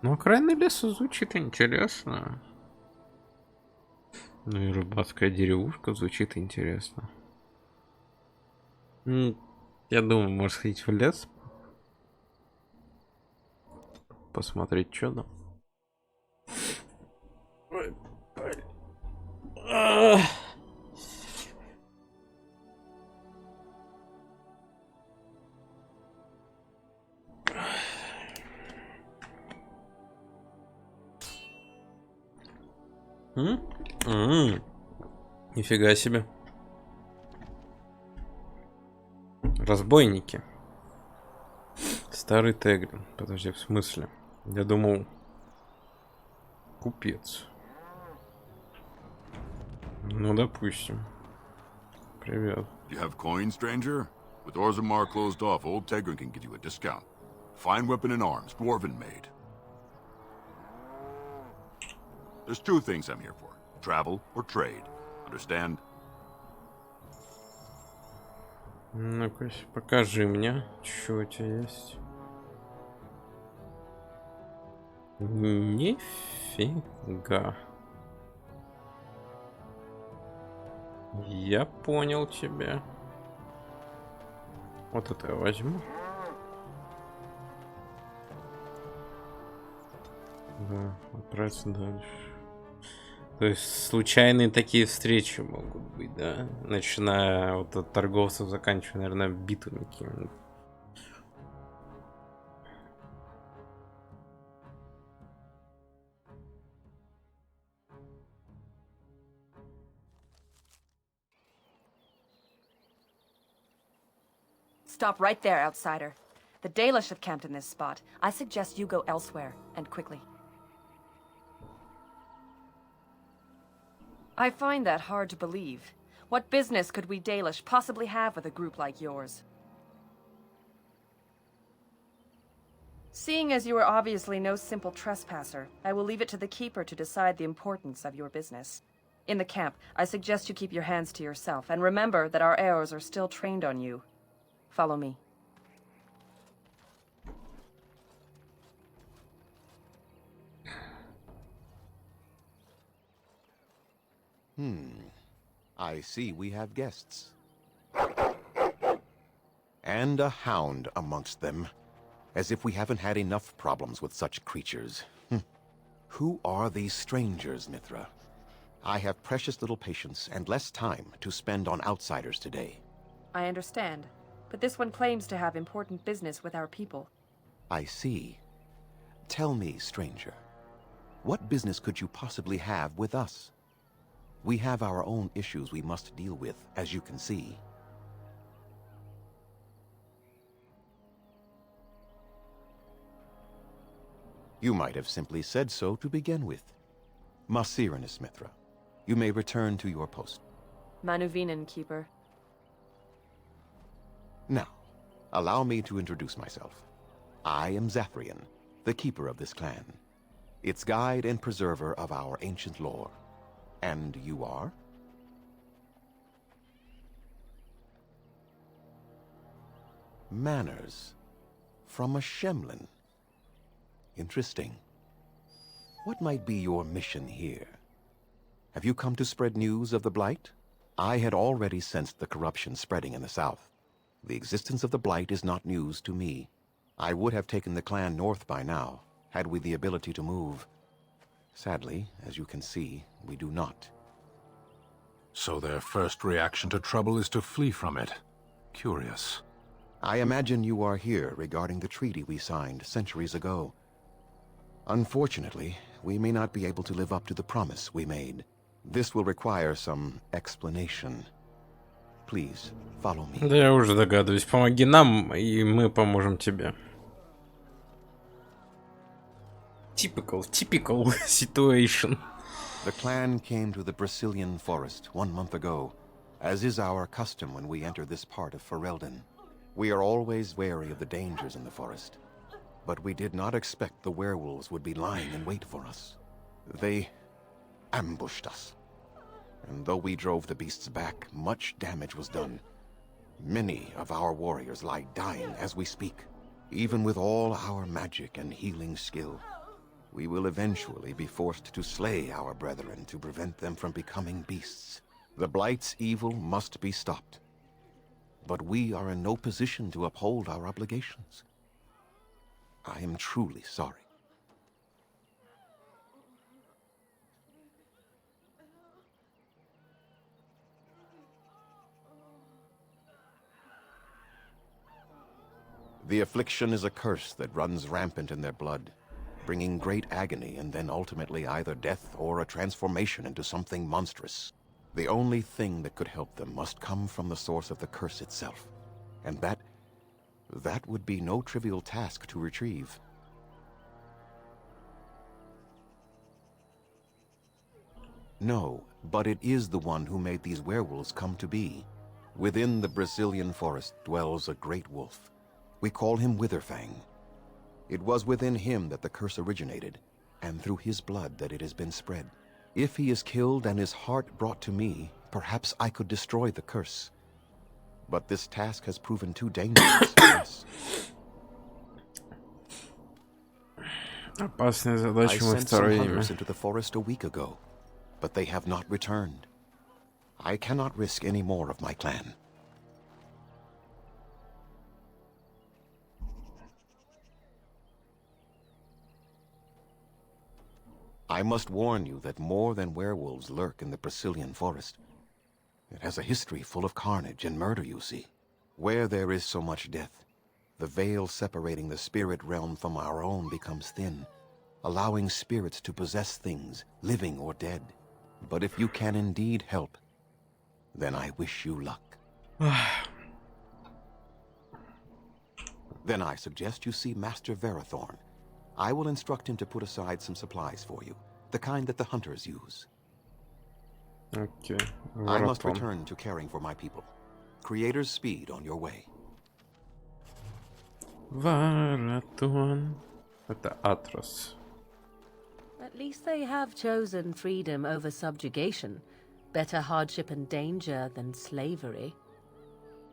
Ну, окраинный лес звучит интересно. Ну и рыбацкая деревушка звучит интересно. Я думаю, может сходить в лес. Посмотреть, что там. Ой, блин. Нифига себе. Разбойники. Старый Тегрин. Подожди, в смысле? Я думал... Купец. Ну, допустим. Привет. You have coin, stranger? With Orzammar closed off, old Tegrin can get you a discount. Fine weapon and arms, dwarven made. There's two things I'm here for. Travel or trade. Understand? Ну-ка, покажи мне, что у тебя есть. Нифига. Я понял тебя. Вот это я возьму. Да, отправиться дальше. То есть случайные такие встречи могут быть, да? Начиная вот от торговцев, заканчивая, наверное, битвами какими-нибудь. Stop right there, outsider. The Dalish have camped in this spot. I suggest you go elsewhere, and quickly. I find that hard to believe. What business could we Dalish possibly have with a group like yours? Seeing as you are obviously no simple trespasser, I will leave it to the Keeper to decide the importance of your business. In the camp, I suggest you keep your hands to yourself, and remember that our arrows are still trained on you. Follow me. I see we have guests. And a hound amongst them. As if we haven't had enough problems with such creatures. Who are these strangers, Mithra? I have precious little patience and less time to spend on outsiders today. I understand, but this one claims to have important business with our people. I see. Tell me, stranger, what business could you possibly have with us? We have our own issues we must deal with, as you can see. You might have simply said so to begin with. Masirinus, Mithra. You may return to your post. Manuvinen, Keeper. Now, allow me to introduce myself. I am Zafrian, the keeper of this clan, its guide and preserver of our ancient lore. And you are? Manners. From a Shemlin. Interesting. What might be your mission here? Have you come to spread news of the Blight? I had already sensed the corruption spreading in the south. The existence of the Blight is not news to me. I would have taken the clan north by now, had we the ability to move. Sadly, as you can see, we do not. So their first reaction to trouble is to flee from it. Curious. I imagine you are here regarding the treaty we signed centuries ago. Unfortunately, we may not be able to live up to the promise we made. This will require some explanation. Please, follow me. Да я уже догадываюсь. Помоги нам, и мы поможем тебе. Typical situation. The clan came to the Brazilian forest 1 month ago, as is our custom when we enter this part of Ferelden. We are always wary of the dangers in the forest, but we did not expect the werewolves would be lying in wait for us. They ambushed us, and though we drove the beasts back, much damage was done. Many of our warriors lie dying as we speak. Even with all our magic and healing skill, we will eventually be forced to slay our brethren to prevent them from becoming beasts. The Blight's evil must be stopped. But we are in no position to uphold our obligations. I am truly sorry. The affliction is a curse that runs rampant in their blood, bringing great agony and then ultimately either death or a transformation into something monstrous. The only thing that could help them must come from the source of the curse itself, and that would be no trivial task to retrieve. No, but it is the one who made these werewolves come to be. Within the Brazilian forest dwells a great wolf. We call him Witherfang. It was within him that the curse originated, and through his blood that it has been spread. If he is killed and his heart brought to me, perhaps I could destroy the curse. But this task has proven too dangerous for us. Опасная I задача во sent some второе имя. hunters into the forest a week ago, but they have not returned. I cannot risk any more of my clan. I must warn you that more than werewolves lurk in the Brazilian forest. It has a history full of carnage and murder, you see. Where there is so much death, the veil separating the spirit realm from our own becomes thin, allowing spirits to possess things, living or dead. But if you can indeed help, then I wish you luck. Then I suggest you see Master Verathorn. I will instruct him to put aside some supplies for you, the kind that the hunters use. Окей. I must Варатон. return to caring for my people. Creator's speed on your way. Варатон. Это Атрос. At least they have chosen freedom over subjugation. Better hardship and danger than slavery.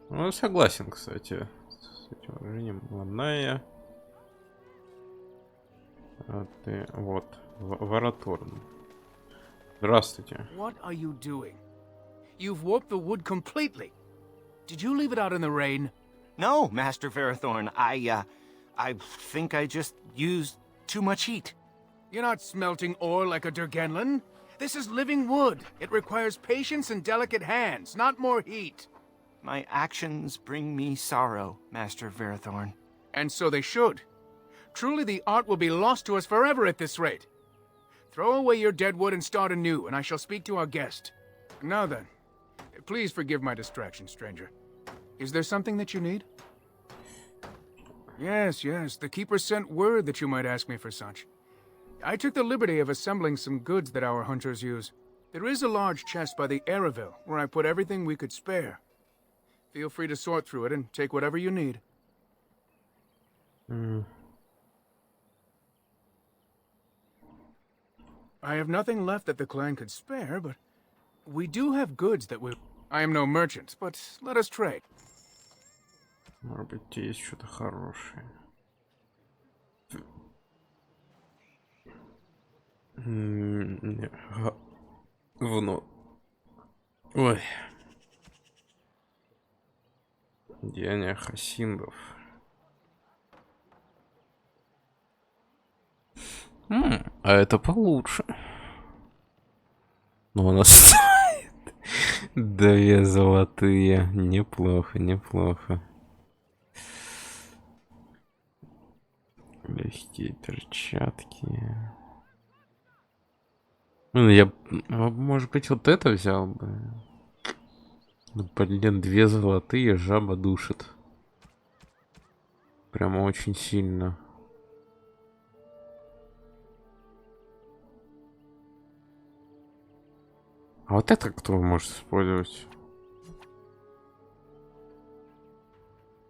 Ну, согласен, кстати, с этим выражением. Ланая. А ты... Вот. Вараторн. Здравствуйте. What are you doing? You've warped the wood completely. Did you leave it out in the rain? No, Master Verathorn. I think I just used too much heat. You're not smelting ore like a Durgenlin. This is living wood. It requires patience and delicate hands, not more heat. My actions bring me sorrow, Master Verathorn. And so they should. Truly the art will be lost to us forever at this rate. Throw away your dead wood and start anew, and I shall speak to our guest. Now then, please forgive my distraction, stranger. Is there something that you need? Yes, the Keeper sent word that you might ask me for such. I took the liberty of assembling some goods that our hunters use. There is a large chest by the Araville, where I put everything we could spare. Feel free to sort through it and take whatever you need. I have nothing left that the clan could spare, but we do have goods that we... I am no merchant, but let us trade. Может быть, есть что-то хорошее. Не. Говно. Ой. Деяния хасиндов. А это получше. Но у нас стоит 2 золотые. Неплохо, неплохо. Легкие перчатки. Ну, я, может быть, вот это взял бы. Ну, блин, 2 золотые, жаба душит. Прямо очень сильно. А вот это кто может использовать?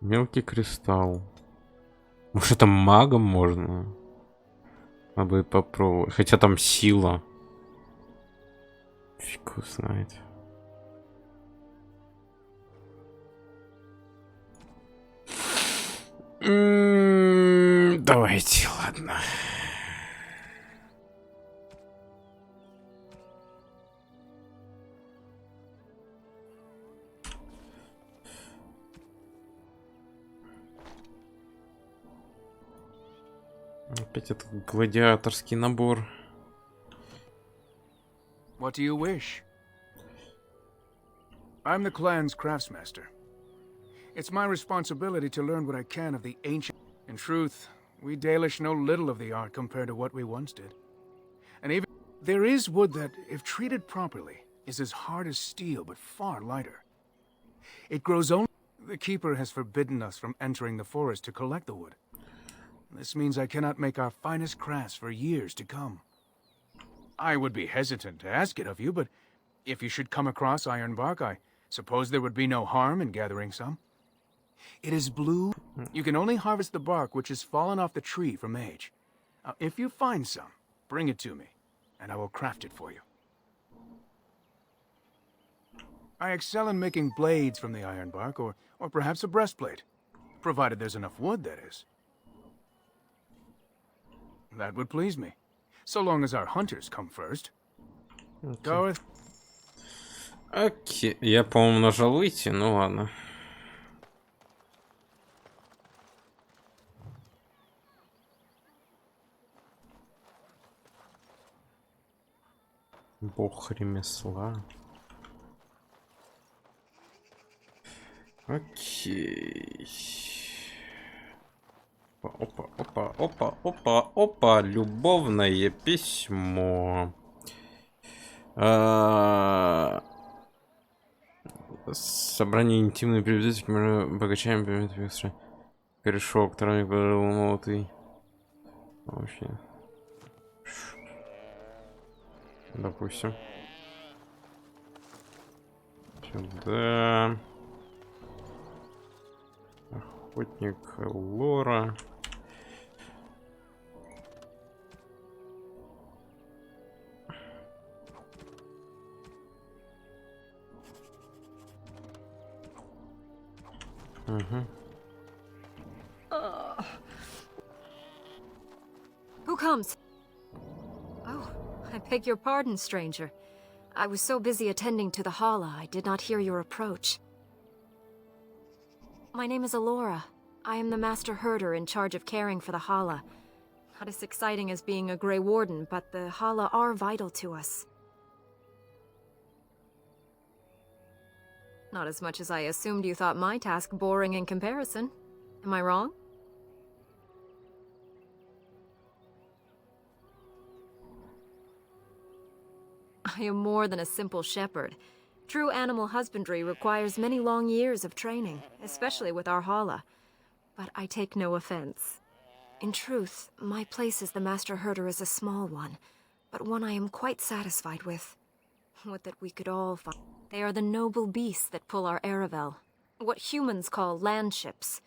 Мелкий кристалл. Может, это магом можно? Надо будет попробовать. Хотя там сила. Фиг его знает. Давайте, ладно. Опять этот гладиаторский набор. What do you wish? I'm the clan's craftsmaster. It's my responsibility to learn what I can of the ancient. In truth, we Dalish know little of the art compared to what we once did. And even there is wood that, if treated properly, is as hard as steel but far lighter. It grows only. The keeper has forbidden us from entering the forest to collect the wood. This means I cannot make our finest crafts for years to come. I would be hesitant to ask it of you, but if you should come across ironbark, I suppose there would be no harm in gathering some. It is blue. You can only harvest the bark which has fallen off the tree from age. Now, if you find some, bring it to me, and I will craft it for you. I excel in making blades from the ironbark, or perhaps a breastplate, provided there's enough wood, that is. That would please me, so long as our hunters come first. Gareth? Окей, я, по-моему, нажал выйти, ну ладно. Бог ремесла. Окей. Опа, опа, опа, опа, опа. Любовное письмо. Собрание интимной приблизительности мы богачаем экстра. Корешок, травник, молотый. Вообще. Допустим. Сюда. Охотник Лора. Who comes? Oh, I beg your pardon, stranger. I was so busy attending to the Hala, I did not hear your approach. My name is Alora. I am the Master Herder in charge of caring for the Hala. Not as exciting as being a Grey Warden, but the Hala are vital to us. Not as much as I assumed you thought my task boring in comparison. Am I wrong? I am more than a simple shepherd. True animal husbandry requires many long years of training, especially with our Hala. But I take no offense. In truth, my place as the Master Herder is a small one, but one I am quite satisfied with. Would that we could all find. They are the noble beasts that pull our Aravel. What humans call landships.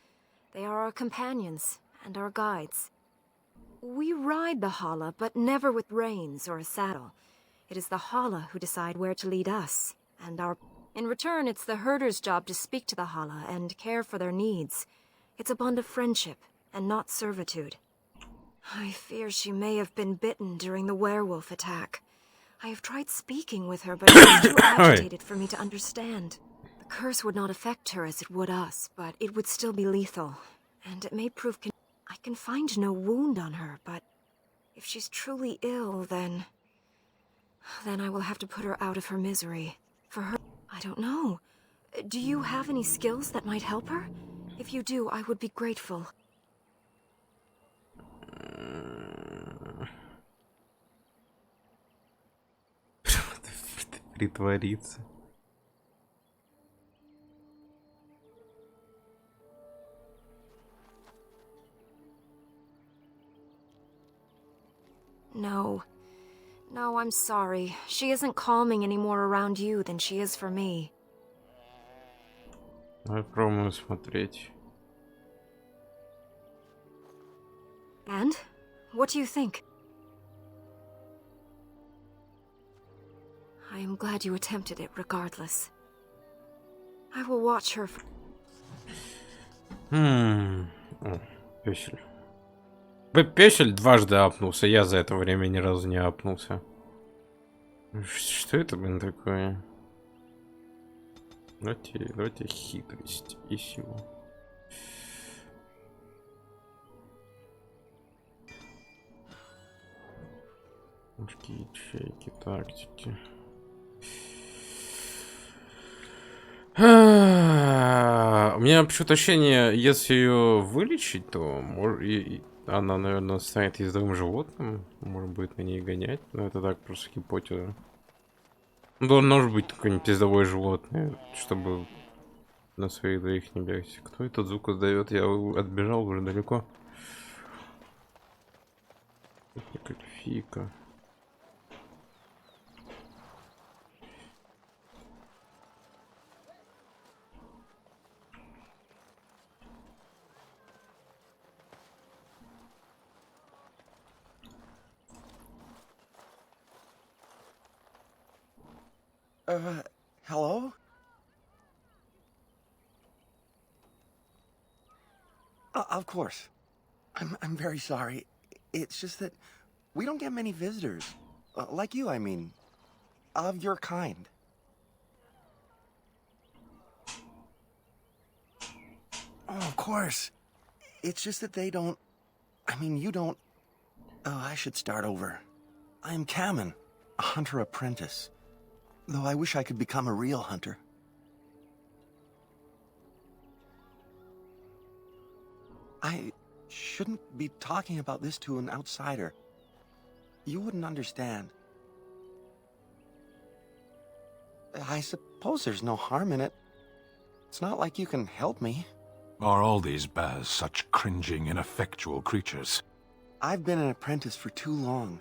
They are our companions and our guides. We ride the Hala, but never with reins or a saddle. It is the Hala who decide where to lead us, and our... In return, it's the herder's job to speak to the Hala and care for their needs. It's a bond of friendship, and not servitude. I fear she may have been bitten during the werewolf attack. I have tried speaking with her, but she is too agitated for me to understand. The curse would not affect her as it would us, but it would still be lethal. And it may prove I can find no wound on her, but If she's truly ill, then I will have to put her out of her misery. For her, I don't know. Do you have any skills that might help her? If you do, I would be grateful. Притвориться. No. No, I'm sorry. She isn't calming any more around you than she is for me. Давай пробуем смотреть. And? What do you think? I am glad you attempted it regardless. I will watch her. О, пёсель. Пёсель дважды апнулся, я за это время ни разу не апнулся. Что это, блин, такое? Давайте хитрость и силу. Мужские ячейки, тактики. У меня почему-то ощущение, если ее вылечить, то она, наверное, станет ездовым животным. Может быть, на ней гонять. Но это так, просто гипотеза. Ну, может быть какое-нибудь ездовое животное, чтобы на своих двоих не бегать. Кто этот звук издает? Я отбежал уже далеко. Фика. Hello? Of course. I'm very sorry. It's just that we don't get many visitors. Like you, I mean. Of your kind. Oh, of course. It's just that they don't... I mean, you don't... Oh, I should start over. I am Kamen, a hunter apprentice. Though I wish I could become a real hunter. I shouldn't be talking about this to an outsider. You wouldn't understand. I suppose there's no harm in it. It's not like you can help me. Are all these Baz such cringing, ineffectual creatures? I've been an apprentice for too long.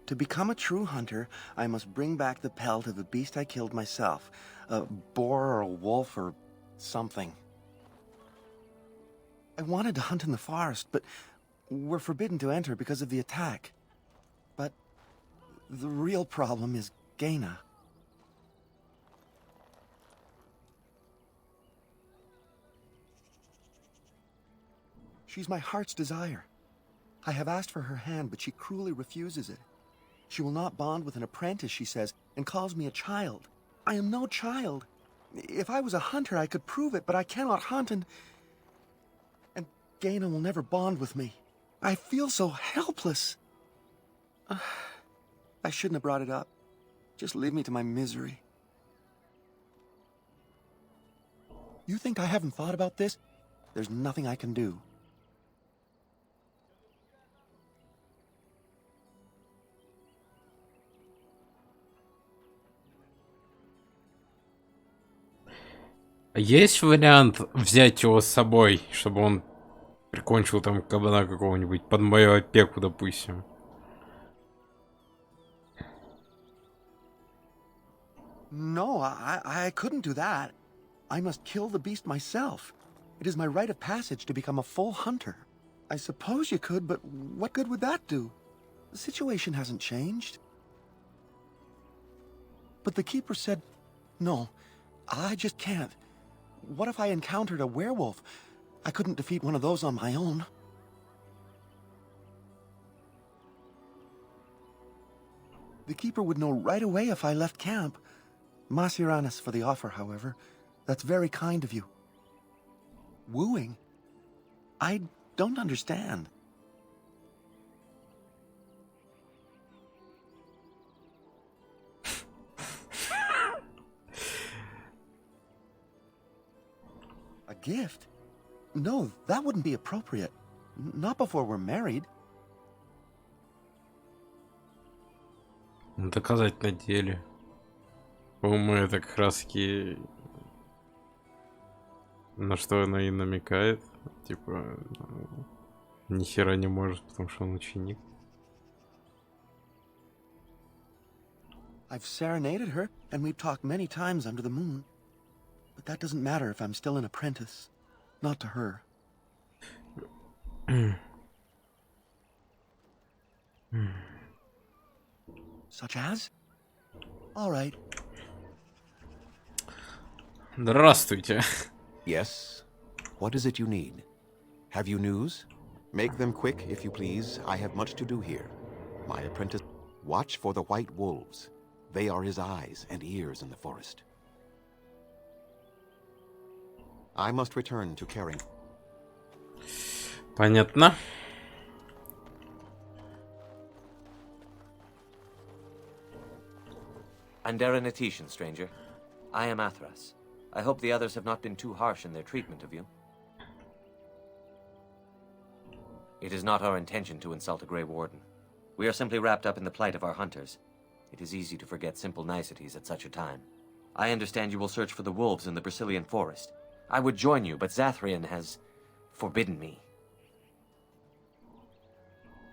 To become a true hunter, I must bring back the pelt of a beast I killed myself. A boar or a wolf or something. I wanted to hunt in the forest, but we're forbidden to enter because of the attack. But the real problem is Gaina. She's my heart's desire. I have asked for her hand, but she cruelly refuses it. She will not bond with an apprentice, she says, and calls me a child. I am no child. If I was a hunter, I could prove it, but I cannot hunt, and Gaina will never bond with me. I feel so helpless. I shouldn't have brought it up. Just leave me to my misery. You think I haven't thought about this? There's nothing I can do. Есть вариант взять его с собой, чтобы он прикончил там кабана какого-нибудь под мою опеку, допустим? No, I couldn't do that. I must kill the beast myself. It is my rite of passage to become a full hunter. I suppose you could, but what good would that do? The situation hasn't changed. But the keeper said, no, I just can't. What if I encountered a werewolf? I couldn't defeat one of those on my own. The keeper would know right away if I left camp. Masiranis for the offer, however. That's very kind of you. Wooing? I don't understand. gift? No, that wouldn't be appropriate. Not before we're married. Доказать на деле. По-моему, это как раз таки на что она и намекает. Типа, ни хера не может, потому что он ученик. I've serenaded her, and we've talked many times under the moon. But that doesn't matter if I'm still an apprentice. Not to her. Such as? All right. Здравствуйте. Yes? What is it you need? Have you news? Make them quick, if you please. I have much to do here. My apprentice... Watch for the white wolves. They are his eyes and ears in the forest. I must return to Caring. Понятно. Andaren Etishan, stranger. I am Athras. I hope the others have not been too harsh in their treatment of you. It is not our intention to insult a Grey Warden. We are simply wrapped up in the plight of our hunters. It is easy to forget simple niceties at such a time. I understand you will search for the wolves in the Brazilian forest. I would join you, but Zathrian has forbidden me.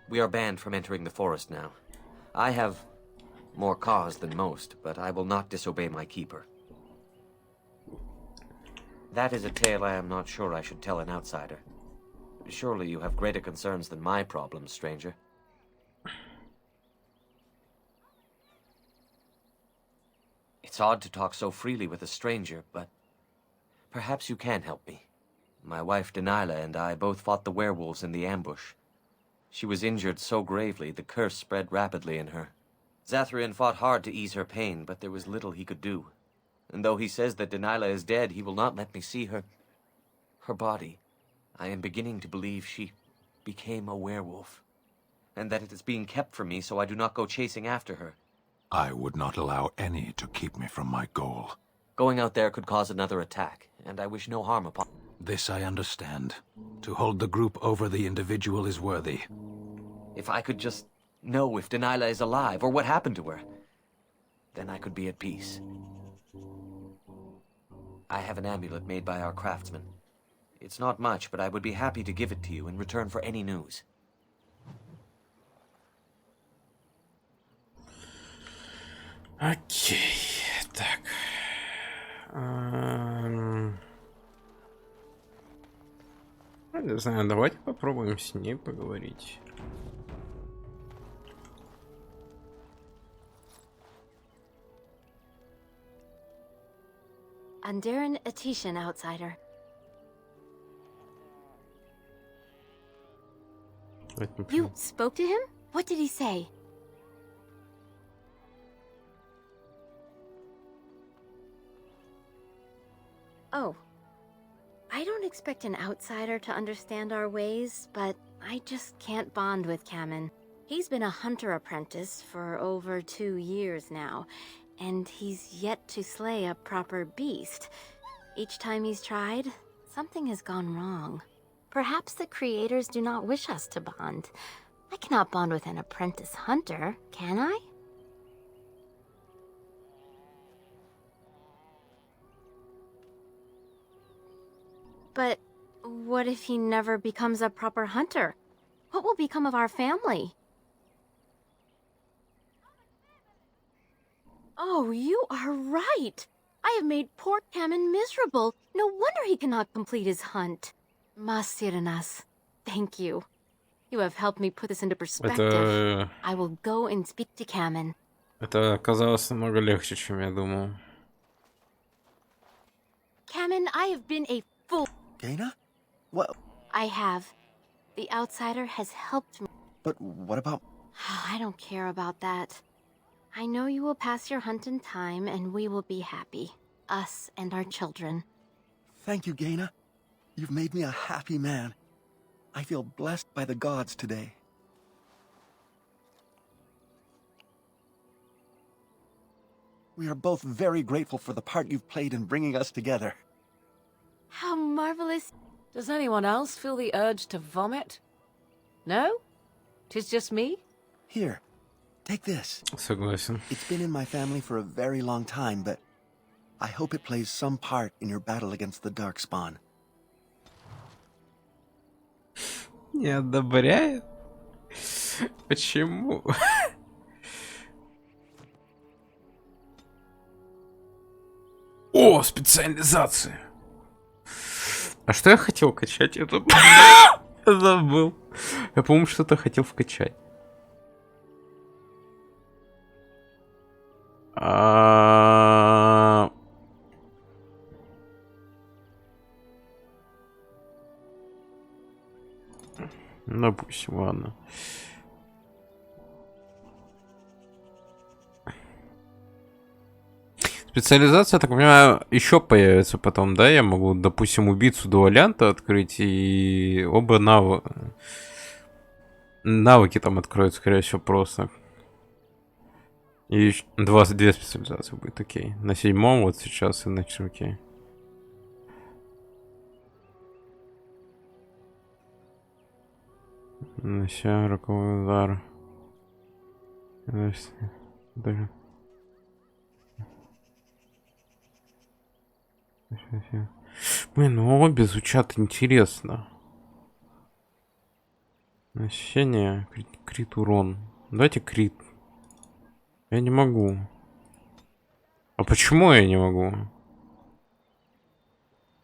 We are banned from entering the forest now. I have more cause than most, but I will not disobey my keeper. That is a tale I am not sure I should tell an outsider. Surely you have greater concerns than my problems, stranger. It's odd to talk so freely with a stranger, but perhaps you can help me. My wife Denilah and I both fought the werewolves in the ambush. She was injured so gravely, the curse spread rapidly in her. Zathrian fought hard to ease her pain, but there was little he could do. And though he says that Denilah is dead, he will not let me see her body. I am beginning to believe she became a werewolf, and that it is being kept from me so I do not go chasing after her. I would not allow any to keep me from my goal. Going out there could cause another attack, and I wish no harm upon... This I understand. To hold the group over the individual is worthy. If I could just know if Denilah is alive, or what happened to her, then I could be at peace. I have an amulet made by our craftsman. It's not much, but I would be happy to give it to you in return for any news. Окей, так. Не знаю, давайте попробуем с ней поговорить. Andaren Etishan, outsider. You spoke to him? What did he say? Oh. I don't expect an outsider to understand our ways, but I just can't bond with Kamen. He's been a hunter apprentice for over 2 years now, and he's yet to slay a proper beast. Each time he's tried, something has gone wrong. Perhaps the creators do not wish us to bond. I cannot bond with an apprentice hunter, can I? But what if he never becomes a proper hunter? What will become of our family? Oh, you are right. I have made poor Kamen miserable. No wonder he cannot complete his hunt. Masiranas, thank you. You have helped me put this into perspective. I will go and speak to Kamen. Это оказалось намного легче, чем я думал. Kamen, I have been a fool. Gaina? What? I have. The outsider has helped me. But what about... I don't care about that. I know you will pass your hunt in time, and we will be happy. Us and our children. Thank you, Gaina. You've made me a happy man. I feel blessed by the gods today. We are both very grateful for the part you've played in bringing us together. How marvelous. Does anyone else feel the urge to vomit? No? 'Tis just me? Here, take this. Согласен. It's been in my family for a very long time, but I hope it plays some part in your battle against the Darkspawn. Не одобряет? Почему? О, специализация! А что я хотел качать? Это забыл. Я, по-моему, что-то хотел вкачать. Допустим, ладно. Специализация, так понимаю, еще появится потом, да? Я могу, допустим, убийцу дуалянта открыть, и оба навыки там откроют, скорее всего, просто. И две специализации будет, окей. На 7-м вот сейчас, иначе окей. Нанося роковой удар. Даже... Блин, ну обе звучат интересно. Насыщение, крит урон. Давайте крит. Я не могу. А почему я не могу?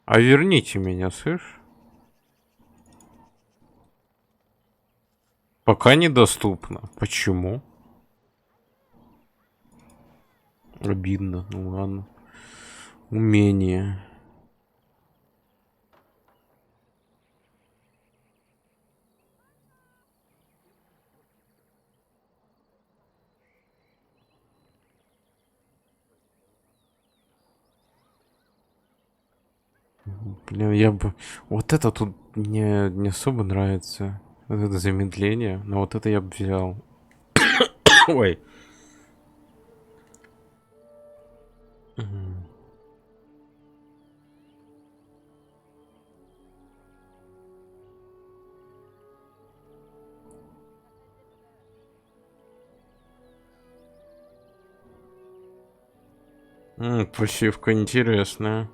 А верните меня, слышь? Пока недоступно. Почему? Обидно. Ну ладно. Умение. Блин, я бы... Вот это тут мне не особо нравится. Вот это замедление. Но вот это я бы взял. Ой. Пассивка интересная.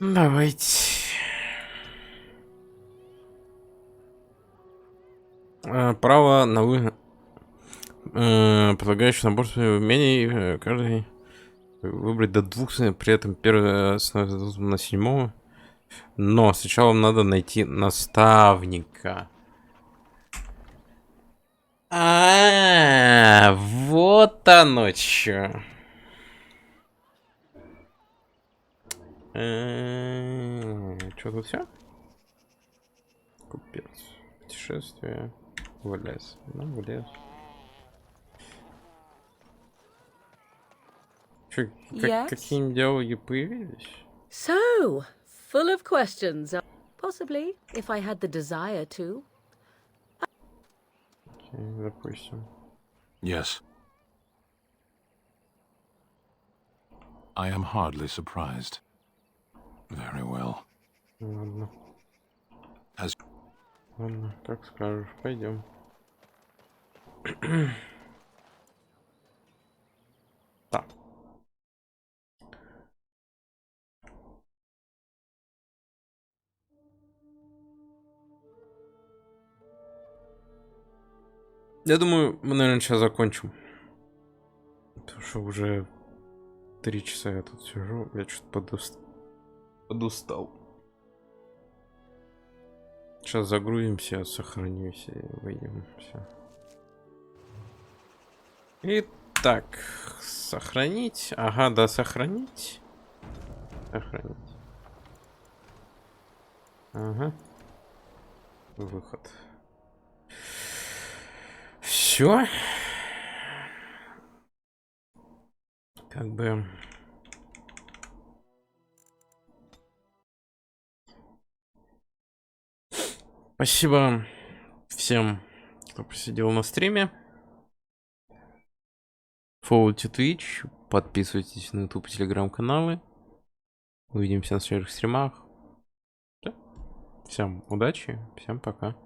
Давайте. Право на предлагающий набор умений. Каждый выбрать до 2, при этом первый становится на 7. Но сначала вам надо найти наставника. Вот оно чё. Что тут все? Купец. Путешествие в лес. Ну, в лес. Чё, какие-нибудь диалоги появились? So, full of questions. Possibly, if I had the desire to. Okay, допустим. Yes. I am hardly surprised. Very well. Ладно. As... Ладно, как скажешь, пойдем. Так. Я думаю, мы, наверное, сейчас закончим. Потому что уже 3 часа я тут сижу. Я что-то подустал. Сейчас загрузимся, сохранимся и выйдем. Все. Итак, сохранить. Ага, да, сохранить. Охранить. Ага. Выход. Все. Как бы... Спасибо всем, кто посидел на стриме. Follow Twitch, подписывайтесь на YouTube и телеграм-каналы. Увидимся на следующих стримах. Да. Всем удачи, всем пока.